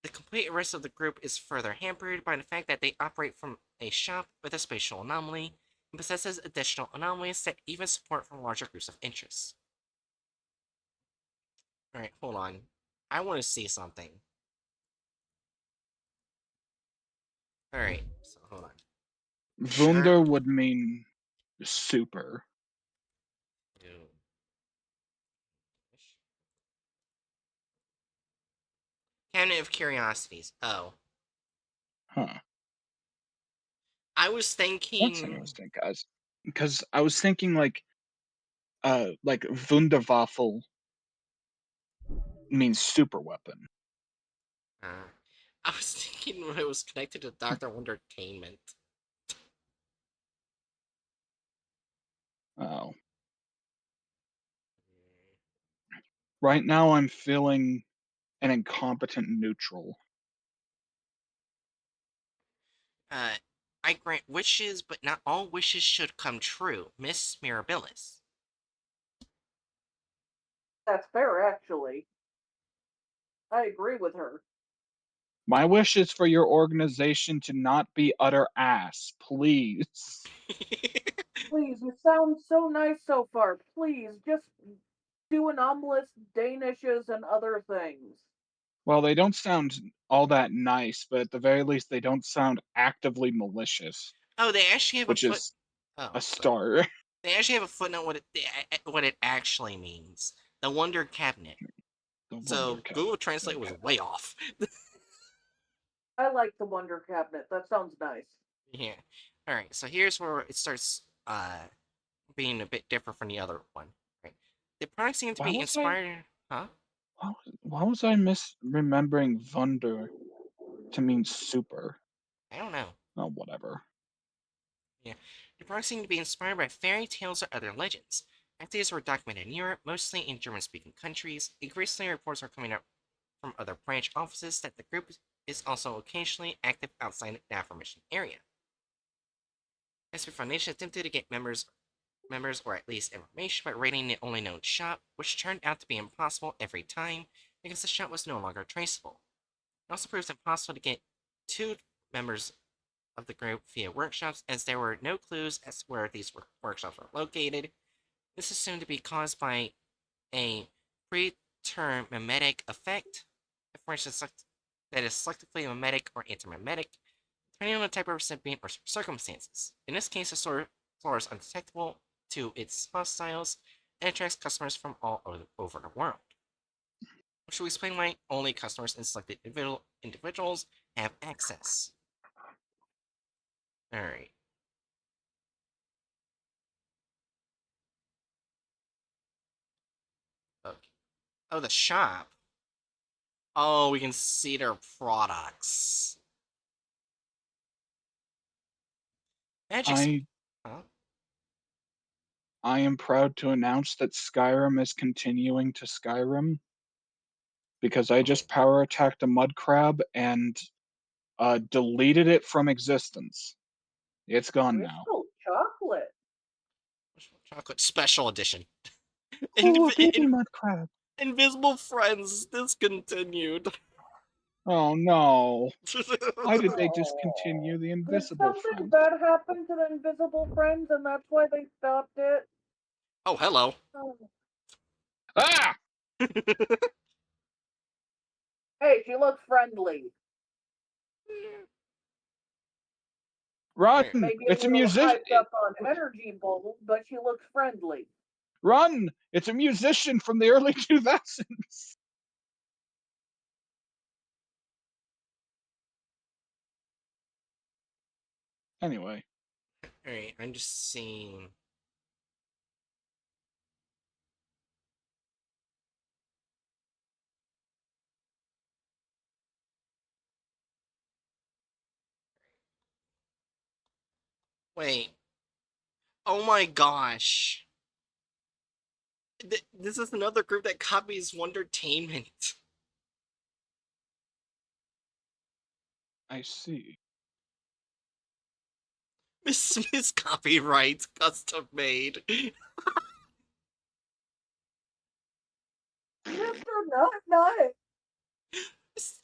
The complete arrest of the group is further hampered by the fact that they operate from a shop with a spatial anomaly and possesses additional anomalies that even support from larger groups of interest. Alright, hold on. I want to see something. Alright, so hold on. Sure. Wunder would mean super. Cabinet of Curiosities. Oh. Huh. I was That's thinking. interesting, guys. Because I was thinking like Wunderwaffel means super weapon. Uh, I was thinking it was connected to Dr. Wondertainment. Oh. Right now I'm feeling an incompetent neutral. Uh, I grant wishes, but not all wishes should come true. Miss Mirabilis. That's fair, actually. I agree with her. My wish is for your organization to not be utter ass, please. Please, you sound so nice so far. Please, just do anomalous danishes and other things. Well, they don't sound all that nice, but at the very least they don't sound actively malicious, Oh, they actually have a which foot. is Oh, a sorry. start. They actually have a footnote what it actually means. The Wonder Cabinet. The Wonder So Google Translate was Cabinet. way off. I like the Wonder Cabinet. That sounds nice. Yeah. All right. So here's where it starts being a bit different from the other one. Right. The products seem to Why be was I inspired. Huh? why was I misremembering Wunder to mean super? I don't know. Oh, whatever. Yeah. The products seem to be inspired by fairy tales or other legends. Activities were documented in Europe, mostly in German-speaking countries. Increasingly, reports are coming out from other branch offices that the group is also occasionally active outside the aforementioned area. SCP Foundation attempted to get members or at least information by raiding the only known shop, which turned out to be impossible every time because the shop was no longer traceable. It also proves impossible to get to members of the group via workshops, as there were no clues as to where these workshops were located. This is assumed to be caused by a preterm mimetic effect, information that is selectively mimetic or anti-mimetic, depending on the type of recipient or circumstances. In this case, the floor is undetectable to its hostiles and attracts customers from all over the world. Which will explain why only customers and selected individuals have access. Alright. Okay. Oh, the shop. Oh, we can see their products. Magic. I Huh? I am proud to announce that Skyrim is continuing to Skyrim because I Oh. just power attacked a mud crab and deleted it from existence. It's gone now. Crystal chocolate. Chocolate Special Edition. Oh, baby mud crab. Invisible Friends discontinued. Oh no. Why did they Oh. discontinue the Did invisible something friend? bad happen to the Invisible Friends and that's why they stopped it? Oh, hello. Oh. Ah! Hey, she looks friendly. Run! Alright. Maybe a It's a little musician. hyped up on energy bulb, but she looks friendly. Run! It's a musician from the early 2000s. Anyway, Alright, I'm just seeing. Wait. Oh my gosh. This is another group that copies Wondertainment. I see. Miss Smith's copyright, custom made. Mr. Nut Nut.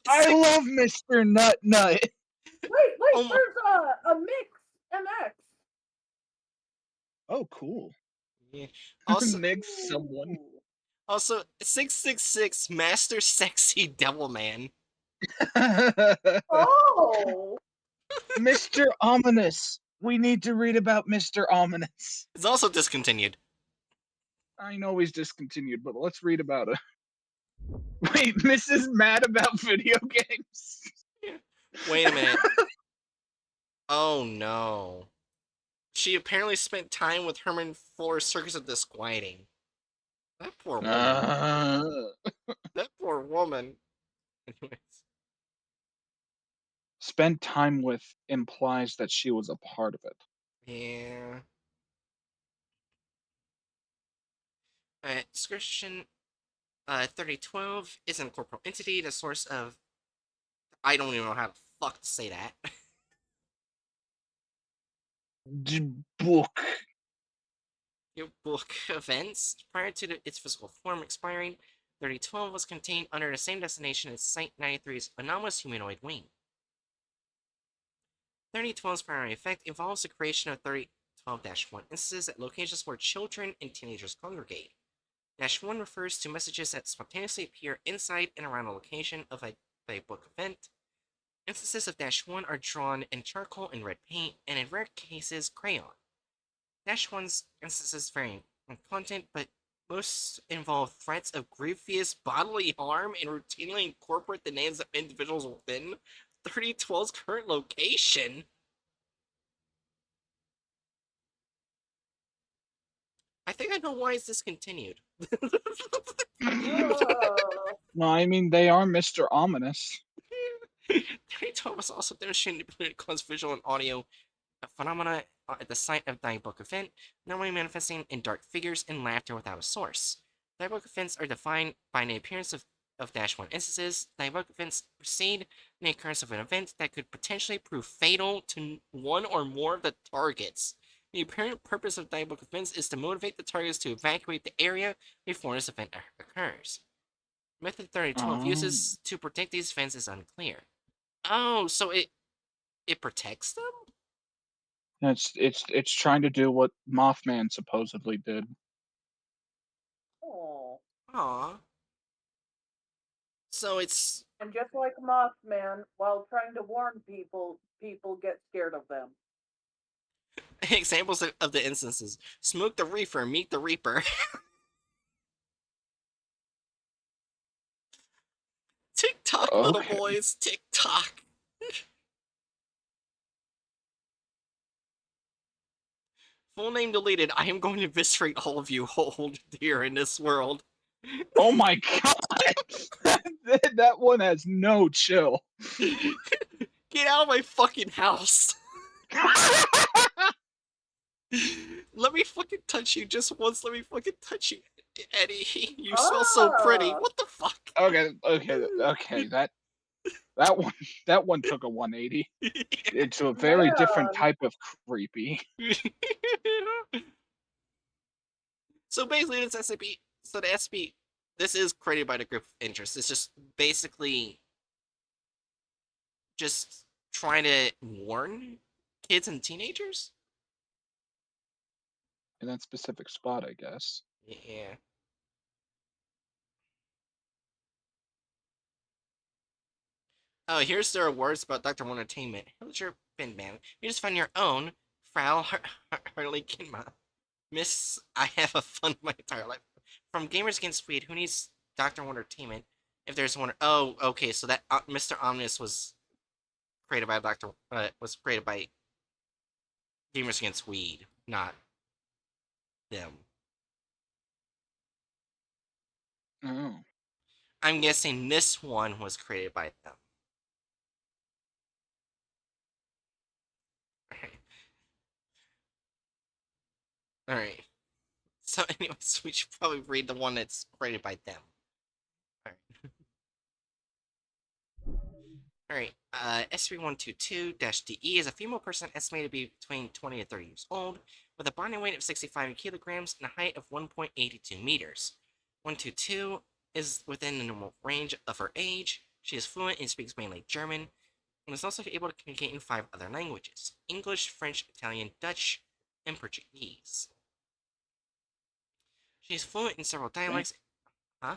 I love Mr. Nut Nut. Wait, Oh my- there's a Mix MX. Oh, cool. yeah. Also, Mix someone. Ooh. also 666 Master Sexy Devilman. Oh. Mr. Ominous. We need to read about Mr. Ominous. It's also discontinued. I know he's discontinued, but let's read about it. Wait, Mrs. Mad about video games. Wait a minute. Oh no. She apparently spent time with Herman for Circus of Disquieting. That poor woman. That poor woman. Anyways. Spend time with implies that she was a part of it. Yeah. Description 3012 is an incorporeal entity, the source of. I don't even know how the fuck to say that. Book. Your book events. Prior to its physical form expiring, 3012 was contained under the same destination as Site 93's anomalous humanoid wing. 3012's primary effect involves the creation of 3012-1 instances at locations where children and teenagers congregate. Dash 1 refers to messages that spontaneously appear inside and around a location of a book event. Instances of Dash 1 are drawn in charcoal and red paint, and in rare cases, crayon. Dash 1's instances vary in content, but most involve threats of grievous bodily harm and routinely incorporate the names of individuals within 3012's current location. I think I know why it's discontinued. No, I mean they are Mr. Ominous. 3012 was also demonstrating the ability to cause visual and audio phenomena at the site of Diabook event, normally manifesting in dark figures and laughter without a source. Diabook events are defined by the appearance of Dash 1 instances. Diabook events precede the occurrence of an event that could potentially prove fatal to one or more of the targets. The apparent purpose of Diabook events is to motivate the targets to evacuate the area before this event occurs. Method 3012 uses to protect these events is unclear. Oh, so it protects them? It's trying to do what Mothman supposedly did. Oh. Aw. So it's And just like Mothman, while trying to warn people, people get scared of them. examples of the instances. Smoke the reefer, meet the reaper. Tick tock, little Okay. boys, tick tock. Full name deleted. I am going to eviscerate all of you. Hold dear in this world. Oh my god! That one has no chill. Get out of my fucking house. Let me fucking touch you just once. Let me fucking touch you, Eddie. You smell so pretty. What the fuck? Okay. That one took a 180 into a very different Man. type of creepy. So basically, it's SCP. So the SCP, this is created by the group of interest. It's just basically just trying to warn kids and teenagers. In that specific spot, I guess. Yeah. Oh, here's their awards about Dr. One Entertainment. How's your been, man? You just found your own Frau Harley Kinma. Miss, I have a fun my entire life. From Gamers Against Weed, who needs Dr. One Entertainment? If there's one, oh, okay, so that Mr. Omnus was created by was created by Gamers Against Weed, not them. Oh. I'm guessing this one was created by them. Alright. Alright. So, anyways, we should probably read the one that's created by them. Alright, SCP-122-DE is a female person estimated to be between 20 and 30 years old, with a body weight of 65 kilograms and a height of 1.82 meters. 122 is within the normal range of her age. She is fluent and speaks mainly German, and is also able to communicate in 5 other languages: English, French, Italian, Dutch, and Portuguese. She is fluent in several dialects. Huh?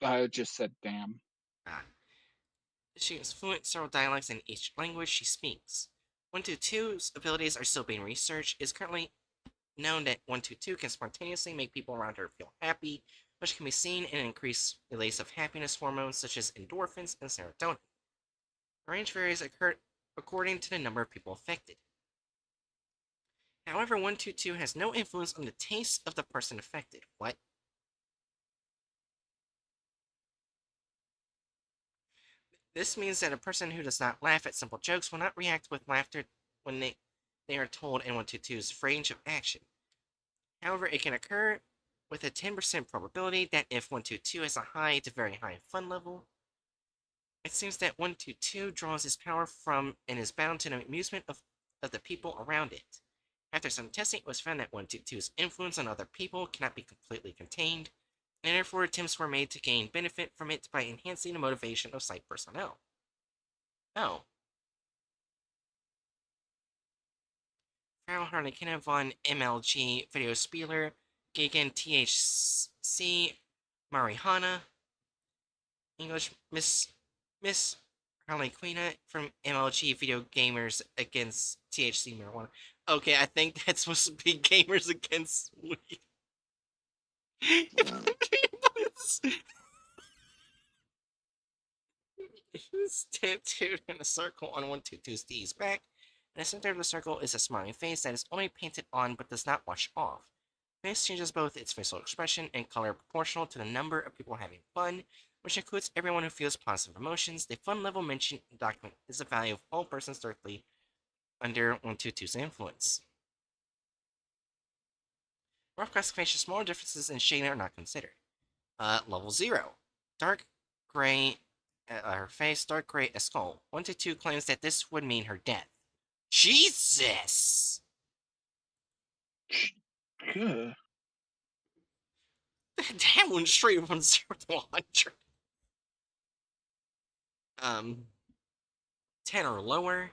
I just said damn. Ah. She is fluent in several dialects in each language she speaks. 122's abilities are still being researched. It is currently known that 122 can spontaneously make people around her feel happy, which can be seen in an increased release of happiness hormones such as endorphins and serotonin. The range varies according to the number of people affected. However, 122 has no influence on the taste of the person affected. What? This means that a person who does not laugh at simple jokes will not react with laughter when they are told in 122's range of action. However, it can occur with a 10% probability that if 122 has a high to very high fun level, it seems that 122 draws its power from and is bound to the amusement of the people around it. After some testing, it was found that 122's influence on other people cannot be completely contained, and therefore attempts were made to gain benefit from it by enhancing the motivation of site personnel. Oh. Frau Harlequin von MLG Video Spieler gegen THC Marihana. English Miss Harlequina from MLG Video Gamers Against THC Marijuana. Okay, I think that's supposed to be Gamers Against Weed. It's tattooed in a circle on 122's D's back, and the center of the circle is a smiling face that is only painted on but does not wash off. The face changes both its facial expression and color proportional to the number of people having fun, which includes everyone who feels positive emotions. The fun level mentioned in the document is the value of all persons directly under 122's influence. Rough classification, smaller differences in shading are not considered. Level 0. Dark gray, her face, dark gray, a skull. 122 claims that this would mean her death. Jesus! Good. That went straight from 0 to 100. 10 or lower.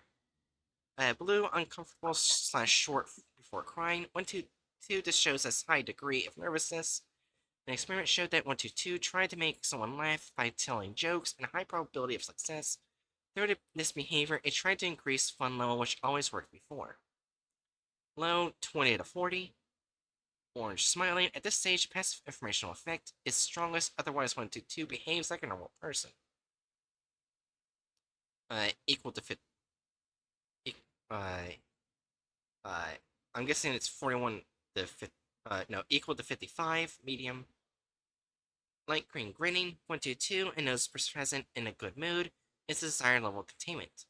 Blue, uncomfortable / short before crying. 122 just shows a high degree of nervousness. An experiment showed that 122 tried to make someone laugh by telling jokes and a high probability of success. Through this behavior, it tried to increase fun level, which always worked before. Low, 20 to 40. Orange, smiling. At this stage, passive informational effect is strongest, otherwise 122 behaves like a normal person. Equal to 50. I'm guessing it's 41 to 50. No, equal to 55, medium. Light green grinning, 122, and nose present in a good mood, is the desired level of containment.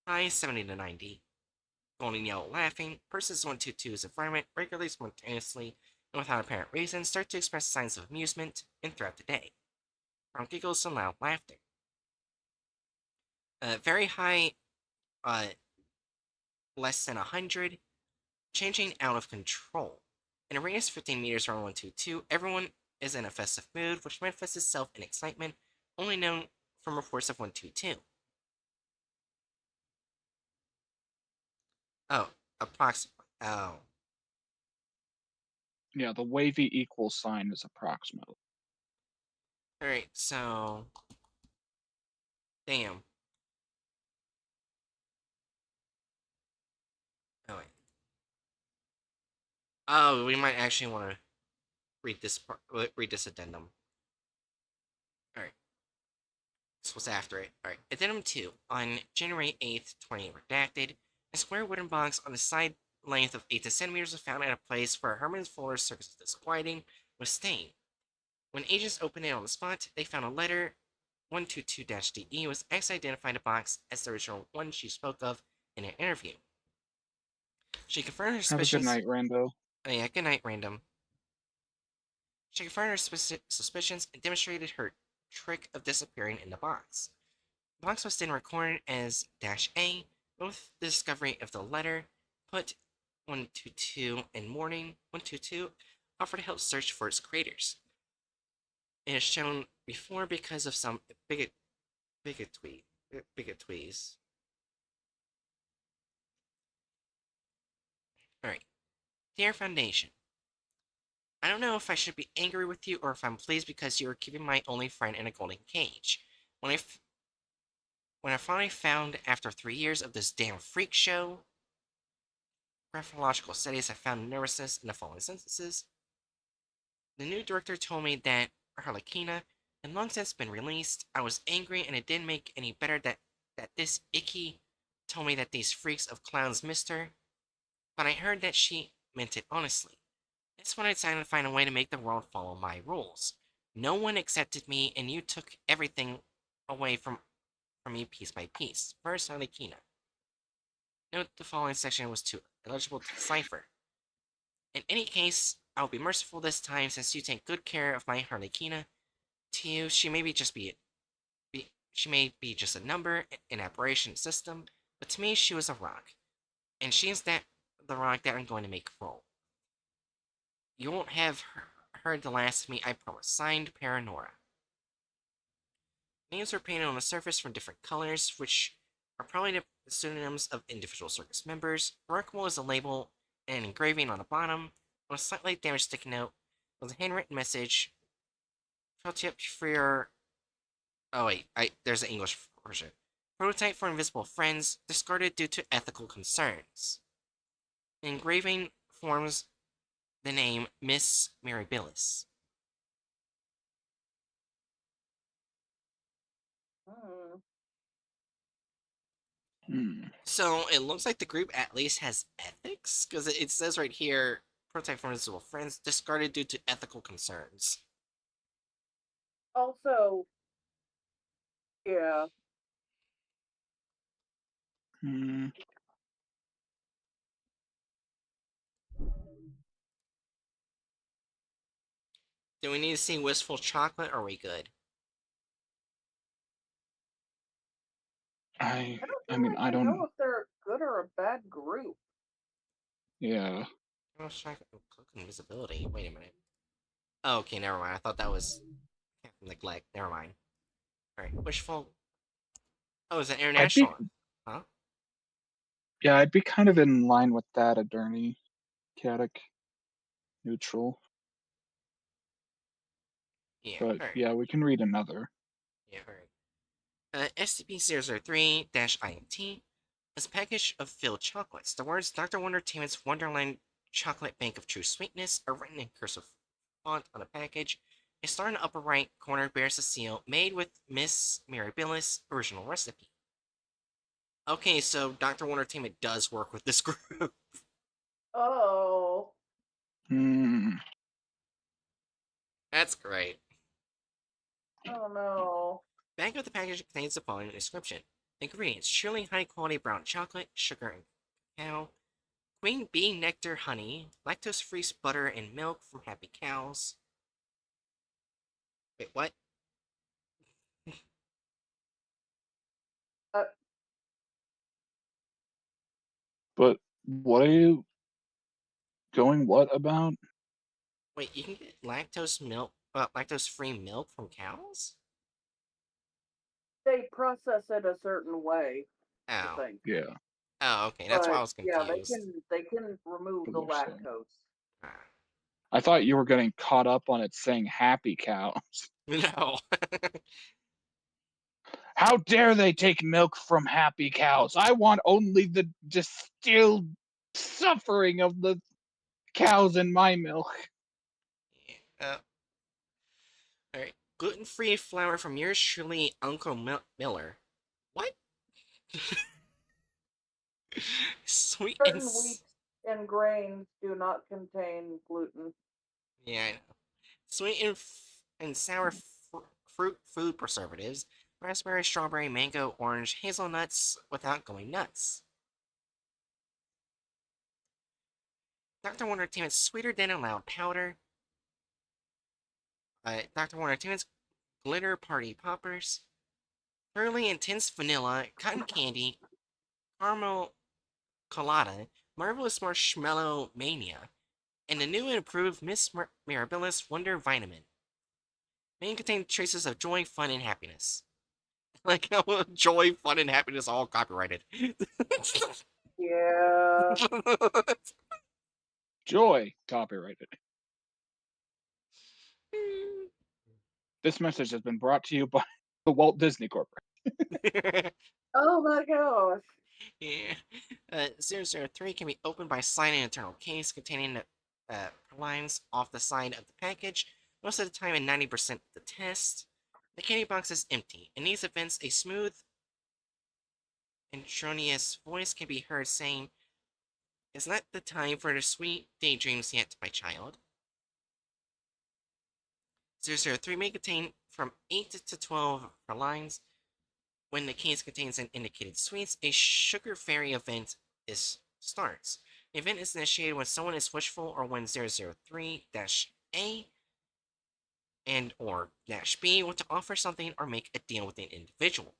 High, 70 to 90. Golden yellow laughing, persons 122's environment regularly, spontaneously, and without apparent reason start to express signs of amusement and throughout the day. From giggles to loud laughter. Very high, less than 100, changing out of control. In a radius of 15 meters around 122, everyone is in a festive mood, which manifests itself in excitement, only known from reports of 122. Oh, approximately. Oh. Yeah, the wavy equal sign is approximately. Alright, so. Damn. Oh, wait. Oh, we might actually want to read this addendum. Alright. This was after it. Alright. Addendum 2. On January 8th, 20 redacted, a square wooden box on a side length of 8 to centimeters was found at a place where Herman's floor surface is disquieting with stain. When agents opened it on the spot, they found a letter. 122-DE was actually identified a box as the original one she spoke of in an interview. She confirmed her Have a good suspicions. night, Rando. Oh yeah, good night, random. She confirmed her suspicions and demonstrated her trick of disappearing in the box. The box was then recorded as -A, with the discovery of the letter put 122 and morning 122 offered to help search for its creators. It is shown before because of some bigotries. Alright. Dear Foundation, I don't know if I should be angry with you or if I'm pleased because you are keeping my only friend in a golden cage. When when I finally found, after 3 years of this damn freak show, graphological studies, I found nervousness in the following sentences. The new director told me that Harlequina had long since been released. I was angry, and it didn't make any better that this Icky told me that these freaks of clowns missed her, but I heard that she meant it honestly. That's when I decided to find a way to make the world follow my rules. No one accepted me, and you took everything away from me piece by piece. First, Harlequina. Note the following section was too illegible to decipher. In any case, I'll be merciful this time since you take good care of my Harlequina. To you, she may she may be just a number in aberration system, but to me, she was a rock, and she's the rock that I'm going to make roll. You won't have heard the last of me, I promise. Signed, Paranora. Names were painted on the surface from different colors, which are probably the pseudonyms of individual circus members. Remarkable is a label and an engraving on the bottom. On a slightly damaged sticky note was a handwritten message. Prototype for your. Oh wait, there's an English version. Prototype for invisible friends, discarded due to ethical concerns. The engraving forms the name Miss Mirabilis. Hmm. Hmm. So it looks like the group at least has ethics, because it says right here, prototype for invisible friends, discarded due to ethical concerns. Also, yeah, Hmm. Do we need to see Wistful Chocolate, or are we good? I I don't I feel mean like I we don't. know if they're a good or a bad group. Yeah. Chocolate, Cloak Invisibility. Wait a minute. Oh, okay, never mind. I thought that was neglect. Never mind. Alright, Wishful. Oh, is it I'd be international? Huh? yeah, I'd be kind of in line with that, Adurni. Chaotic neutral. Yeah, But alright. yeah, we can read another. Yeah, alright. SCP-003-INT is a package of filled chocolates. The words Dr. Wondertainment's Wonderland Chocolate Bank of True Sweetness are written in cursive font on the package. A star in the upper right corner bears a seal made with Miss Mirabilis' original recipe. Okay, so Dr. Wondertainment does work with this group. Oh, Hmm. That's great. oh no. Back of the package contains the following description. Ingredients: surely high quality brown chocolate, sugar and cacao, queen bee nectar, honey, lactose free butter and milk from happy cows. Wait, what? Uh, But what are you going what about? Wait, you can get lactose free milk from cows? they process it a certain way, I Oh. think. Yeah, Oh, okay, that's why I But was yeah, confused. they can remove the believe so. lactose. Ah. I thought you were getting caught up on it saying happy cows. No. How dare they take milk from happy cows? I want only the distilled suffering of the cows in my milk. Yeah, alright. Gluten free flour from yours truly, Uncle Miller. What? Sweet and. Certain wheats and grains do not contain gluten. Yeah, I know. Sweet and sour fruit food preservatives, raspberry, strawberry, mango, orange, hazelnuts without going nuts. Dr. Wonder Entertainment's Sweeter Than a Loud Powder. Dr. Wonder Entertainment's Glitter Party Poppers. Thoroughly Intense Vanilla, Cotton Candy, Caramel Colada, Marvelous Marshmallow Mania, and the new and improved Miss Mirabilis Wonder Vitamin. May contain traces of joy, fun, and happiness. Like how joy, fun, and happiness all copyrighted. Yeah. Joy, copyrighted. This message has been brought to you by the Walt Disney Corporation. Oh my gosh. Yeah. 003 can be opened by sliding an internal case containing lines off the side of the package. Most of the time, in 90% of the test, the candy box is empty. In these events, a smooth, intronious voice can be heard saying, "Is not the time for the sweet daydreams yet, my child?" 003 may contain from 8 to 12 lines. When the case contains an indicated sweets, a sugar fairy event starts. The event is initiated when someone is wishful or when 003-A and or -B want to offer something or make a deal with an individual.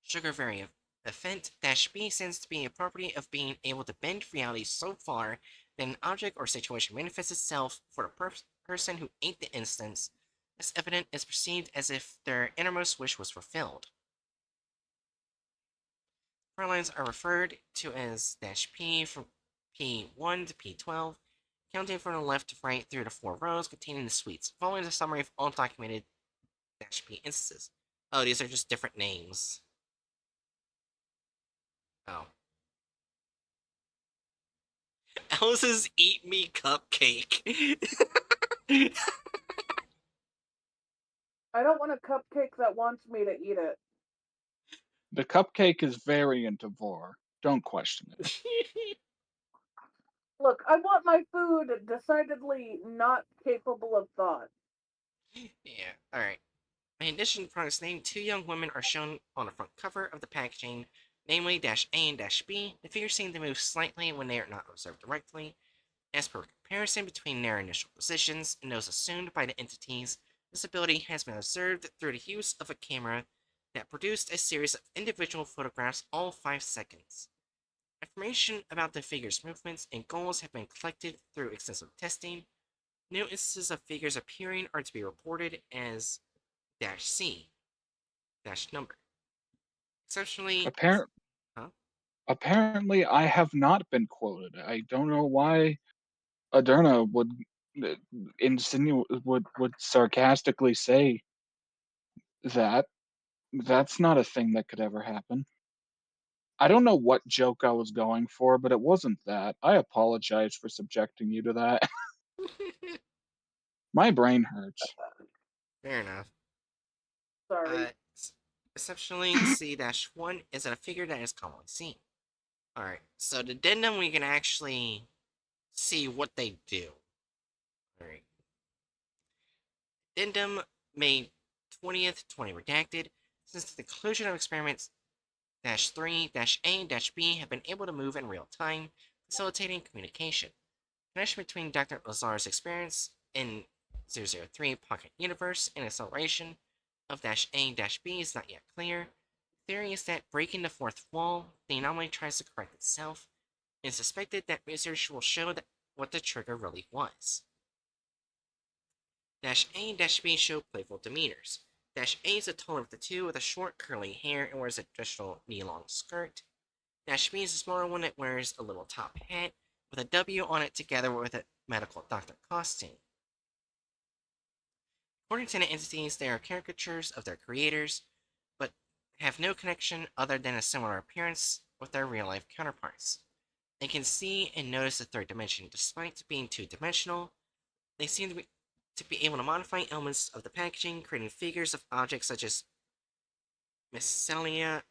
Sugar fairy event -B seems to be a property of being able to bend reality so far that an object or situation manifests itself for the person who ate the instance. This evidence is perceived as if their innermost wish was fulfilled. Lines are referred to as -P from P1 to P12, counting from the left to right through the 4 rows containing the suites. Following is a summary of all documented -P instances. Oh, these are just different names. Oh. Alice's Eat Me Cupcake. I don't want a cupcake that wants me to eat it. The cupcake is very into vor. Don't question it. Look, I want my food decidedly not capable of thought. Yeah, alright. In addition to the product's name, 2 young women are shown on the front cover of the packaging, namely -A and -B. The figures seem to move slightly when they are not observed directly. As per comparison between their initial positions and those assumed by the entities, this ability has been observed through the use of a camera that produced a series of individual photographs all 5 seconds. Information about the figure's movements and goals have been collected through extensive testing. New instances of figures appearing are to be reported as -C, -number. Exceptionally, Appar- huh? Apparently, I have not been quoted. I don't know why Aderna would would sarcastically say that. That's not a thing that could ever happen. I don't know what joke I was going for, but it wasn't that. I apologize for subjecting you to that. My brain hurts. Fair enough. Sorry. Exceptionally, C-1 is a figure that is commonly seen. Alright, so the addendum we can actually see what they do. Alright. Addendum May 20th, 20 redacted. Since the conclusion of experiments -3, -A, -B have been able to move in real time, facilitating communication. Connection between Dr. Lazar's experience in 003 Pocket Universe and acceleration of -A-B is not yet clear. The theory is that breaking the fourth wall, the anomaly tries to correct itself, and it's suspected that research will show that what the trigger really was. -A and -B show playful demeanors. -A is the taller of the two with a short curly hair and wears a traditional knee-long skirt. -B is the smaller one that wears a little top hat with a W on it together with a medical doctor costume. According to the entities, they are caricatures of their creators, but have no connection other than a similar appearance with their real-life counterparts. They can see and notice the third dimension. Despite being two-dimensional, they seem to be able to modify elements of the packaging, creating figures of objects such as miscellanea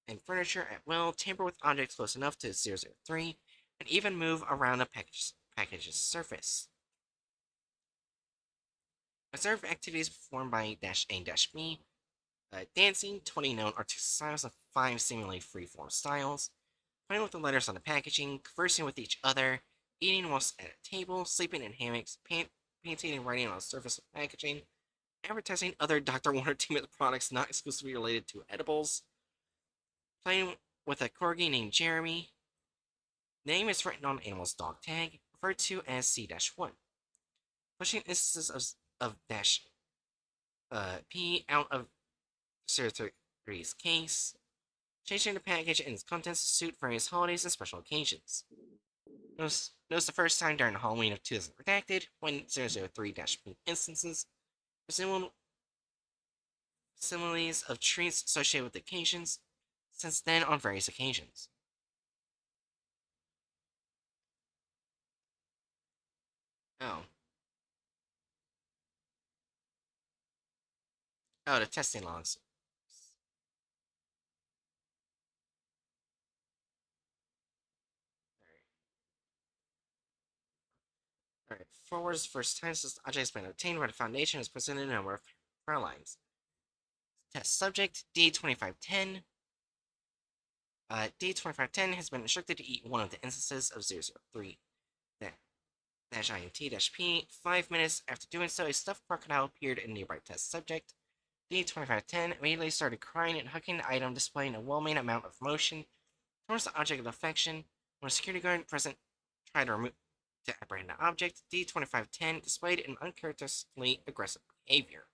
and furniture at will, tamper with objects close enough to 003, and even move around the package's surface. Observed activities performed by -A and -B. Dancing, 20 known artistic styles of 5 seemingly free-form styles. playing with the letters on the packaging, conversing with each other, eating whilst at a table, sleeping in hammocks, painting and writing on the surface of packaging, advertising other Dr. Warner Team products not exclusively related to edibles, playing with a corgi named Jeremy. The name is written on the animal's dog tag, referred to as C-1. Pushing instances of dash P out of 033's case, changing the package and its contents to suit various holidays and special occasions. Notice the first time during Halloween of 2000 redacted, when 003-P instances, similes of treats associated with occasions, since then on various occasions. Oh. Oh, the testing logs. Alright, forwards first time since the object has been obtained by the Foundation is presented in a number of lines. Test subject D2510. D2510 has been instructed to eat one of the instances of 003 -INT-P. 5 minutes after doing so, a stuffed crocodile appeared in a nearby test subject. D2510 immediately started crying and hugging the item, displaying a well-made amount of emotion towards the object of affection. When a security guard present tried to apprehend the object, D2510 displayed an uncharacteristically aggressive behavior.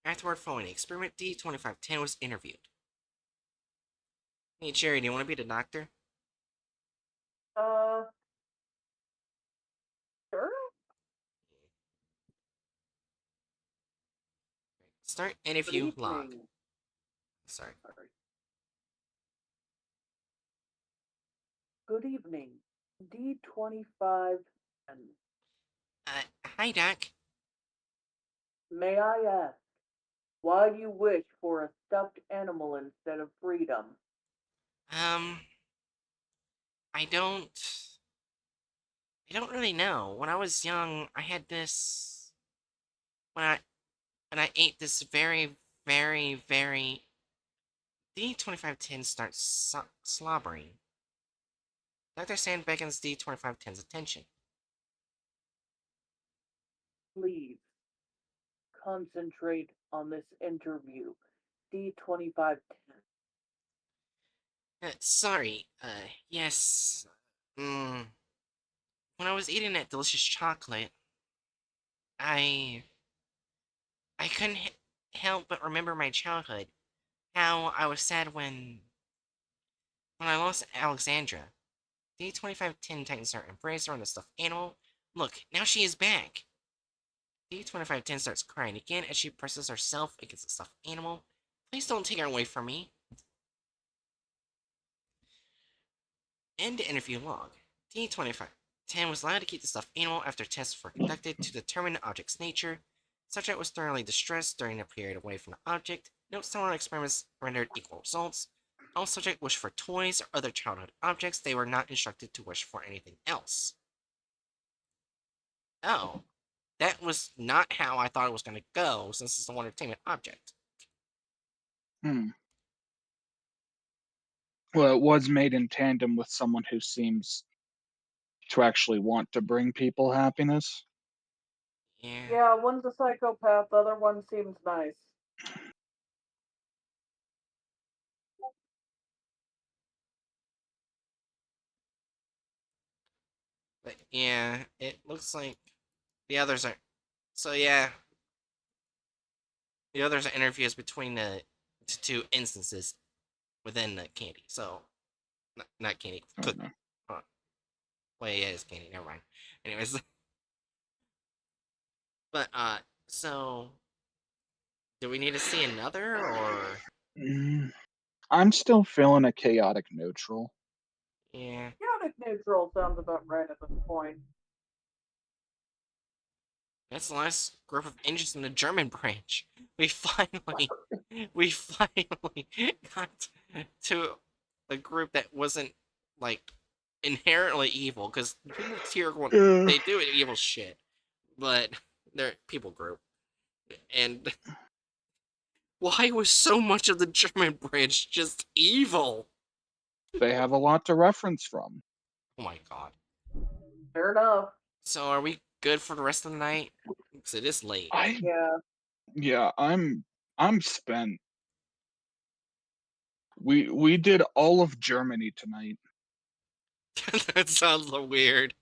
Afterward, following the experiment, D2510 was interviewed. Hey, Jerry, do you want to be the doctor? Sure. Start Good interview log. evening. Sorry. Good evening. D25 and Hi, Doc. may I ask why you wish for a stuffed animal instead of freedom? Um, I don't. I don't really know. When I was young, I had this. When I ate this very. D2510 starts slobbering. Dr. Sand beckons D2510's attention. Please concentrate on this interview. D2510. Sorry. Yes. When I was eating that delicious chocolate, I couldn't help but remember my childhood. How I was sad when I lost Alexandra. D2510 tightens her embrace around the stuffed animal. Look, now she is back. D2510 starts crying again as she presses herself against the stuffed animal. Please don't take her away from me. End interview log. D2510 was allowed to keep the stuffed animal after tests were conducted to determine the object's nature. Subject was thoroughly distressed during the period away from the object. No similar experiments rendered equal results. All subject wished for toys or other childhood objects. They were not instructed to wish for anything else. Oh, that was not how I thought it was going to go, since it's an entertainment object. Well, it was made in tandem with someone who seems to actually want to bring people happiness. Yeah. Yeah, one's a psychopath, the other one seems nice. But yeah, it looks like the others are. So yeah, the others are interviews between the two instances within the candy. So, not candy, Oh, cook. no. Wait, yeah, it's candy. Never mind. Anyways, but so do we need to see another or? Mm, I'm still feeling a chaotic neutral. Yeah, Chaotic neutral sounds about right at this point. that's the last group of interest in the German branch. We finally, we finally got to a group that wasn't like inherently evil, because people tier one, Yeah. they do evil shit, but they're people group, and Why was so much of the German bridge just evil? They have a lot to reference from. Oh my god. Fair enough. So are we good for the rest of the night? Because it is late. Yeah. Yeah, I'm spent. We did all of Germany tonight. That sounds so weird.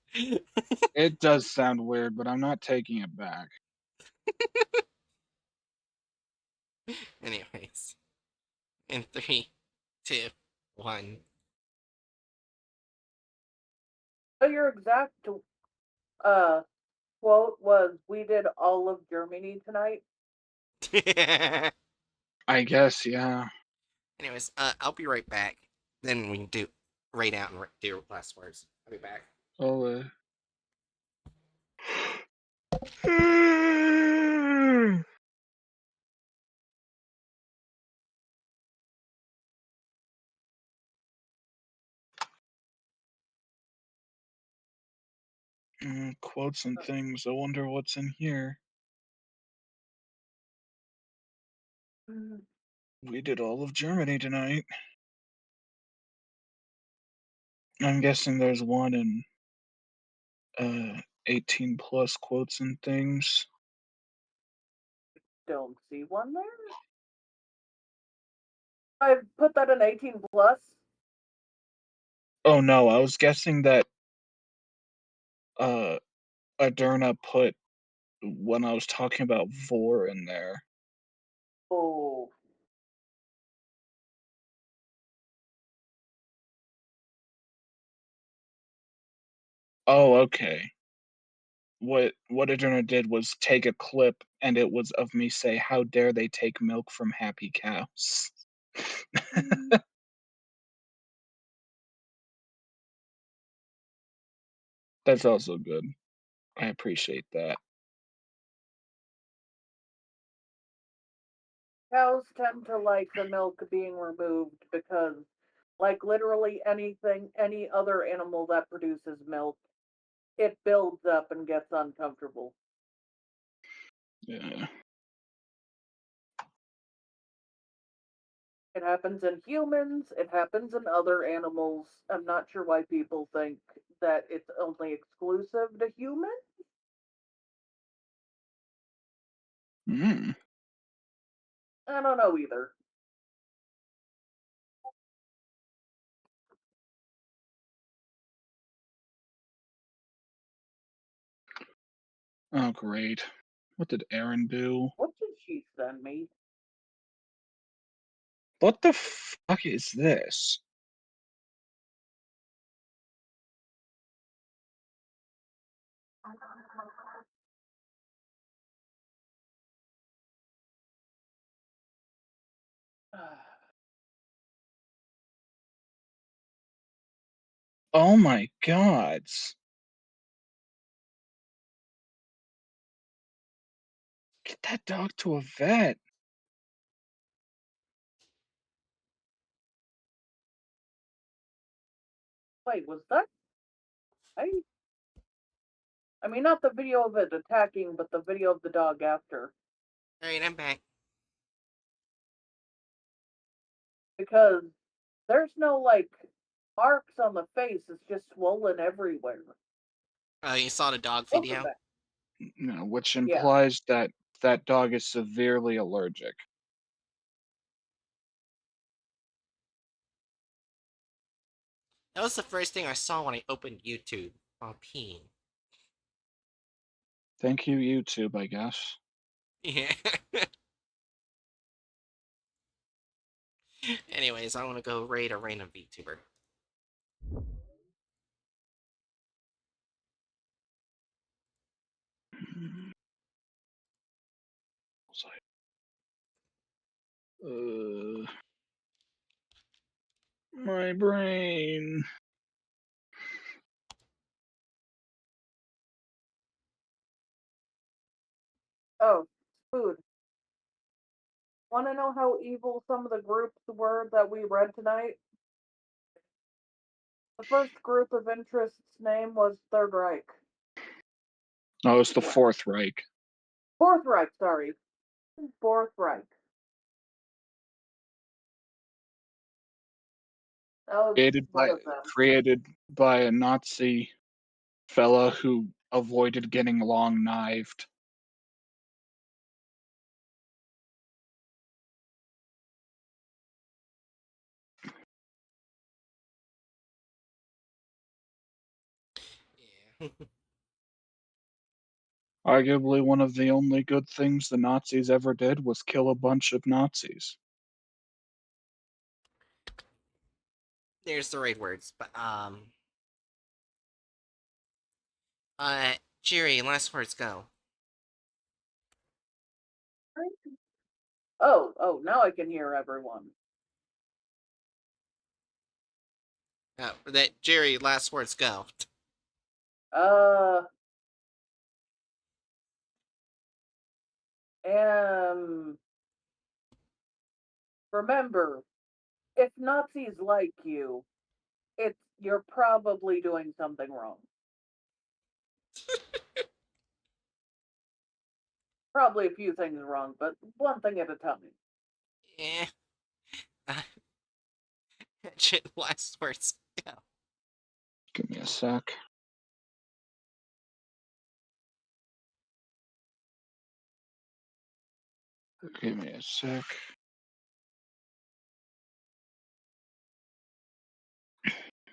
It does sound weird, but I'm not taking it back. Anyways. In 3, 2, 1. So your exact uh quote was, "We did all of Germany tonight." I guess, yeah. Anyways, I'll be right back. Then we can do rate out and do last words. I'll be back. Oh, quotes and things. I wonder what's in here. Mm, We did all of Germany tonight. I'm guessing there's one in 18 plus quotes and things. Don't see one there. I put that in 18 plus. Oh no, I was guessing that uh Aderna put when I was talking about Vor in there. Oh, Oh, okay. What Aderna did was take a clip and it was of me say, "How dare they take milk from happy cows?" mm, That's also good. I appreciate that. cows tend to like the milk being removed because, like literally anything, any other animal that produces milk, it builds up and gets uncomfortable. Yeah. It happens in humans, it happens in other animals. I'm not sure why people think that it's only exclusive to humans. Mm. I don't know either. Oh, great. What did Aaron do? What did she send me? What the fuck is this? Oh my gods. Get that dog to a vet. Wait, was that? I I mean, not the video of it attacking, but the video of the dog after. Alright, I'm back. Because there's no, like, marks on the face, it's just swollen everywhere. You saw the dog Look at video? that. No, which Yeah. implies that that dog is severely allergic. That was the first thing I saw when I opened YouTube while peeing. Thank you, YouTube, I guess. Yeah. Anyways, I want to go raid a random VTuber. Uh, my brain. Oh, food. Want to know how evil some of the groups were that we read tonight? The first group of interest's name was Third Reich. No, it's the Fourth Reich. Fourth Reich, sorry. Fourth Reich. Oh, created one by of them. created by a Nazi fella who avoided getting long knifed. Yeah. Arguably one of the only good things the Nazis ever did was kill a bunch of Nazis. There's the right words, but Jerry, last words go. Oh, now I can hear everyone. That Jerry, last words go. Uh, um, remember, if Nazis like you, you're probably doing something wrong. Probably a few things wrong, but one thing at a time. Yeah. Shit, last words go. Give me a sec. Give me a sec.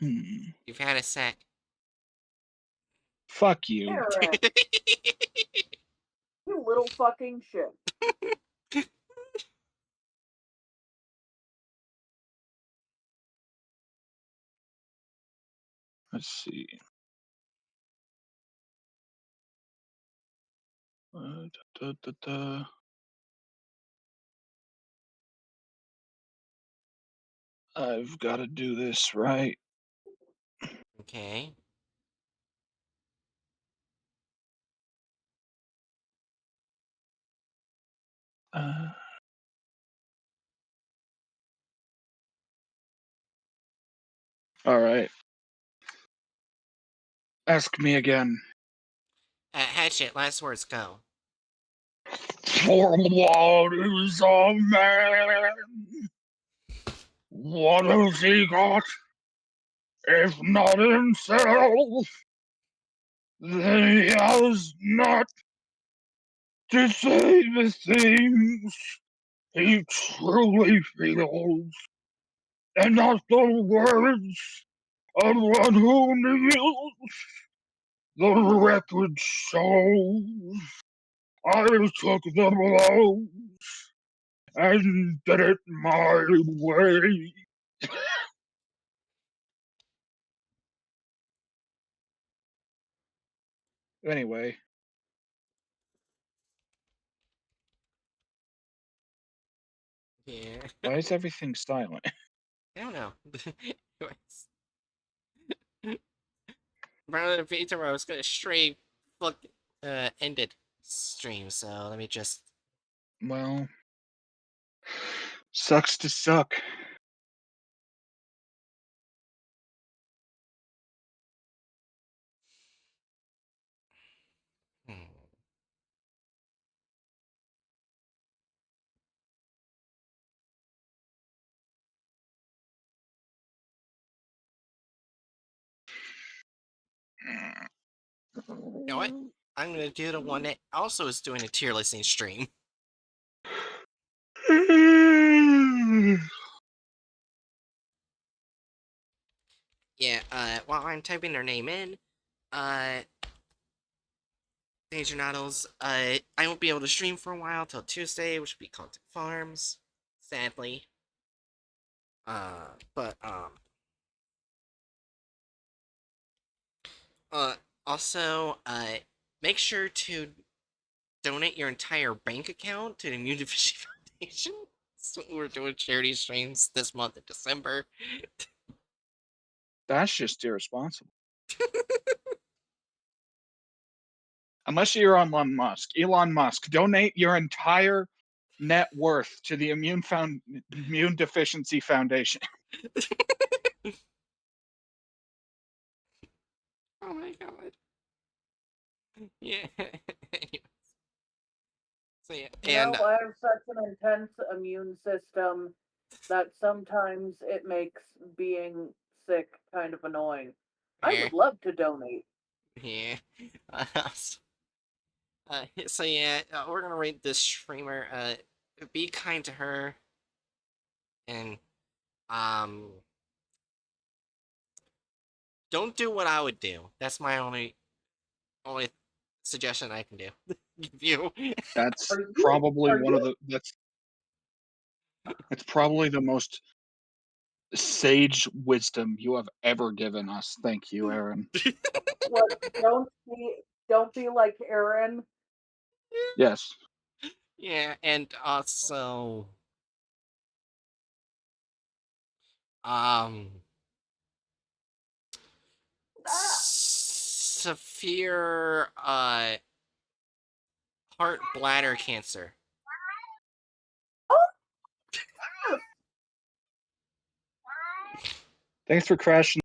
You've had a sec. Fuck you. Aaron, you little fucking shit. Let's see. Da, da, da. I've got to do this right. Okay. All right. Ask me again. Hatchet, last words go. For what is a man? What has he got? If not himself, then he has not to say the things he truly feels, and not the words of one who kneels. The record shows I took the blows and did it my way. Anyway, Yeah. why is everything silent? I don't know. Anyways. Brother Peter was gonna straight fuck ended stream, so let me just Well, sucks to suck. hmm. You know what? I'm gonna do the one that also is doing a tier listing stream. Yeah, while I'm typing their name in, uh Danger Noddles, I won't be able to stream for a while till Tuesday, which will be Content Farms. Sadly. But uh also make sure to donate your entire bank account to the Immune Deficiency Foundation. So we're doing charity streams this month in December. That's just irresponsible. Unless you're Elon Musk. Elon Musk, donate your entire net worth to the Immune Deficiency Foundation. Oh my god. Yeah. So yeah, You and know, I have such an intense immune system. that sometimes it makes being sick kind of annoying. I Yeah. would love to donate. Yeah. So yeah, we're gonna rate this streamer. Be kind to her, and um, don't do what I would do. That's my only suggestion I can do. Give you. That's Are you probably are one of you the that's probably the most sage wisdom you have ever given us. Thank you, Aaron. what don't be like Aaron? Yes. Yeah, and also, um, severe heart bladder cancer. Thanks for crashing